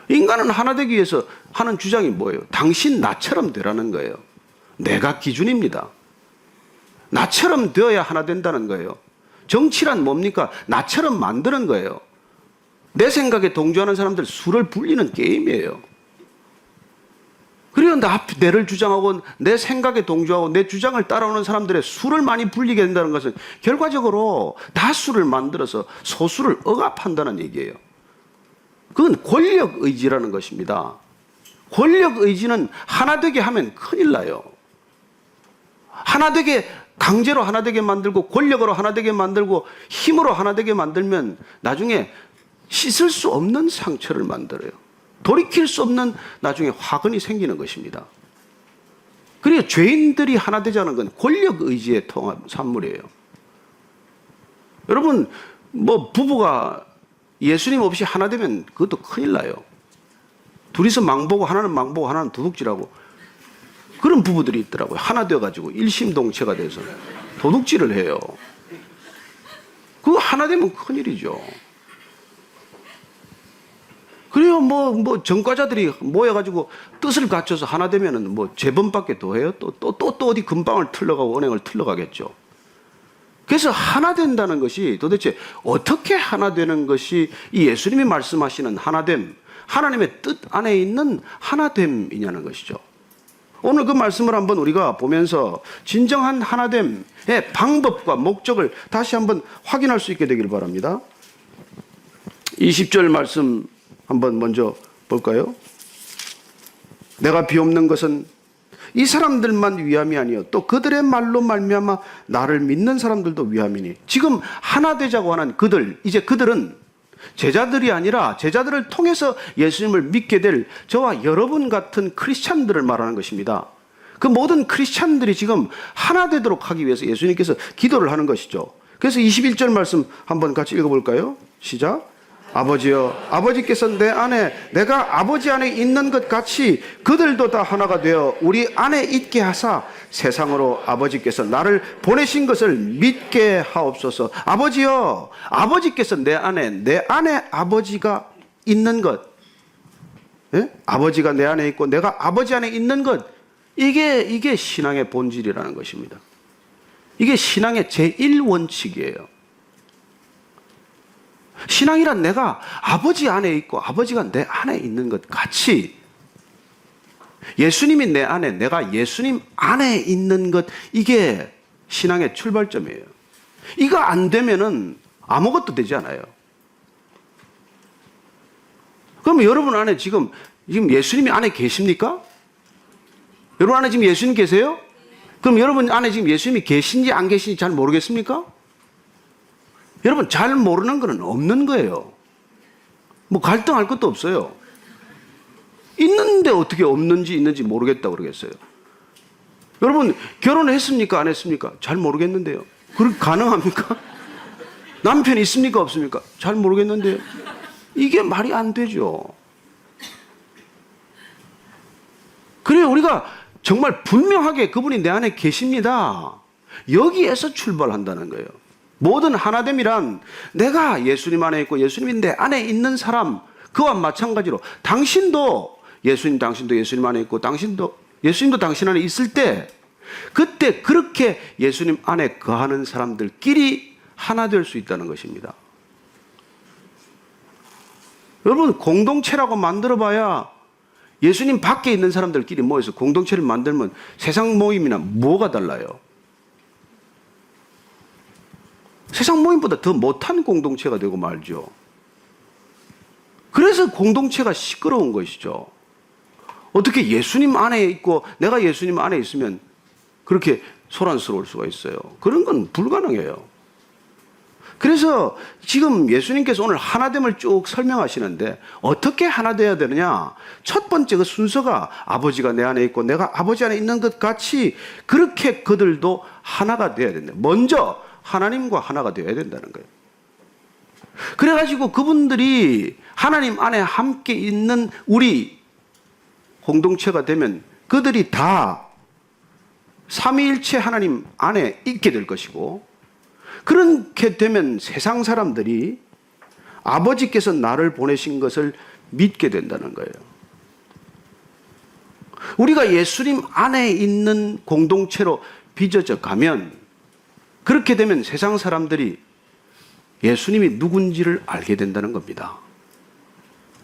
인간은 하나 되기 위해서 하는 주장이 뭐예요? 당신 나처럼 되라는 거예요. 내가 기준입니다. 나처럼 되어야 하나 된다는 거예요. 정치란 뭡니까? 나처럼 만드는 거예요. 내 생각에 동조하는 사람들 수를 불리는 게임이에요. 그리고 내를 주장하고 내 생각에 동조하고 내 주장을 따라오는 사람들의 수를 많이 불리게 된다는 것은 결과적으로 다수를 만들어서 소수를 억압한다는 얘기예요. 그건 권력 의지라는 것입니다. 권력 의지는 하나 되게 하면 큰일 나요. 하나 되게 강제로 하나 되게 만들고 권력으로 하나 되게 만들고 힘으로 하나 되게 만들면 나중에 씻을 수 없는 상처를 만들어요. 돌이킬 수 없는 나중에 화근이 생기는 것입니다. 그래서 죄인들이 하나 되자는 건 권력 의지의 산물이에요. 여러분, 뭐 부부가 예수님 없이 하나 되면 그것도 큰일 나요. 둘이서 망보고 하나는 망보고 하나는 도둑질하고 그런 부부들이 있더라고요. 하나 되어가지고 일심동체가 돼서 도둑질을 해요. 그거 하나 되면 큰일이죠. 그래요. 뭐 전과자들이 모여가지고 뜻을 갖춰서 하나 되면은 뭐 재범밖에 더 해요. 또 어디 금방을 틀러가고 은행을 틀러가겠죠. 그래서 하나 된다는 것이 도대체 어떻게 하나 되는 것이 이 예수님이 말씀하시는 하나됨, 하나님의 뜻 안에 있는 하나됨이냐는 것이죠. 오늘 그 말씀을 한번 우리가 보면서 진정한 하나됨의 방법과 목적을 다시 한번 확인할 수 있게 되기를 바랍니다. 20절 말씀 한번 먼저 볼까요? 내가 비옵는 것은 이 사람들만 위함이 아니요 또 그들의 말로 말미암아 나를 믿는 사람들도 위함이니. 지금 하나 되자고 하는 이제 그들은 제자들이 아니라 제자들을 통해서 예수님을 믿게 될 저와 여러분 같은 크리스찬들을 말하는 것입니다. 그 모든 크리스찬들이 지금 하나 되도록 하기 위해서 예수님께서 기도를 하는 것이죠. 그래서 21절 말씀 한번 같이 읽어볼까요? 시작. 아버지여, 아버지께서 내 안에, 내가 아버지 안에 있는 것 같이 그들도 다 하나가 되어 우리 안에 있게 하사 세상으로 아버지께서 나를 보내신 것을 믿게 하옵소서. 아버지여, 아버지께서 내 안에 아버지가 있는 것, 예? 아버지가 내 안에 있고 내가 아버지 안에 있는 것, 이게 신앙의 본질이라는 것입니다. 이게 신앙의 제1원칙이에요. 신앙이란 내가 아버지 안에 있고 아버지가 내 안에 있는 것 같이, 예수님이 내 안에, 내가 예수님 안에 있는 것, 이게 신앙의 출발점이에요. 이거 안 되면은 아무것도 되지 않아요. 그럼 여러분 안에 지금 예수님이 안에 계십니까? 여러분 안에 지금 예수님 계세요? 그럼 여러분 안에 지금 예수님이 계신지 안 계신지 잘 모르겠습니까? 여러분, 잘 모르는 거는 없는 거예요. 뭐 갈등할 것도 없어요. 있는데 어떻게 없는지 있는지 모르겠다고 그러겠어요. 여러분, 결혼을 했습니까? 안 했습니까? 잘 모르겠는데요. 그렇게 가능합니까? 남편이 있습니까? 없습니까? 잘 모르겠는데요. 이게 말이 안 되죠. 그래, 우리가 정말 분명하게 그분이 내 안에 계십니다. 여기에서 출발한다는 거예요. 모든 하나됨이란 내가 예수님 안에 있고 예수님이 내 안에 있는 사람, 그와 마찬가지로 당신도 예수님 안에 있고 예수님도 당신 안에 있을 때, 그때 그렇게 예수님 안에 거하는 사람들끼리 하나 될 수 있다는 것입니다. 여러분, 공동체라고 만들어봐야 예수님 밖에 있는 사람들끼리 모여서 공동체를 만들면 세상 모임이나 뭐가 달라요? 세상 모임보다 더 못한 공동체가 되고 말죠. 그래서 공동체가 시끄러운 것이죠. 어떻게 예수님 안에 있고 내가 예수님 안에 있으면 그렇게 소란스러울 수가 있어요. 그런 건 불가능해요. 그래서 지금 예수님께서 오늘 하나됨을 쭉 설명하시는데 어떻게 하나 되어야 되느냐? 첫 번째 그 순서가 아버지가 내 안에 있고 내가 아버지 안에 있는 것 같이 그렇게 그들도 하나가 되어야 된다. 먼저 하나님과 하나가 되어야 된다는 거예요. 그래가지고 그분들이 하나님 안에 함께 있는 우리 공동체가 되면 그들이 다 삼위일체 하나님 안에 있게 될 것이고, 그렇게 되면 세상 사람들이 아버지께서 나를 보내신 것을 믿게 된다는 거예요. 우리가 예수님 안에 있는 공동체로 빚어져 가면, 그렇게 되면 세상 사람들이 예수님이 누군지를 알게 된다는 겁니다.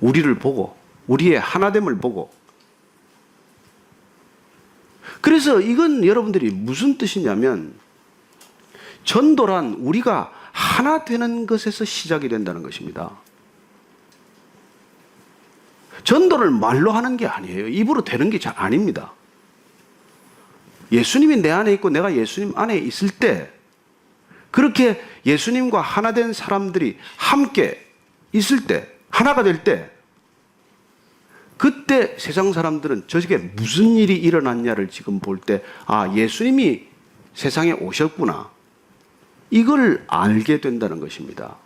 우리를 보고, 우리의 하나됨을 보고. 그래서 이건 여러분들이 무슨 뜻이냐면, 전도란 우리가 하나 되는 것에서 시작이 된다는 것입니다. 전도를 말로 하는 게 아니에요. 입으로 되는 게 잘 아닙니다. 예수님이 내 안에 있고 내가 예수님 안에 있을 때, 그렇게 예수님과 하나 된 사람들이 함께 있을 때, 하나가 될 때, 그때 세상 사람들은 저게 무슨 일이 일어났냐를 지금 볼 때, 아, 예수님이 세상에 오셨구나, 이걸 알게 된다는 것입니다.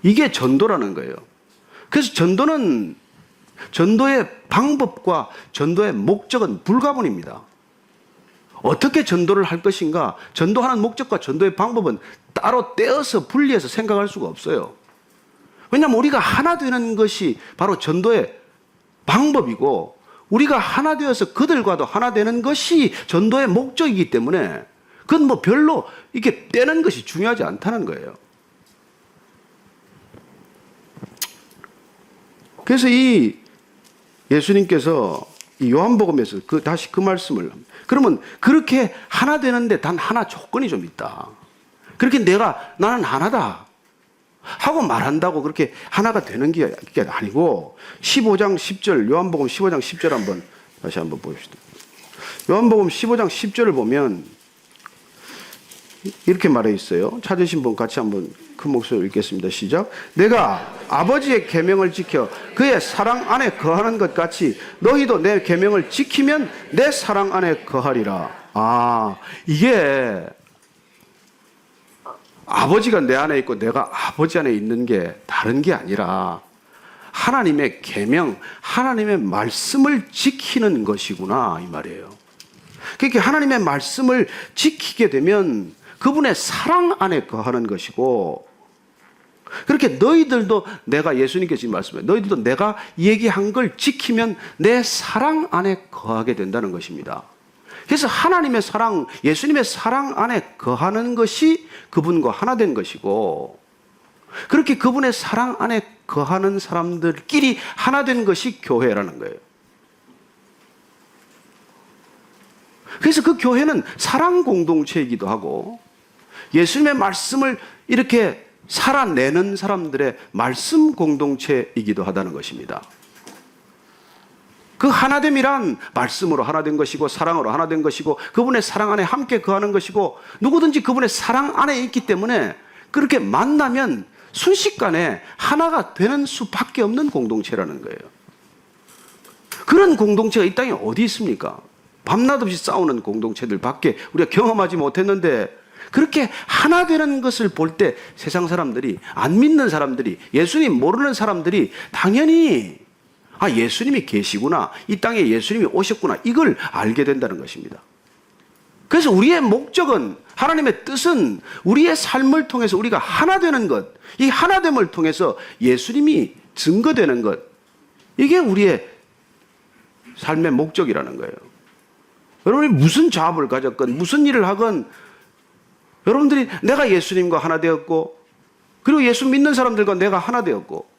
이게 전도라는 거예요. 그래서 전도의 방법과 전도의 목적은 불가분입니다. 어떻게 전도를 할 것인가, 전도하는 목적과 전도의 방법은 따로 떼어서 분리해서 생각할 수가 없어요. 왜냐하면 우리가 하나 되는 것이 바로 전도의 방법이고, 우리가 하나 되어서 그들과도 하나 되는 것이 전도의 목적이기 때문에 그건 뭐 별로 이렇게 떼는 것이 중요하지 않다는 거예요. 그래서 이 예수님께서 이 요한복음에서 다시 그 말씀을, 그러면 그렇게 하나 되는데 단 하나 조건이 좀 있다. 그렇게 나는 하나다 하고 말한다고 그렇게 하나가 되는 게 아니고, 15장 10절, 요한복음 15장 10절 다시 한번 보십시다. 요한복음 15장 10절을 보면 이렇게 말해 있어요. 찾으신 분 같이 한번 큰 목소리로 읽겠습니다. 시작. 내가 아버지의 계명을 지켜 그의 사랑 안에 거하는 것 같이 너희도 내 계명을 지키면 내 사랑 안에 거하리라. 아, 이게 아버지가 내 안에 있고 내가 아버지 안에 있는 게 다른 게 아니라 하나님의 계명, 하나님의 말씀을 지키는 것이구나 이 말이에요. 그러니까 하나님의 말씀을 지키게 되면 그분의 사랑 안에 거하는 것이고, 그렇게 너희들도, 내가 예수님께서 지금 말씀해요, 너희들도 내가 얘기한 걸 지키면 내 사랑 안에 거하게 된다는 것입니다. 그래서 하나님의 사랑, 예수님의 사랑 안에 거하는 것이 그분과 하나 된 것이고, 그렇게 그분의 사랑 안에 거하는 사람들끼리 하나 된 것이 교회라는 거예요. 그래서 그 교회는 사랑 공동체이기도 하고, 예수님의 말씀을 이렇게 살아내는 사람들의 말씀 공동체이기도 하다는 것입니다. 그 하나됨이란 말씀으로 하나된 것이고, 사랑으로 하나된 것이고, 그분의 사랑 안에 함께 거하는 것이고, 누구든지 그분의 사랑 안에 있기 때문에 그렇게 만나면 순식간에 하나가 되는 수밖에 없는 공동체라는 거예요. 그런 공동체가 이 땅에 어디 있습니까? 밤낮 없이 싸우는 공동체들 밖에 우리가 경험하지 못했는데, 그렇게 하나 되는 것을 볼 때 세상 사람들이, 안 믿는 사람들이, 예수님 모르는 사람들이 당연히 예수님이 계시구나, 이 땅에 예수님이 오셨구나, 이걸 알게 된다는 것입니다. 그래서 우리의 목적은, 하나님의 뜻은 우리의 삶을 통해서 우리가 하나 되는 것, 이 하나됨을 통해서 예수님이 증거되는 것, 이게 우리의 삶의 목적이라는 거예요. 여러분이 무슨 잡을 가졌건 무슨 일을 하건, 여러분들이 내가 예수님과 하나 되었고, 그리고 예수 믿는 사람들과 내가 하나 되었고,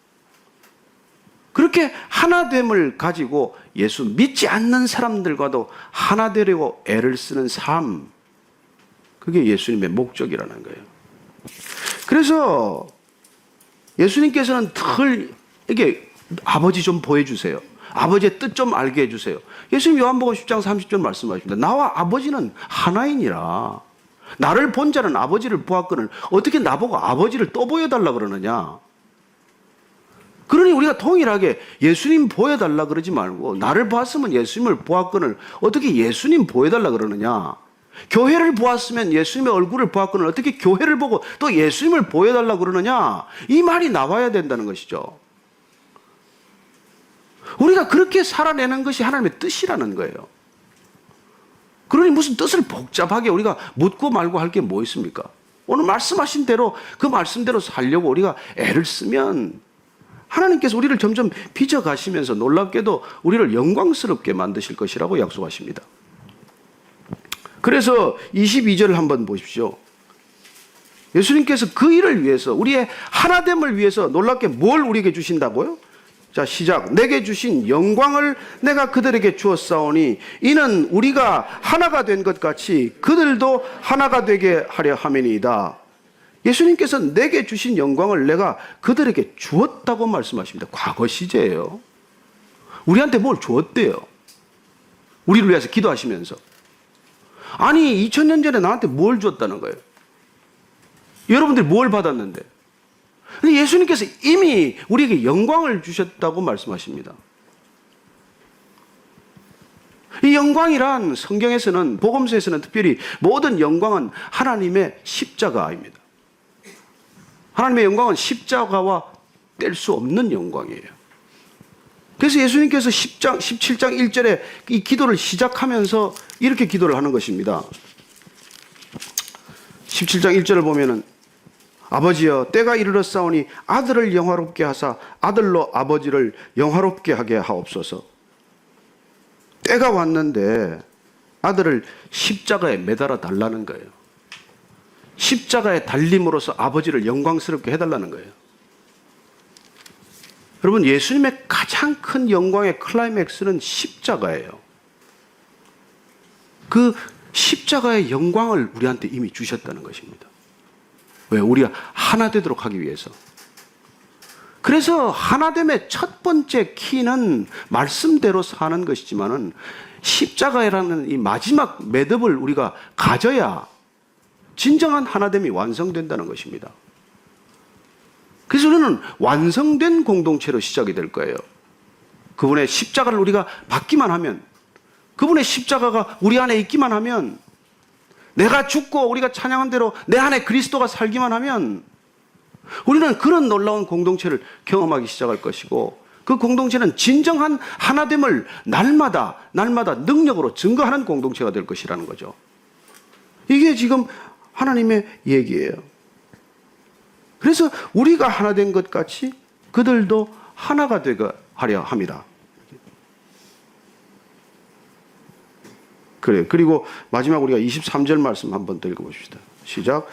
그렇게 하나됨을 가지고 예수 믿지 않는 사람들과도 하나 되려고 애를 쓰는 삶, 그게 예수님의 목적이라는 거예요. 그래서 예수님께서는 늘 이게 아버지 좀 보여주세요, 아버지의 뜻 좀 알게 해주세요. 예수님 요한복음 10장 30절 말씀하십니다. 나와 아버지는 하나이니라. 나를 본 자는 아버지를 보았거늘 어떻게 나보고 아버지를 또 보여달라 그러느냐. 그러니 우리가 동일하게 예수님 보여달라 그러지 말고, 나를 봤으면 예수님을 보았거늘 어떻게 예수님 보여달라 그러느냐. 교회를 보았으면 예수님의 얼굴을 보았거늘 어떻게 교회를 보고 또 예수님을 보여달라 그러느냐. 이 말이 나와야 된다는 것이죠. 우리가 그렇게 살아내는 것이 하나님의 뜻이라는 거예요. 그러니 무슨 뜻을 복잡하게 우리가 묻고 말고 할 게 뭐 있습니까? 오늘 말씀하신 대로 그 말씀대로 살려고 우리가 애를 쓰면 하나님께서 우리를 점점 빚어가시면서 놀랍게도 우리를 영광스럽게 만드실 것이라고 약속하십니다. 그래서 22절을 한번 보십시오. 예수님께서 그 일을 위해서, 우리의 하나됨을 위해서 놀랍게 뭘 우리에게 주신다고요? 자, 시작. 내게 주신 영광을 내가 그들에게 주었사오니 이는 우리가 하나가 된 것 같이 그들도 하나가 되게 하려 함이니이다. 예수님께서 내게 주신 영광을 내가 그들에게 주었다고 말씀하십니다. 과거 시제예요. 우리한테 뭘 주었대요? 우리를 위해서 기도하시면서. 아니 2000년 전에 나한테 뭘 주었다는 거예요? 여러분들이 뭘 받았는데? 근데 예수님께서 이미 우리에게 영광을 주셨다고 말씀하십니다. 이 영광이란 성경에서는, 복음서에서는 특별히 모든 영광은 하나님의 십자가입니다. 하나님의 영광은 십자가와 뗄 수 없는 영광이에요. 그래서 예수님께서 17장 1절에 이 기도를 시작하면서 이렇게 기도를 하는 것입니다. 17장 1절을 보면은, 아버지여 때가 이르렀사오니 아들을 영화롭게 하사 아들로 아버지를 영화롭게 하게 하옵소서. 때가 왔는데 아들을 십자가에 매달아 달라는 거예요. 십자가에 달림으로써 아버지를 영광스럽게 해달라는 거예요. 여러분, 예수님의 가장 큰 영광의 클라이맥스는 십자가예요. 그 십자가의 영광을 우리한테 이미 주셨다는 것입니다. 왜? 우리가 하나 되도록 하기 위해서. 그래서 하나됨의 첫 번째 키는 말씀대로 사는 것이지만은, 십자가라는 이 마지막 매듭을 우리가 가져야 진정한 하나됨이 완성된다는 것입니다. 그래서 우리는 완성된 공동체로 시작이 될 거예요. 그분의 십자가를 우리가 받기만 하면, 그분의 십자가가 우리 안에 있기만 하면 내가 죽고 우리가 찬양한 대로 내 안에 그리스도가 살기만 하면 우리는 그런 놀라운 공동체를 경험하기 시작할 것이고, 그 공동체는 진정한 하나됨을 날마다 능력으로 증거하는 공동체가 될 것이라는 거죠. 이게 지금 하나님의 얘기예요. 그래서 우리가 하나 된 것 같이 그들도 하나가 되게 하려 합니다. 그래요. 그리고 마지막 우리가 23절 말씀 한번 더 읽어봅시다. 시작.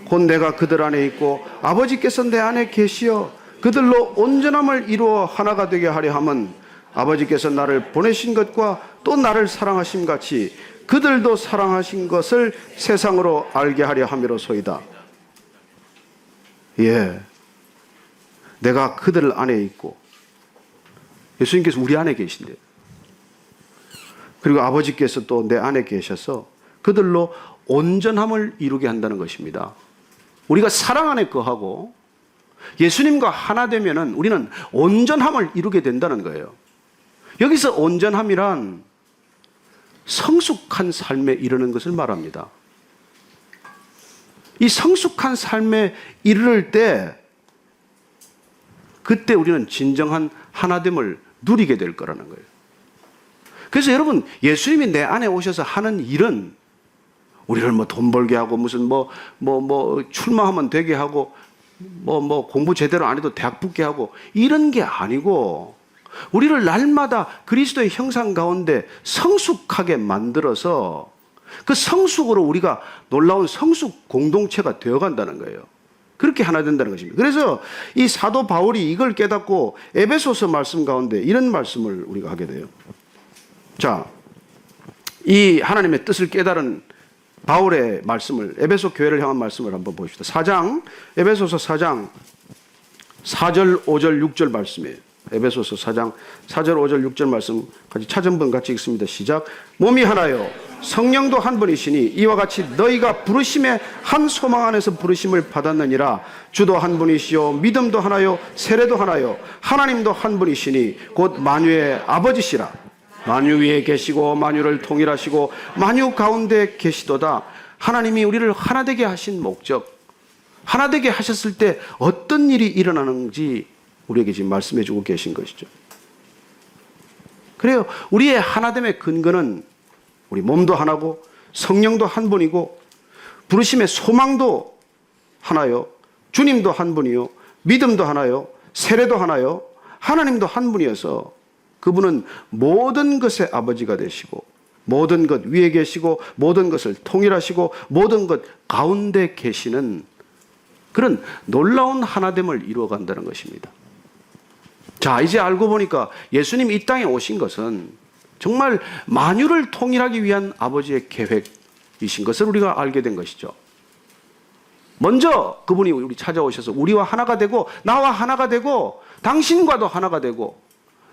곧 내가 그들 안에 있고 아버지께서 내 안에 계시어 그들로 온전함을 이루어 하나가 되게 하려 함은 아버지께서 나를 보내신 것과 또 나를 사랑하심 같이 그들도 사랑하신 것을 세상으로 알게 하려 함이로소이다. 예, 내가 그들 안에 있고 예수님께서 우리 안에 계신대요. 그리고 아버지께서 또 내 안에 계셔서 그들로 온전함을 이루게 한다는 것입니다. 우리가 사랑 안에 거하고 예수님과 하나 되면은 우리는 온전함을 이루게 된다는 거예요. 여기서 온전함이란 성숙한 삶에 이르는 것을 말합니다. 이 성숙한 삶에 이르를 때 그때 우리는 진정한 하나됨을 누리게 될 거라는 거예요. 그래서 여러분, 예수님이 내 안에 오셔서 하는 일은 우리를 뭐 돈 벌게 하고 무슨 출마하면 되게 하고 공부 제대로 안 해도 대학 붙게 하고 이런 게 아니고, 우리를 날마다 그리스도의 형상 가운데 성숙하게 만들어서 그 성숙으로 우리가 놀라운 성숙 공동체가 되어간다는 거예요. 그렇게 하나 된다는 것입니다. 그래서 이 사도 바울이 이걸 깨닫고 에베소서 말씀 가운데 이런 말씀을 우리가 하게 돼요. 자, 이 하나님의 뜻을 깨달은 바울의 말씀을, 에베소 교회를 향한 말씀을 한번 보십시다. 에베소서 4장 4절, 5절, 6절 말씀이에요. 에베소서 4장 4절, 5절, 6절 말씀 같이 차전번 같이 읽습니다. 시작. 몸이 하나요 성령도 한 분이시니 이와 같이 너희가 부르심의 한 소망 안에서 부르심을 받았느니라. 주도 한 분이시요 믿음도 하나요 세례도 하나요 하나님도 한 분이시니 곧 만유의 아버지시라. 만유 위에 계시고 만유를 통일하시고 만유 가운데 계시도다. 하나님이 우리를 하나 되게 하신 목적, 하나 되게 하셨을 때 어떤 일이 일어나는지 우리에게 지금 말씀해 주고 계신 것이죠. 그래요. 우리의 하나됨의 근거는 우리 몸도 하나고 성령도 한 분이고 부르심의 소망도 하나요. 주님도 한 분이요. 믿음도 하나요. 세례도 하나요. 하나님도 한 분이어서 그분은 모든 것의 아버지가 되시고 모든 것 위에 계시고 모든 것을 통일하시고 모든 것 가운데 계시는 그런 놀라운 하나됨을 이루어간다는 것입니다. 자, 이제 알고 보니까 예수님이 이 땅에 오신 것은 정말 만유를 통일하기 위한 아버지의 계획이신 것을 우리가 알게 된 것이죠. 먼저 그분이 우리 찾아오셔서 우리와 하나가 되고 나와 하나가 되고 당신과도 하나가 되고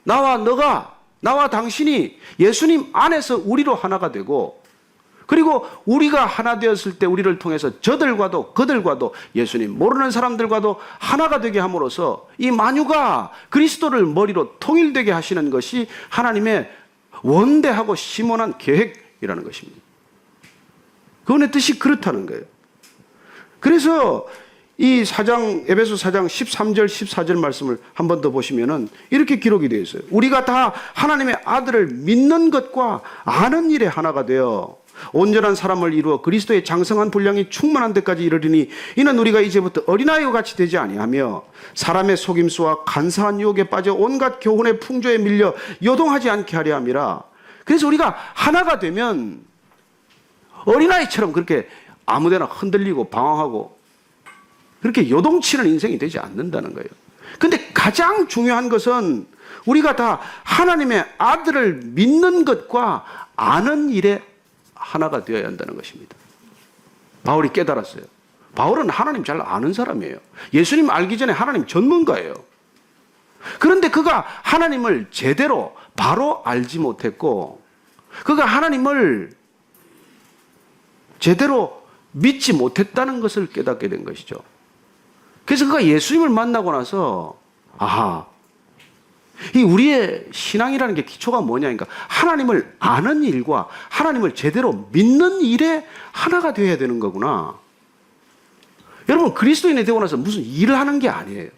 나와 당신이 예수님 안에서 우리로 하나가 되고, 그리고 우리가 하나 되었을 때 우리를 통해서 저들과도 그들과도 예수님 모르는 사람들과도 하나가 되게 함으로써 이 만유가 그리스도를 머리로 통일되게 하시는 것이 하나님의 원대하고 심원한 계획이라는 것입니다. 그분의 뜻이 그렇다는 거예요. 그래서 이 에베소 4장 13절 14절 말씀을 한 번 더 보시면은 이렇게 기록이 되어 있어요. 우리가 다 하나님의 아들을 믿는 것과 아는 일에 하나가 되어 온전한 사람을 이루어 그리스도의 장성한 분량이 충만한 데까지 이르리니 이는 우리가 이제부터 어린아이와 같이 되지 아니하며 사람의 속임수와 간사한 유혹에 빠져 온갖 교훈의 풍조에 밀려 요동하지 않게 하려 함이라. 그래서 우리가 하나가 되면 어린아이처럼 그렇게 아무데나 흔들리고 방황하고 그렇게 요동치는 인생이 되지 않는다는 거예요. 근데 가장 중요한 것은 우리가 다 하나님의 아들을 믿는 것과 아는 일에 하나가 되어야 한다는 것입니다. 바울이 깨달았어요. 바울은 하나님 잘 아는 사람이에요. 예수님 알기 전에 하나님 전문가예요. 그런데 그가 하나님을 제대로 바로 알지 못했고 그가 하나님을 제대로 믿지 못했다는 것을 깨닫게 된 것이죠. 그래서 그가 예수님을 만나고 나서 아하, 이 우리의 신앙이라는 게 기초가 뭐냐니까 하나님을 아는 일과 하나님을 제대로 믿는 일에 하나가 되어야 되는 거구나. 여러분 그리스도인이 되고 나서 무슨 일을 하는 게 아니에요.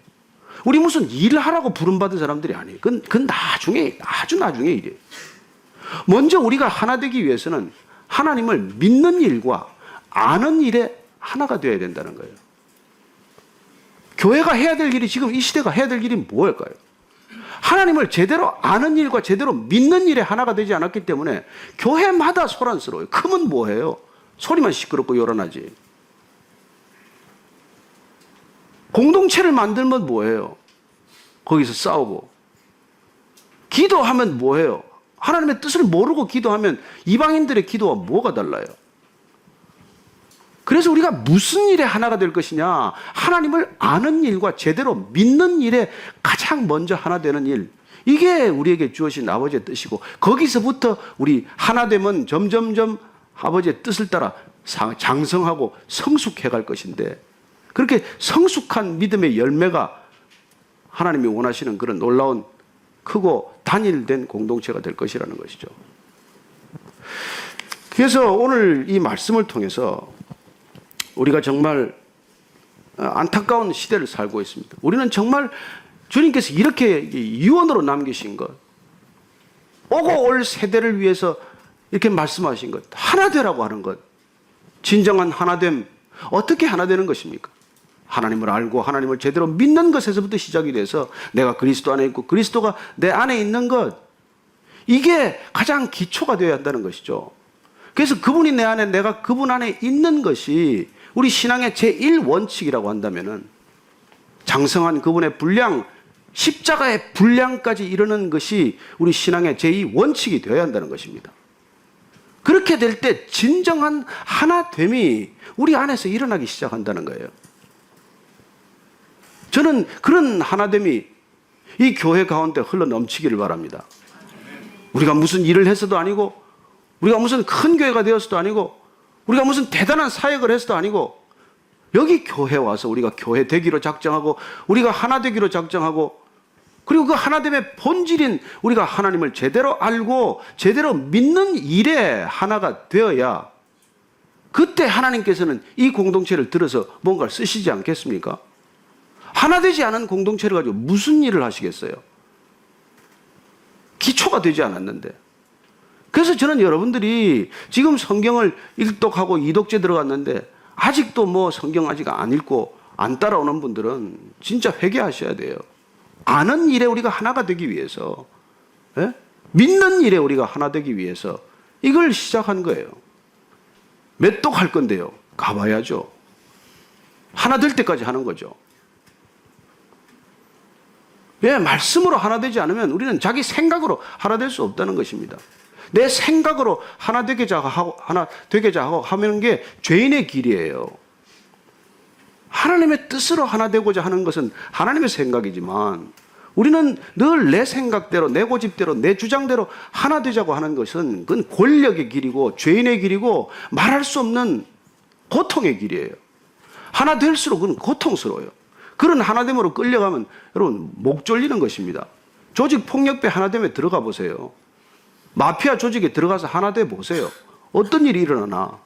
우리 무슨 일을 하라고 부름받은 사람들이 아니에요. 그건 나중에 아주 나중에 일이에요. 먼저 우리가 하나 되기 위해서는 하나님을 믿는 일과 아는 일에 하나가 되어야 된다는 거예요. 교회가 해야 될 일이 지금 이 시대가 해야 될 일이 뭐일까요? 하나님을 제대로 아는 일과 제대로 믿는 일에 하나가 되지 않았기 때문에 교회마다 소란스러워요. 크면 뭐해요? 소리만 시끄럽고 요란하지. 공동체를 만들면 뭐해요? 거기서 싸우고. 기도하면 뭐해요? 하나님의 뜻을 모르고 기도하면 이방인들의 기도와 뭐가 달라요? 그래서 우리가 무슨 일에 하나가 될 것이냐? 하나님을 아는 일과 제대로 믿는 일에 가장 먼저 하나 되는 일. 이게 우리에게 주어진 아버지의 뜻이고 거기서부터 우리 하나 되면 점점점 아버지의 뜻을 따라 장성하고 성숙해 갈 것인데 그렇게 성숙한 믿음의 열매가 하나님이 원하시는 그런 놀라운 크고 단일된 공동체가 될 것이라는 것이죠. 그래서 오늘 이 말씀을 통해서 우리가 정말 안타까운 시대를 살고 있습니다. 우리는 정말 주님께서 이렇게 유언으로 남기신 것, 오고 올 세대를 위해서 이렇게 말씀하신 것, 하나 되라고 하는 것, 진정한 하나됨, 어떻게 하나 되는 것입니까? 하나님을 알고 하나님을 제대로 믿는 것에서부터 시작이 돼서 내가 그리스도 안에 있고 그리스도가 내 안에 있는 것, 이게 가장 기초가 되어야 한다는 것이죠. 그래서 그분이 내 안에 내가 그분 안에 있는 것이 우리 신앙의 제1원칙이라고 한다면은 장성한 그분의 분량, 십자가의 분량까지 이르는 것이 우리 신앙의 제2원칙이 되어야 한다는 것입니다. 그렇게 될 때 진정한 하나됨이 우리 안에서 일어나기 시작한다는 거예요. 저는 그런 하나됨이 이 교회 가운데 흘러 넘치기를 바랍니다. 우리가 무슨 일을 해서도 아니고 우리가 무슨 큰 교회가 되어서도 아니고 우리가 무슨 대단한 사역을 해서도 아니고 여기 교회 와서 우리가 교회 되기로 작정하고 우리가 하나 되기로 작정하고 그리고 그 하나됨의 본질인 우리가 하나님을 제대로 알고 제대로 믿는 일에 하나가 되어야 그때 하나님께서는 이 공동체를 들어서 뭔가를 쓰시지 않겠습니까? 하나 되지 않은 공동체를 가지고 무슨 일을 하시겠어요? 기초가 되지 않았는데. 그래서 저는 여러분들이 지금 성경을 일독하고 이독제 들어갔는데 아직도 뭐 성경 아직 안 읽고 안 따라오는 분들은 진짜 회개하셔야 돼요. 아는 일에 우리가 하나가 되기 위해서, 예? 믿는 일에 우리가 하나 되기 위해서 이걸 시작한 거예요. 몇 독 할 건데요? 가봐야죠. 하나 될 때까지 하는 거죠. 왜? 말씀으로 하나 되지 않으면 우리는 자기 생각으로 하나 될 수 없다는 것입니다. 내 생각으로 하나 되게자 하고 하는 게 죄인의 길이에요. 하나님의 뜻으로 하나 되고자 하는 것은 하나님의 생각이지만 우리는 늘 내 생각대로, 내 고집대로, 내 주장대로 하나 되자고 하는 것은 그건 권력의 길이고 죄인의 길이고 말할 수 없는 고통의 길이에요. 하나 될수록 그건 고통스러워요. 그런 하나됨으로 끌려가면 여러분 목 졸리는 것입니다. 조직 폭력배 하나됨에 들어가 보세요. 마피아 조직에 들어가서 하나 돼 보세요. 어떤 일이 일어나나.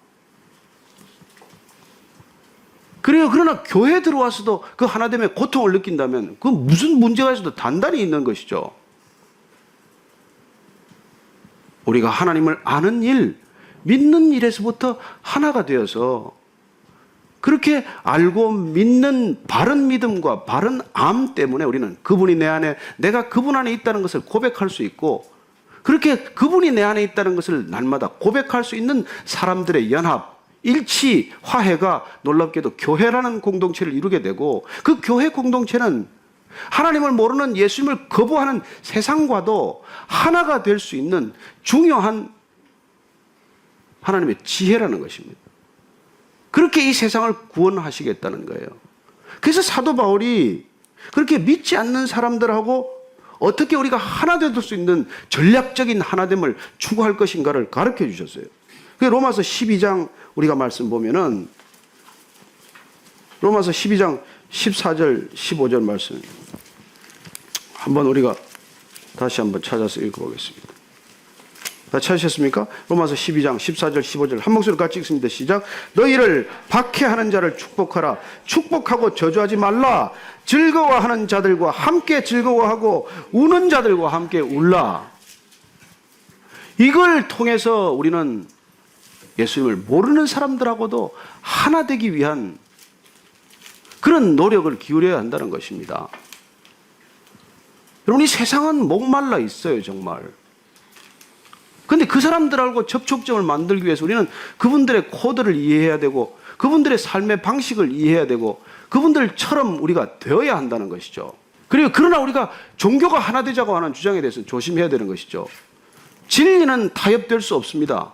그래요. 그러나 교회에 들어와서도 그 하나됨에 고통을 느낀다면 그 무슨 문제가 있어도 단단히 있는 것이죠. 우리가 하나님을 아는 일, 믿는 일에서부터 하나가 되어서 그렇게 알고 믿는 바른 믿음과 바른 암 때문에 우리는 그분이 내 안에, 내가 그분 안에 있다는 것을 고백할 수 있고 그렇게 그분이 내 안에 있다는 것을 날마다 고백할 수 있는 사람들의 연합, 일치, 화해가 놀랍게도 교회라는 공동체를 이루게 되고 그 교회 공동체는 하나님을 모르는 예수님을 거부하는 세상과도 하나가 될 수 있는 중요한 하나님의 지혜라는 것입니다. 그렇게 이 세상을 구원하시겠다는 거예요. 그래서 사도 바울이 그렇게 믿지 않는 사람들하고 어떻게 우리가 하나 될 수 있는 전략적인 하나됨을 추구할 것인가를 가르쳐 주셨어요. 그 로마서 12장 우리가 말씀 보면은 로마서 12장 14절 15절 말씀 한번 우리가 다시 한번 찾아서 읽어보겠습니다. 다 찾으셨습니까? 로마서 12장 14절 15절 한 목소리로 같이 읽습니다. 시작. 너희를 박해하는 자를 축복하라. 축복하고 저주하지 말라. 즐거워하는 자들과 함께 즐거워하고 우는 자들과 함께 울라. 이걸 통해서 우리는 예수님을 모르는 사람들하고도 하나 되기 위한 그런 노력을 기울여야 한다는 것입니다. 여러분, 이 세상은 목말라 있어요, 정말. 근데 그 사람들하고 접촉점을 만들기 위해서 우리는 그분들의 코드를 이해해야 되고, 그분들의 삶의 방식을 이해해야 되고, 그분들처럼 우리가 되어야 한다는 것이죠. 그리고 그러나 우리가 종교가 하나 되자고 하는 주장에 대해서 조심해야 되는 것이죠. 진리는 타협될 수 없습니다.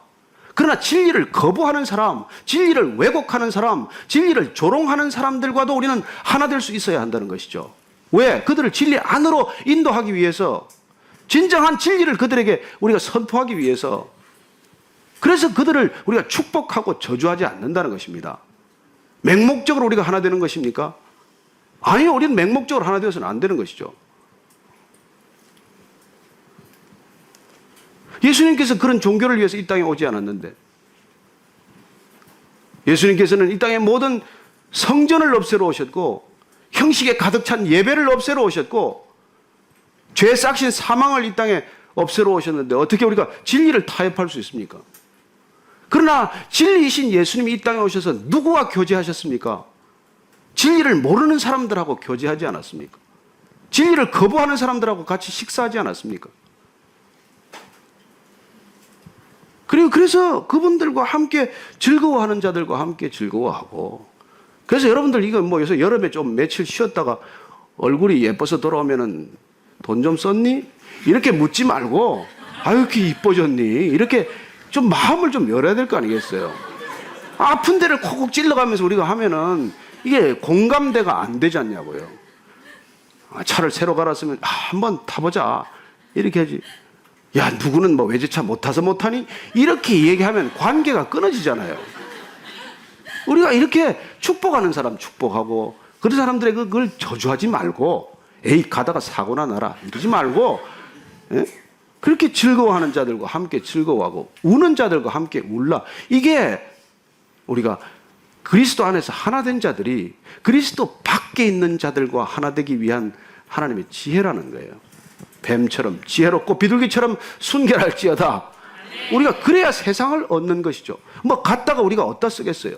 그러나 진리를 거부하는 사람, 진리를 왜곡하는 사람, 진리를 조롱하는 사람들과도 우리는 하나 될 수 있어야 한다는 것이죠. 왜? 그들을 진리 안으로 인도하기 위해서, 진정한 진리를 그들에게 우리가 선포하기 위해서, 그래서 그들을 우리가 축복하고 저주하지 않는다는 것입니다. 맹목적으로 우리가 하나 되는 것입니까? 아니요, 우리는 맹목적으로 하나 되어서는 안 되는 것이죠. 예수님께서 그런 종교를 위해서 이 땅에 오지 않았는데, 예수님께서는 이 땅의 모든 성전을 없애러 오셨고, 형식에 가득 찬 예배를 없애러 오셨고, 죄 싹신 사망을 이 땅에 없애러 오셨는데 어떻게 우리가 진리를 타협할 수 있습니까? 그러나 진리이신 예수님이 이 땅에 오셔서 누구와 교제하셨습니까? 진리를 모르는 사람들하고 교제하지 않았습니까? 진리를 거부하는 사람들하고 같이 식사하지 않았습니까? 그리고 그래서 그분들과 함께 즐거워하는 자들과 함께 즐거워하고, 그래서 여러분들 이거 뭐 요새 여름에 좀 며칠 쉬었다가 얼굴이 예뻐서 돌아오면은 돈 좀 썼니? 이렇게 묻지 말고, 아유, 이렇게 이뻐졌니? 이렇게 좀 마음을 좀 열어야 될 거 아니겠어요? 아픈 데를 콕콕 찔러가면서 우리가 하면은 이게 공감대가 안 되지 않냐고요. 차를 새로 갈았으면 한번 타보자. 이렇게 하지. 야, 누구는 뭐 외제차 못 타서 못 타니? 이렇게 얘기하면 관계가 끊어지잖아요. 우리가 이렇게 축복하는 사람 축복하고, 그런 사람들에게 그걸 저주하지 말고, 에이, 가다가 사고나 나라 이러지 말고, 예? 그렇게 즐거워하는 자들과 함께 즐거워하고 우는 자들과 함께 울라. 이게 우리가 그리스도 안에서 하나 된 자들이 그리스도 밖에 있는 자들과 하나 되기 위한 하나님의 지혜라는 거예요. 뱀처럼 지혜롭고 비둘기처럼 순결할지어다. 우리가 그래야 세상을 얻는 것이죠. 뭐 갔다가 우리가 어디다 쓰겠어요?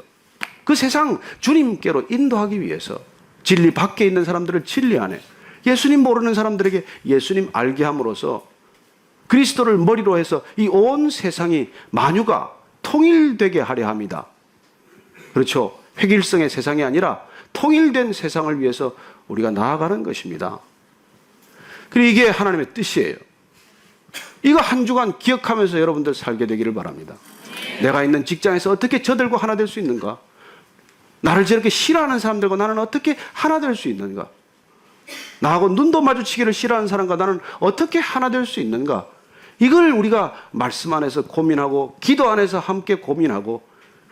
그 세상 주님께로 인도하기 위해서 진리 밖에 있는 사람들을 진리 안에, 예수님 모르는 사람들에게 예수님 알게 함으로써 그리스도를 머리로 해서 이 온 세상이 만유가 통일되게 하려 합니다. 그렇죠. 획일성의 세상이 아니라 통일된 세상을 위해서 우리가 나아가는 것입니다. 그리고 이게 하나님의 뜻이에요. 이거 한 주간 기억하면서 여러분들 살게 되기를 바랍니다. 내가 있는 직장에서 어떻게 저들과 하나 될 수 있는가? 나를 저렇게 싫어하는 사람들과 나는 어떻게 하나 될 수 있는가? 나하고 눈도 마주치기를 싫어하는 사람과 나는 어떻게 하나 될 수 있는가? 이걸 우리가 말씀 안에서 고민하고 기도 안에서 함께 고민하고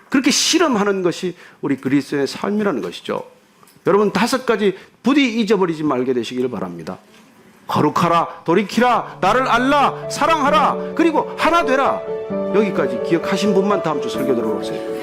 그렇게 실험하는 것이 우리 그리스도의 삶이라는 것이죠. 여러분 5가지 부디 잊어버리지 말게 되시기를 바랍니다. 거룩하라, 돌이키라, 나를 알라, 사랑하라, 그리고 하나 되라. 여기까지 기억하신 분만 다음 주 설교 들어오세요.